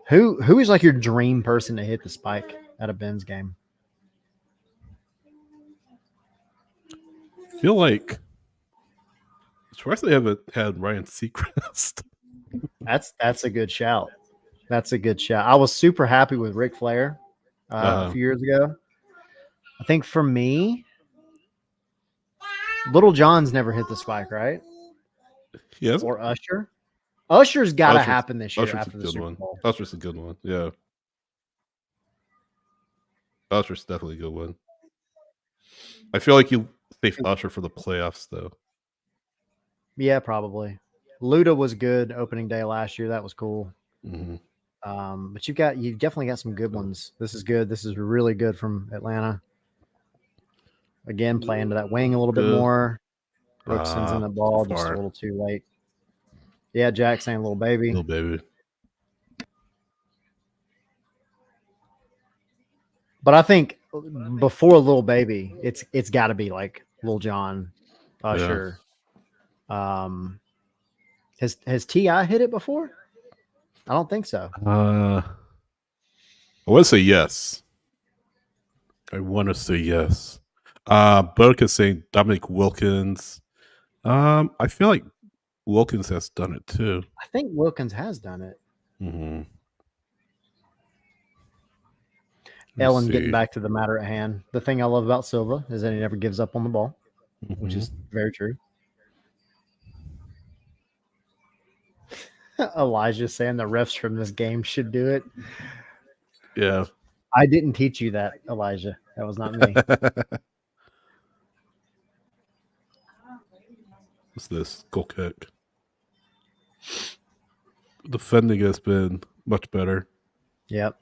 Who is like your dream person to hit the spike at a Ben's game? I feel like as far as they haven't had Ryan Seacrest. That's a good shout. That's a good shout. I was super happy with Ric Flair a few years ago. I think for me, Little John's never hit the spike, right? Yes. Or Usher. Usher's got to happen this year Usher's after the Super Bowl. Usher's a good one. Yeah. Usher's definitely a good one. I feel like you save Usher for the playoffs, though. Yeah, probably. Luda was good opening day last year. That was cool. Mm-hmm. But you've definitely got some good ones. This is good. This is really good from Atlanta. Again, play into that wing a little bit more. Brooks sends in the ball just a little too late. Yeah, Jack saying little baby. Little baby. But I think before little baby, it's got to be like Lil Jon, Usher. Has T.I. hit it before? I don't think so. I want to say yes. I want to say yes. Boca's saying Dominic Wilkins. I feel like Wilkins has done it too. I think Wilkins has done it. Mm-hmm. Ellen, getting back to the matter at hand. The thing I love about Silva is that he never gives up on the ball, which is very true. Elijah saying the refs from this game should do it. Yeah. I didn't teach you that, Elijah. That was not me. What's this? Goal kick. Defending has been much better. Yep.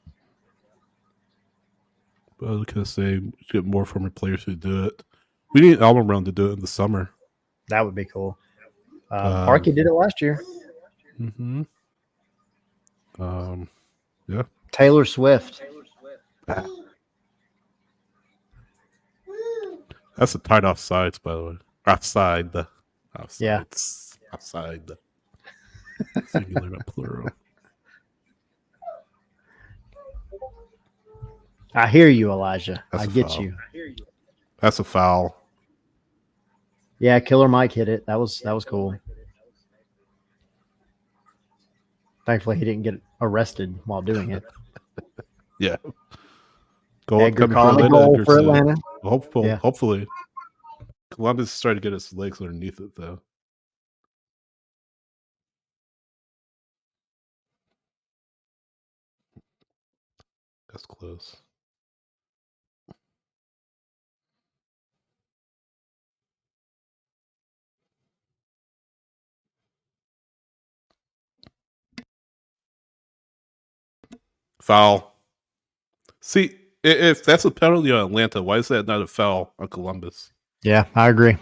But I could say we should get more former players who do it. We need an album round to do it in the summer. That would be cool. Parky did it last year. Mm-hmm. Yeah. Taylor Swift. That's a tight offsides, by the way. Outside the outside. Yeah. Outside the singular, not plural. I hear you, Elijah. That's I a get foul. you. That's a foul. Yeah, Killer Mike hit it. That was cool. Thankfully, he didn't get arrested while doing it. Yeah. Goal Edgar coming calling a goal for Atlanta. Hopefully. Columbus is trying to get his legs underneath it, though. That's close. Foul. See, if that's a penalty on Atlanta, why is that not a foul on Columbus? Yeah, I agree.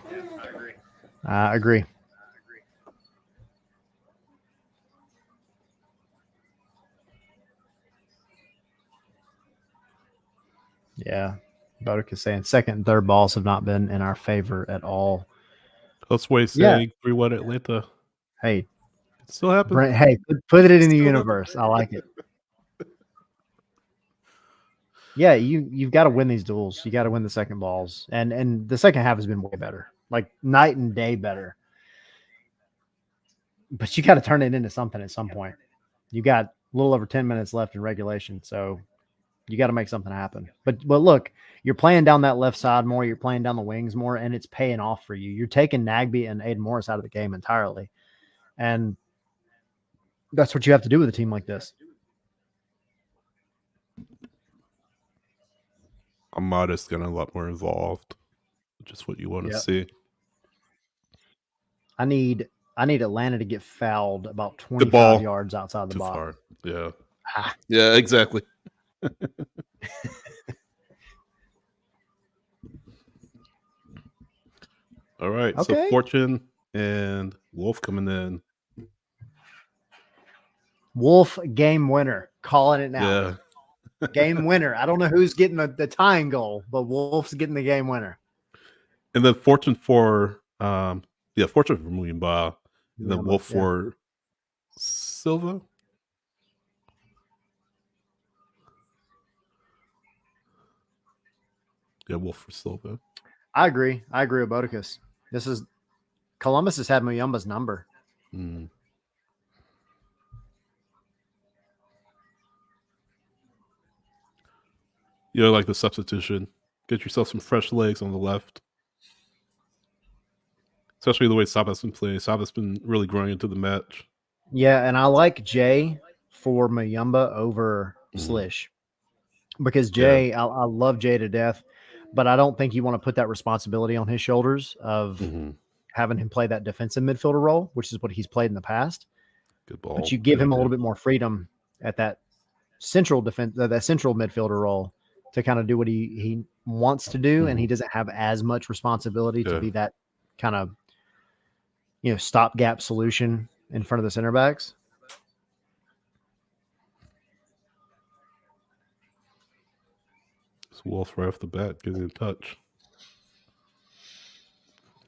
I agree. Yeah. Bodek is saying second and third balls have not been in our favor at all. That's why he's saying 3-1 Atlanta. Hey, It still happens. Brent, hey, put it in the universe. I like it. Yeah, you've got to win these duels. You got to win the second balls, and the second half has been way better, like night and day better. But you got to turn it into something at some point. You got a little over 10 minutes left in regulation, so you got to make something happen. But look, you're playing down that left side more. You're playing down the wings more, and it's paying off for you. You're taking Nagby and Aiden Morris out of the game entirely, and that's what you have to do with a team like this. Amada's getting a lot more involved, which is what you want to see. I need Atlanta to get fouled about 25 yards outside the box. Far. Yeah. Yeah, exactly. All right. Okay. So Fortune and Wolf coming in. Wolf game winner. Calling it now. Yeah. Game winner. I don't know who's getting the tying goal, but Wolf's getting the game winner. And then Fortune for Fortune for Muyimba. And then Wolf for Silva. Yeah, Wolf for Silva. I agree with Bodicus. Columbus has had Muyumba's number. Mm. You know, like the substitution. Get yourself some fresh legs on the left. Especially the way Saba's been playing. Saba's been really growing into the match. Yeah, and I like Jay for Muyumba over Slish. Because Jay, I love Jay to death, but I don't think you want to put that responsibility on his shoulders of having him play that defensive midfielder role, which is what he's played in the past. Good ball. But you give him a little bit more freedom at that central midfielder role to kind of do what he wants to do, and he doesn't have as much responsibility to be that kind of stopgap solution in front of the center backs. It's Wolf right off the bat, getting in touch.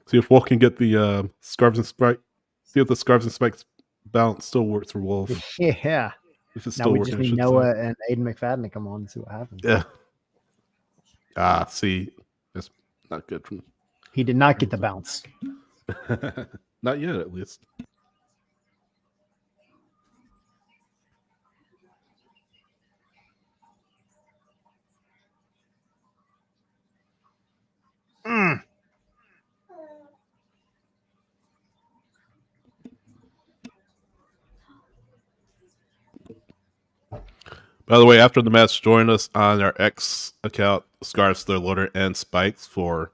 See if Wolf can get the scarves and spike. See if the scarves and spikes balance still works for Wolf. Yeah. If it's Now still we working, just I need should Noah and Aiden McFadden to come on and see what happens. say. Yeah. See, that's not good from. He did not get the bounce. Not yet, at least. By the way, after the match, join us on our X account, Scarves, Their Loader, and Spikes for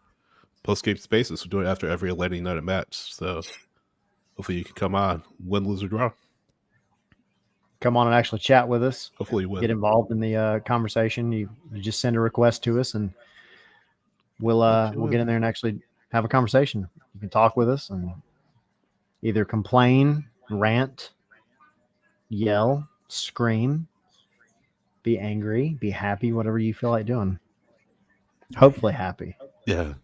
post-game spaces. We do it after every Atlanta United match. So hopefully you can come on, win, lose, or draw. Come on and actually chat with us. Hopefully you win. Get involved in the conversation. You just send a request to us, and we'll get in there and actually have a conversation. You can talk with us and either complain, rant, yell, scream, be angry, be happy, whatever you feel like doing. Hopefully happy. Yeah.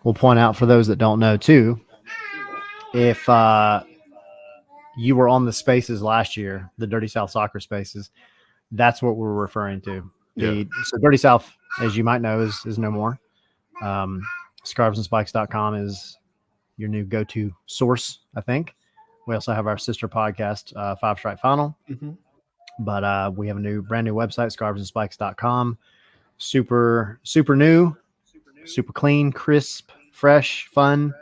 We'll point out for those that don't know too, if you were on the spaces last year, the Dirty South Soccer spaces, that's what we're referring to. So Dirty South, as you might know, is no more. Scarvesandspikes.com is your new go-to source, I think. We also have our sister podcast, Five Strike Final. Mm-hmm. But we have a brand new website, scarvesandspikes.com. Super new, super clean, crisp, fresh, fun.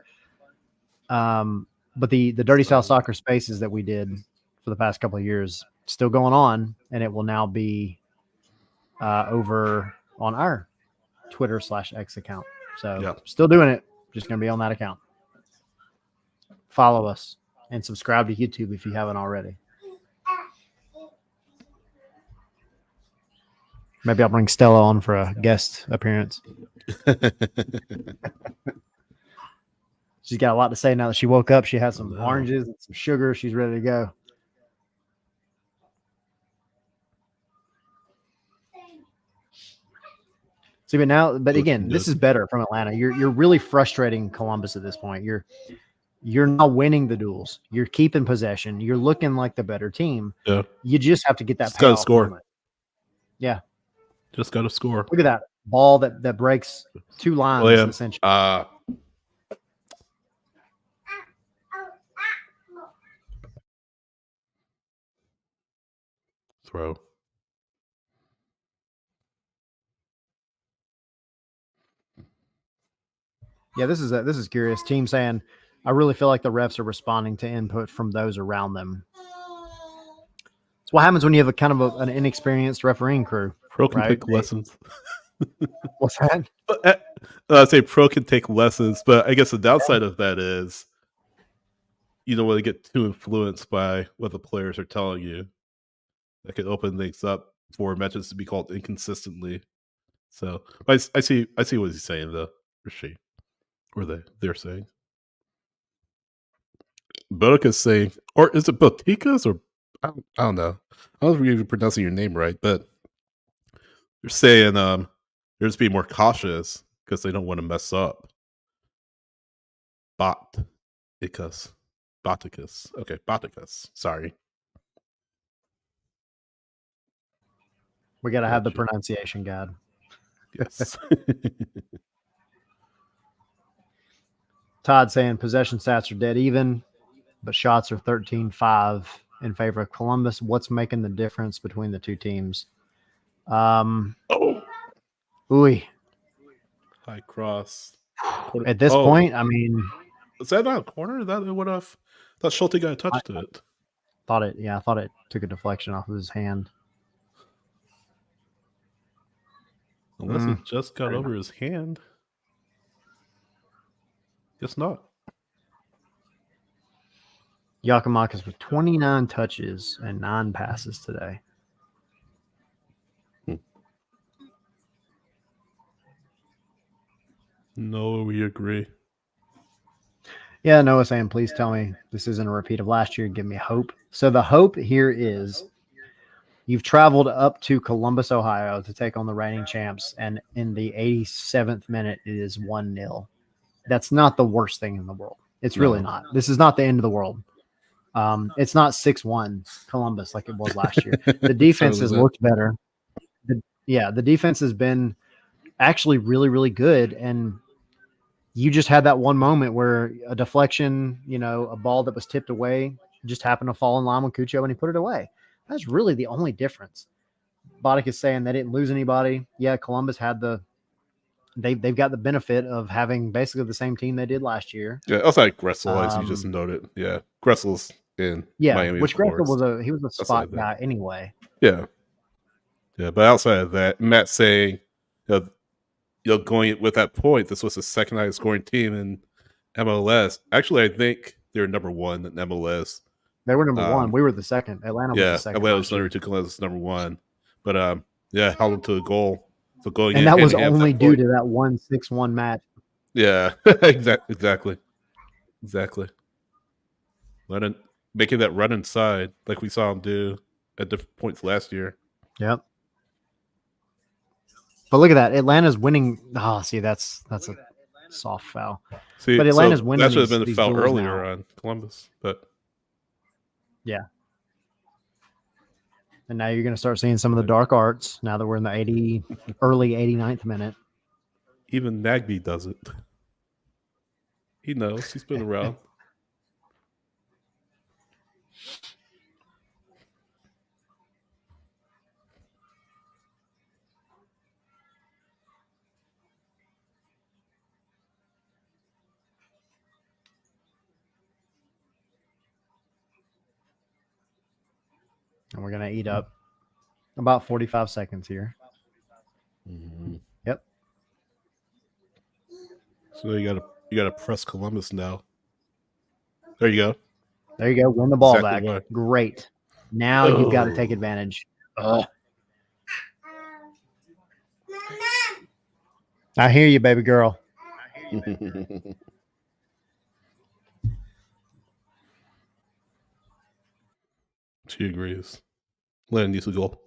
But the Dirty South Soccer spaces that we did for the past couple of years still going on, and it will now be over on our Twitter/X account. So still doing it, just going to be on that account. Follow us and subscribe to YouTube if you haven't already. Maybe I'll bring Stella on for a guest appearance. She's got a lot to say now that she woke up. She has some oranges and some sugar. She's ready to go. See, but again, this is better from Atlanta. You're really frustrating Columbus at this point. You're not winning the duels. You're keeping possession. You're looking like the better team. Yeah. You just have to get that just gotta score. Moment. Yeah. Just got to score. Look at that ball that breaks two lines, essentially. Throw. Yeah, this is curious. Team saying, I really feel like the refs are responding to input from those around them. It's what happens when you have a kind of an inexperienced refereeing crew. Pro can take lessons. What's that? I'd say pro can take lessons, but I guess the downside of that is you don't want to get too influenced by what the players are telling you. That could open things up for matches to be called inconsistently. So I see what he's saying though, or she, or they're saying. Botica's saying, or is it Botica's or I don't know. I don't know if you're even pronouncing your name right, but they're saying they're just being more cautious because they don't want to mess up. Boticus. Okay, Boticus. Sorry. We got to have the pronunciation guide. Yes. Todd saying possession stats are dead even, but shots are 13-5 in favor of Columbus. What's making the difference between the two teams? Ooey. High cross. At this point, I mean, Is that not a corner? That would have. Thought Schulte got a touch to it. I thought it took a deflection off of his hand. Unless it just got over his hand. Guess not. Giakoumakis with 29 touches and 9 passes today. No, we agree. Yeah, Noah saying, please tell me this isn't a repeat of last year. Give me hope. So the hope here is you've traveled up to Columbus, Ohio to take on the reigning champs, and in the 87th minute, it is 1-0. That's not the worst thing in the world. It's really not. This is not the end of the world. It's not 6-1 Columbus like it was last year. The defense has looked better. The defense has been actually really, really good, and you just had that one moment where a deflection, a ball that was tipped away just happened to fall in line with Cuccio and he put it away. That's really the only difference. Boddick is saying they didn't lose anybody. Yeah, Columbus had they've got the benefit of having basically the same team they did last year. Yeah, outside Gressel, as you just noted. Yeah, Gressel's in Miami. Which Gressel was a spot guy anyway. Yeah. Yeah, but outside of that, Matt saying going with that point, this was the second highest scoring team in MLS. Actually, I think they're number one in MLS. They were number one. We were the second. Atlanta was the second. Atlanta was number two. Columbus was number one. But held them to a goal. So going and that was only due to that 1-6-1 match. Yeah, exactly. Making that run inside like we saw him do at different points last year. Yep. But look at that. Atlanta's winning. Oh, see, that's a soft foul. See, but Atlanta's winning. That should have been a foul earlier on Columbus. But yeah. And now you're going to start seeing some of the dark arts now that we're in the early 89th minute. Even Nagby does it. He knows. He's been around. And we're going to eat up about 45 seconds here. Mm-hmm. Yep. So you gotta press Columbus now. There you go. Win the ball back. Right. Great. Now you've got to take advantage. I hear you, baby girl. She agrees. Len needs to go.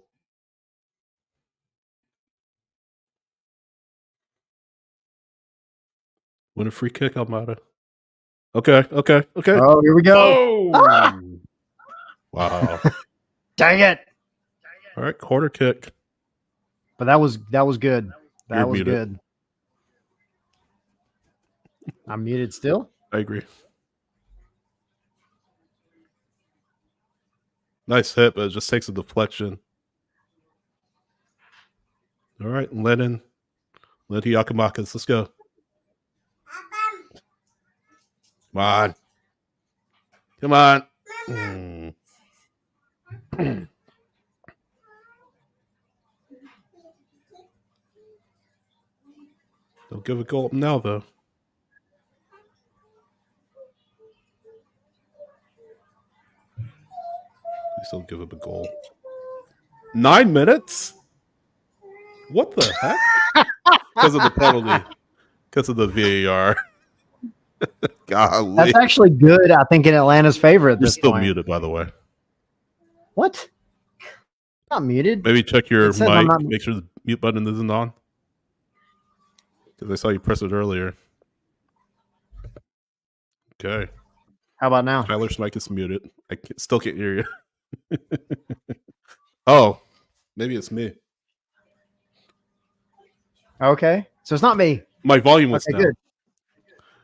Win a free kick, Almada. Okay. Oh, here we go. Oh! Wow. Dang it. All right, quarter kick. But that was good. That was muted. good. I'm muted still? I agree. Nice hit, but it just takes a deflection. All right, Lenny Giakoumakis, let's go. Come on. Don't give a goal up now, though. Please don't give up a goal. 9 minutes? What the heck? Because of the penalty. Because of the VAR. Golly. That's actually good, I think, in Atlanta's favor at this point. You're still muted, by the way. What? Not muted. Maybe check your mic. Make sure the mute button isn't on. Because I saw you press it earlier. Okay. How about now? Tyler's mic is muted. Still can't hear you. Oh, maybe it's me. Okay. So it's not me. My volume was down. Good.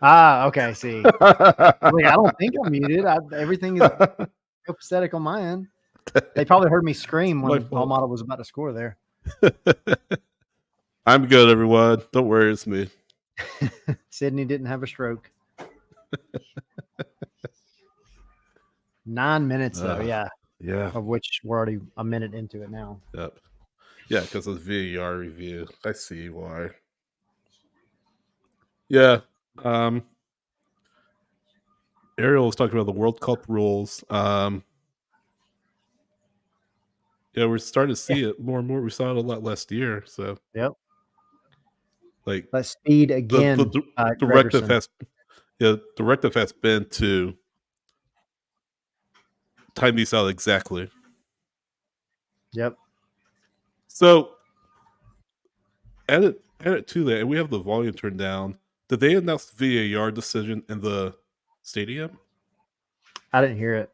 Okay. See. I don't think I'm muted. Everything is copacetic on my end. They probably heard me scream when Almada was about to score there. I'm good, everyone. Don't worry, it's me. Sydney didn't have a stroke. 9 minutes though, yeah, Yeah. of which we're already a minute into it now. Yep. Yeah, because of VAR review. I see why. Yeah. Ariel was talking about the World Cup rules. Yeah, we're starting to Yeah. see it more and more. We saw it a lot last year. So, Yep. like, Let's speed the again, directive Gregerson. has been to time these out exactly. Yep. So, add it to that, and we have the volume turned down. Did they announce the VAR decision in the stadium? I didn't hear it.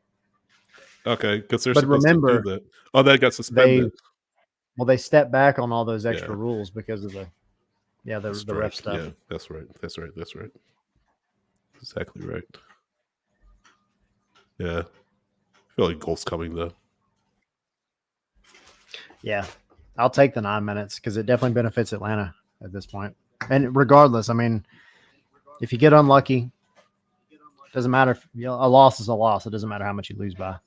Okay, because they're But supposed to do remember, that. Oh, that got suspended. they stepped back on all those extra Yeah. rules because of the That's ref right. stuff. Yeah, that's right. That's right. That's right. Exactly right. Yeah. I feel like goals coming though. Yeah. I'll take the 9 minutes because it definitely benefits Atlanta at this point. And regardless, I mean, if you get unlucky, doesn't matter. If, a loss is a loss. It doesn't matter how much you lose by.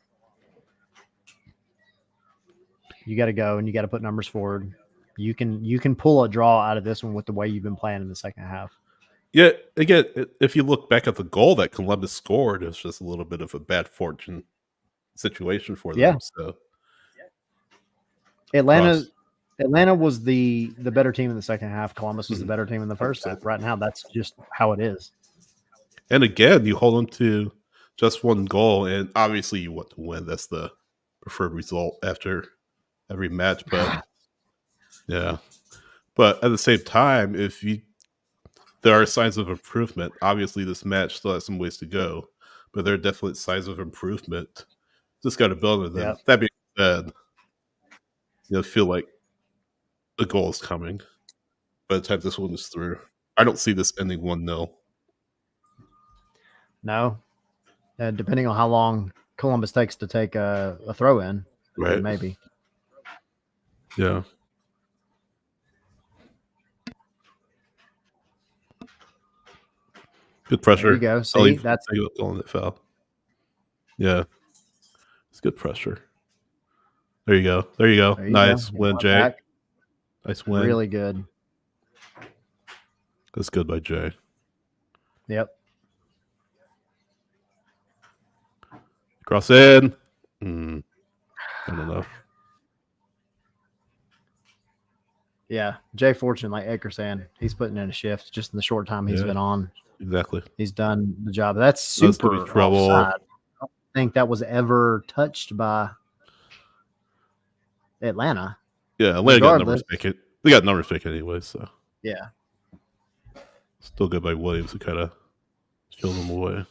You got to go and you got to put numbers forward. You can pull a draw out of this one with the way you've been playing in the second half. Yeah, again, if you look back at the goal that Columbus scored, it's just a little bit of a bad fortune situation for them. Yeah. So Atlanta was the better team in the second half. Columbus was the Mhm. better team in the first 100%. half. Right now, that's just how it is. And again, you hold them to just one goal, and obviously you want to win. That's the preferred result after every match. But yeah, but at the same time, there are signs of improvement. Obviously, this match still has some ways to go, but there are definite signs of improvement. Just got to build on them. Yep. That being said, feel like a goal is coming by the time this one is through. I don't see this ending 1-0. No, depending on how long Columbus takes to take a throw in, then Right. maybe. Yeah. Good pressure. There you go. See, that's calling it foul. Yeah. It's good pressure. There you go. There you go. there you Nice go. win, One Jay. back. Nice win. Really good. That's good by Jay. Yep. Cross in. I don't know. Yeah. Jay Fortune, like Edgar saying, he's putting in a shift just in the short time he's Yeah. been on. Exactly. He's done the job. That's That's super gonna be trouble. offside. I don't think that was ever touched by Atlanta. Yeah, Atlanta got numbers Regardless. pick it. They got numbers pick anyway, so Yeah. still good by Williams to kind of chill them away.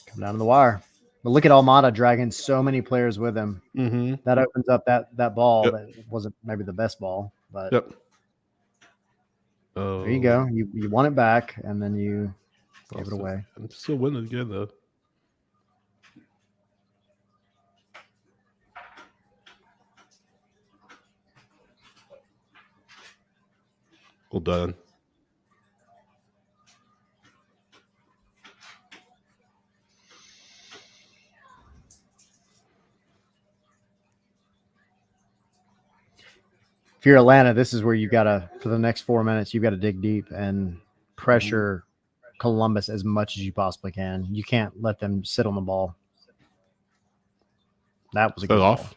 Come down to the wire. But look at Almada dragging so many players with him. Mm-hmm. That opens up that ball. Yep. That wasn't maybe the best ball, but Yep. there you go. You won it back, and then you gave it away. I'm still winning again, though. Well done. If you're Atlanta, this is where you gotta, for the next 4 minutes, you've got to dig deep and pressure Columbus as much as you possibly can. You can't let them sit on the ball. That was a Is that good off?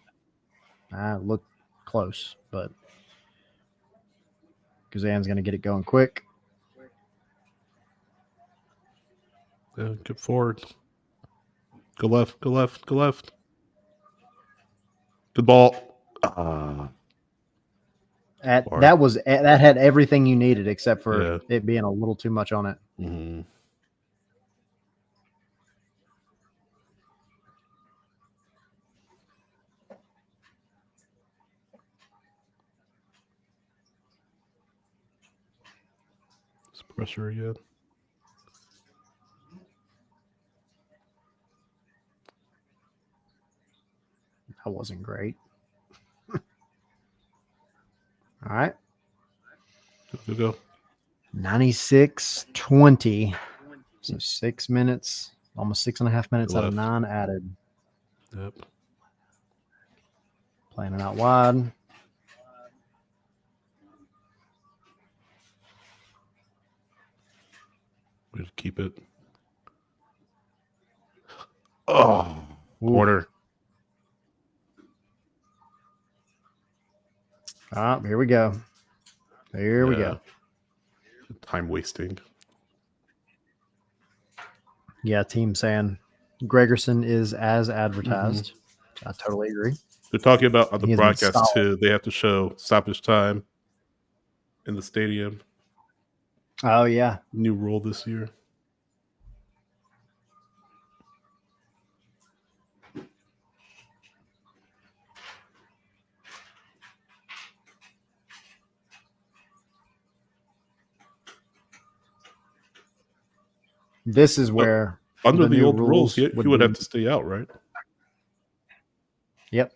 ball. Looked close, but Kazan's going to get it going quick. Yeah, get forward. Go left. Go left. Go left. Good ball. That had everything you needed except for Yeah. it being a little too much on it. Mm-hmm. Pressure again. That wasn't great. All right. Go. 96-20. So 6 minutes, almost 6.5 minutes out of Left. 9 added. Yep. Playing it out wide. We'll keep it. Oh, corner. Ah, here we go. Here we go. Time wasting. Yeah, team saying Gregerson is as advertised. I totally agree. They're talking about on the He has been broadcast solid. too. They have to show stoppage time in the stadium. Oh, yeah. New rule this year. This is where Under the new old rules, he would be- have to stay out, right? Yep.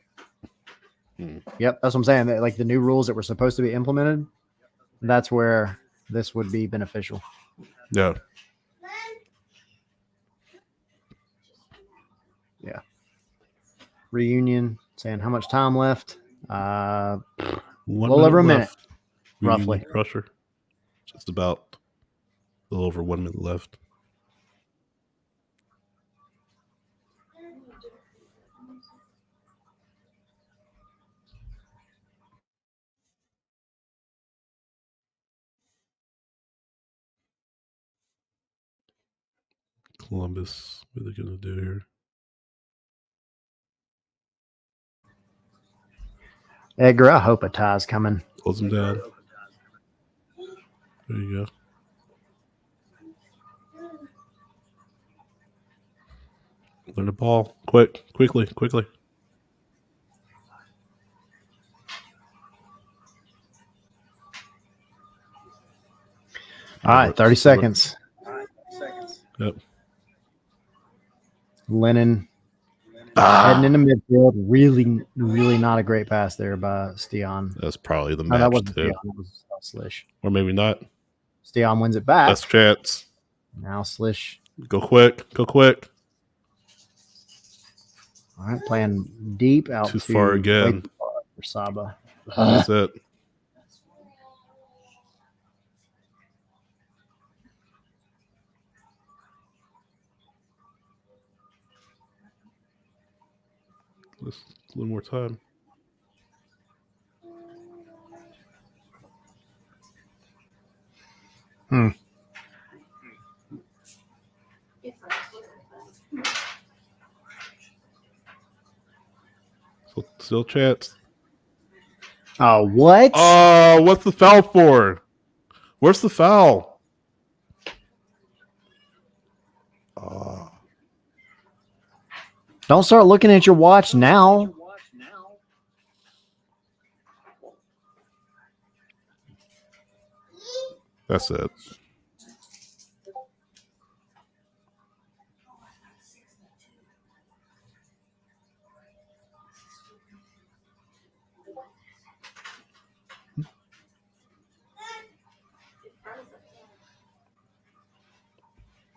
Yep, that's what I'm saying. That, like the new rules that were supposed to be implemented, that's where this would be beneficial. Yeah. Yeah. Reunion saying how much time left? 1 little over a minute, left. roughly. Crusher. Just about a little over 1 minute left. Columbus, what are they going to do here? Edgar, I hope a tie's coming. Close them down. There you go. Learn the ball. Quickly. All right, 30 seconds. Yep. Lennon heading into midfield. Really not a great pass there by Stian. That's probably the No, match that wasn't too. Stian. That was Slish. Or maybe not. Stian wins it back. Best chance. Now Slish. Go quick. All right, playing deep out Too to far again. way too far for Saba. That's it. Just a little more time. Still chance. Oh, what? Oh, what's the foul for? Where's the foul? Oh. Don't start looking at your watch now. That's it.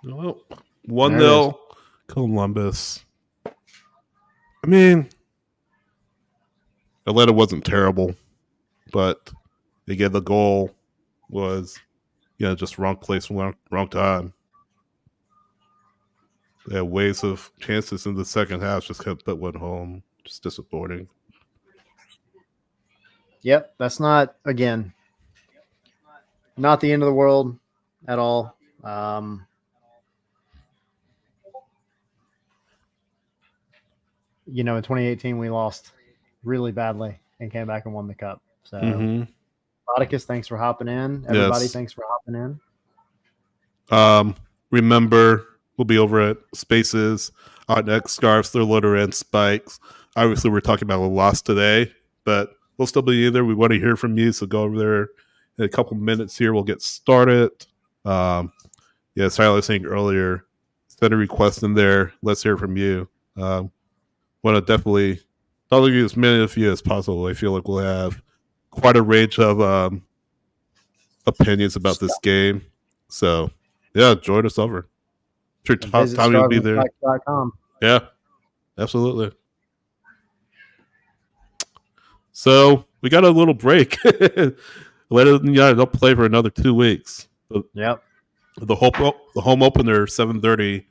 Well, 1-0 Columbus. I mean, Atlanta wasn't terrible, but again, the goal was, just wrong place, wrong time. They had waves of chances in the second half, just kept that one home. Just disappointing. Yep, that's not, again, not the end of the world at all. In 2018, we lost really badly and came back and won the cup. So, Bodicus, thanks for hopping in. Everybody, thanks for hopping in. Remember, we'll be over at Spaces, Hot Neck, Scarves, Their Loader, and Spikes. Obviously, we're talking about a loss today, but we'll still be in there. We want to hear from you, so go over there in a couple minutes here. We'll get started. Yeah, sorry, I was saying earlier, send a request in there. Let's hear from you. Want to definitely talk to as many of you as possible. I feel like we'll have quite a range of opinions about this game. So, yeah, join us over. Sure, Visit Tommy will be there. starvingstrikes.com. Yeah, absolutely. So we got a little break. Let United don't play for another 2 weeks. Yep. The home opener 7:30,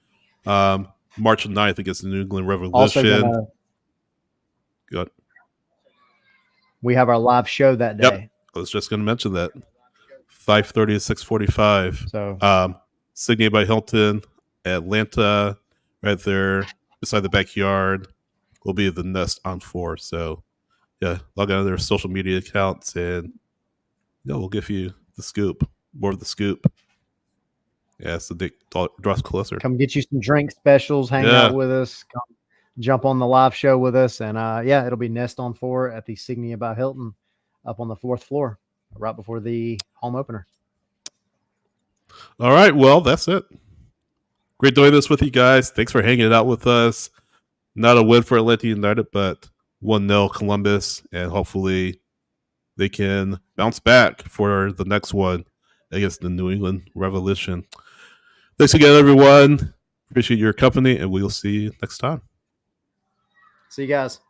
March 9th against the New England Also Revolution. Good. We have our live show that day. Yep. I was just going to mention that. 5:30 to 6:45. So Sydney by Hilton, Atlanta, right there beside the backyard, will be the Nest on 4. So, yeah, log on to their social media accounts, and we'll give you the scoop, more of the scoop. Yeah, so they draw us closer. Come get you some drink specials, hang out with us, come jump on the live show with us, and it'll be Nest on 4 at the Signia by Hilton, up on the 4th floor, right before the home opener. All right, well, that's it. Great doing this with you guys. Thanks for hanging out with us. Not a win for Atlanta United, but 1-0 Columbus, and hopefully they can bounce back for the next one against the New England Revolution. Thanks again, everyone. Appreciate your company, and we'll see you next time. See you guys.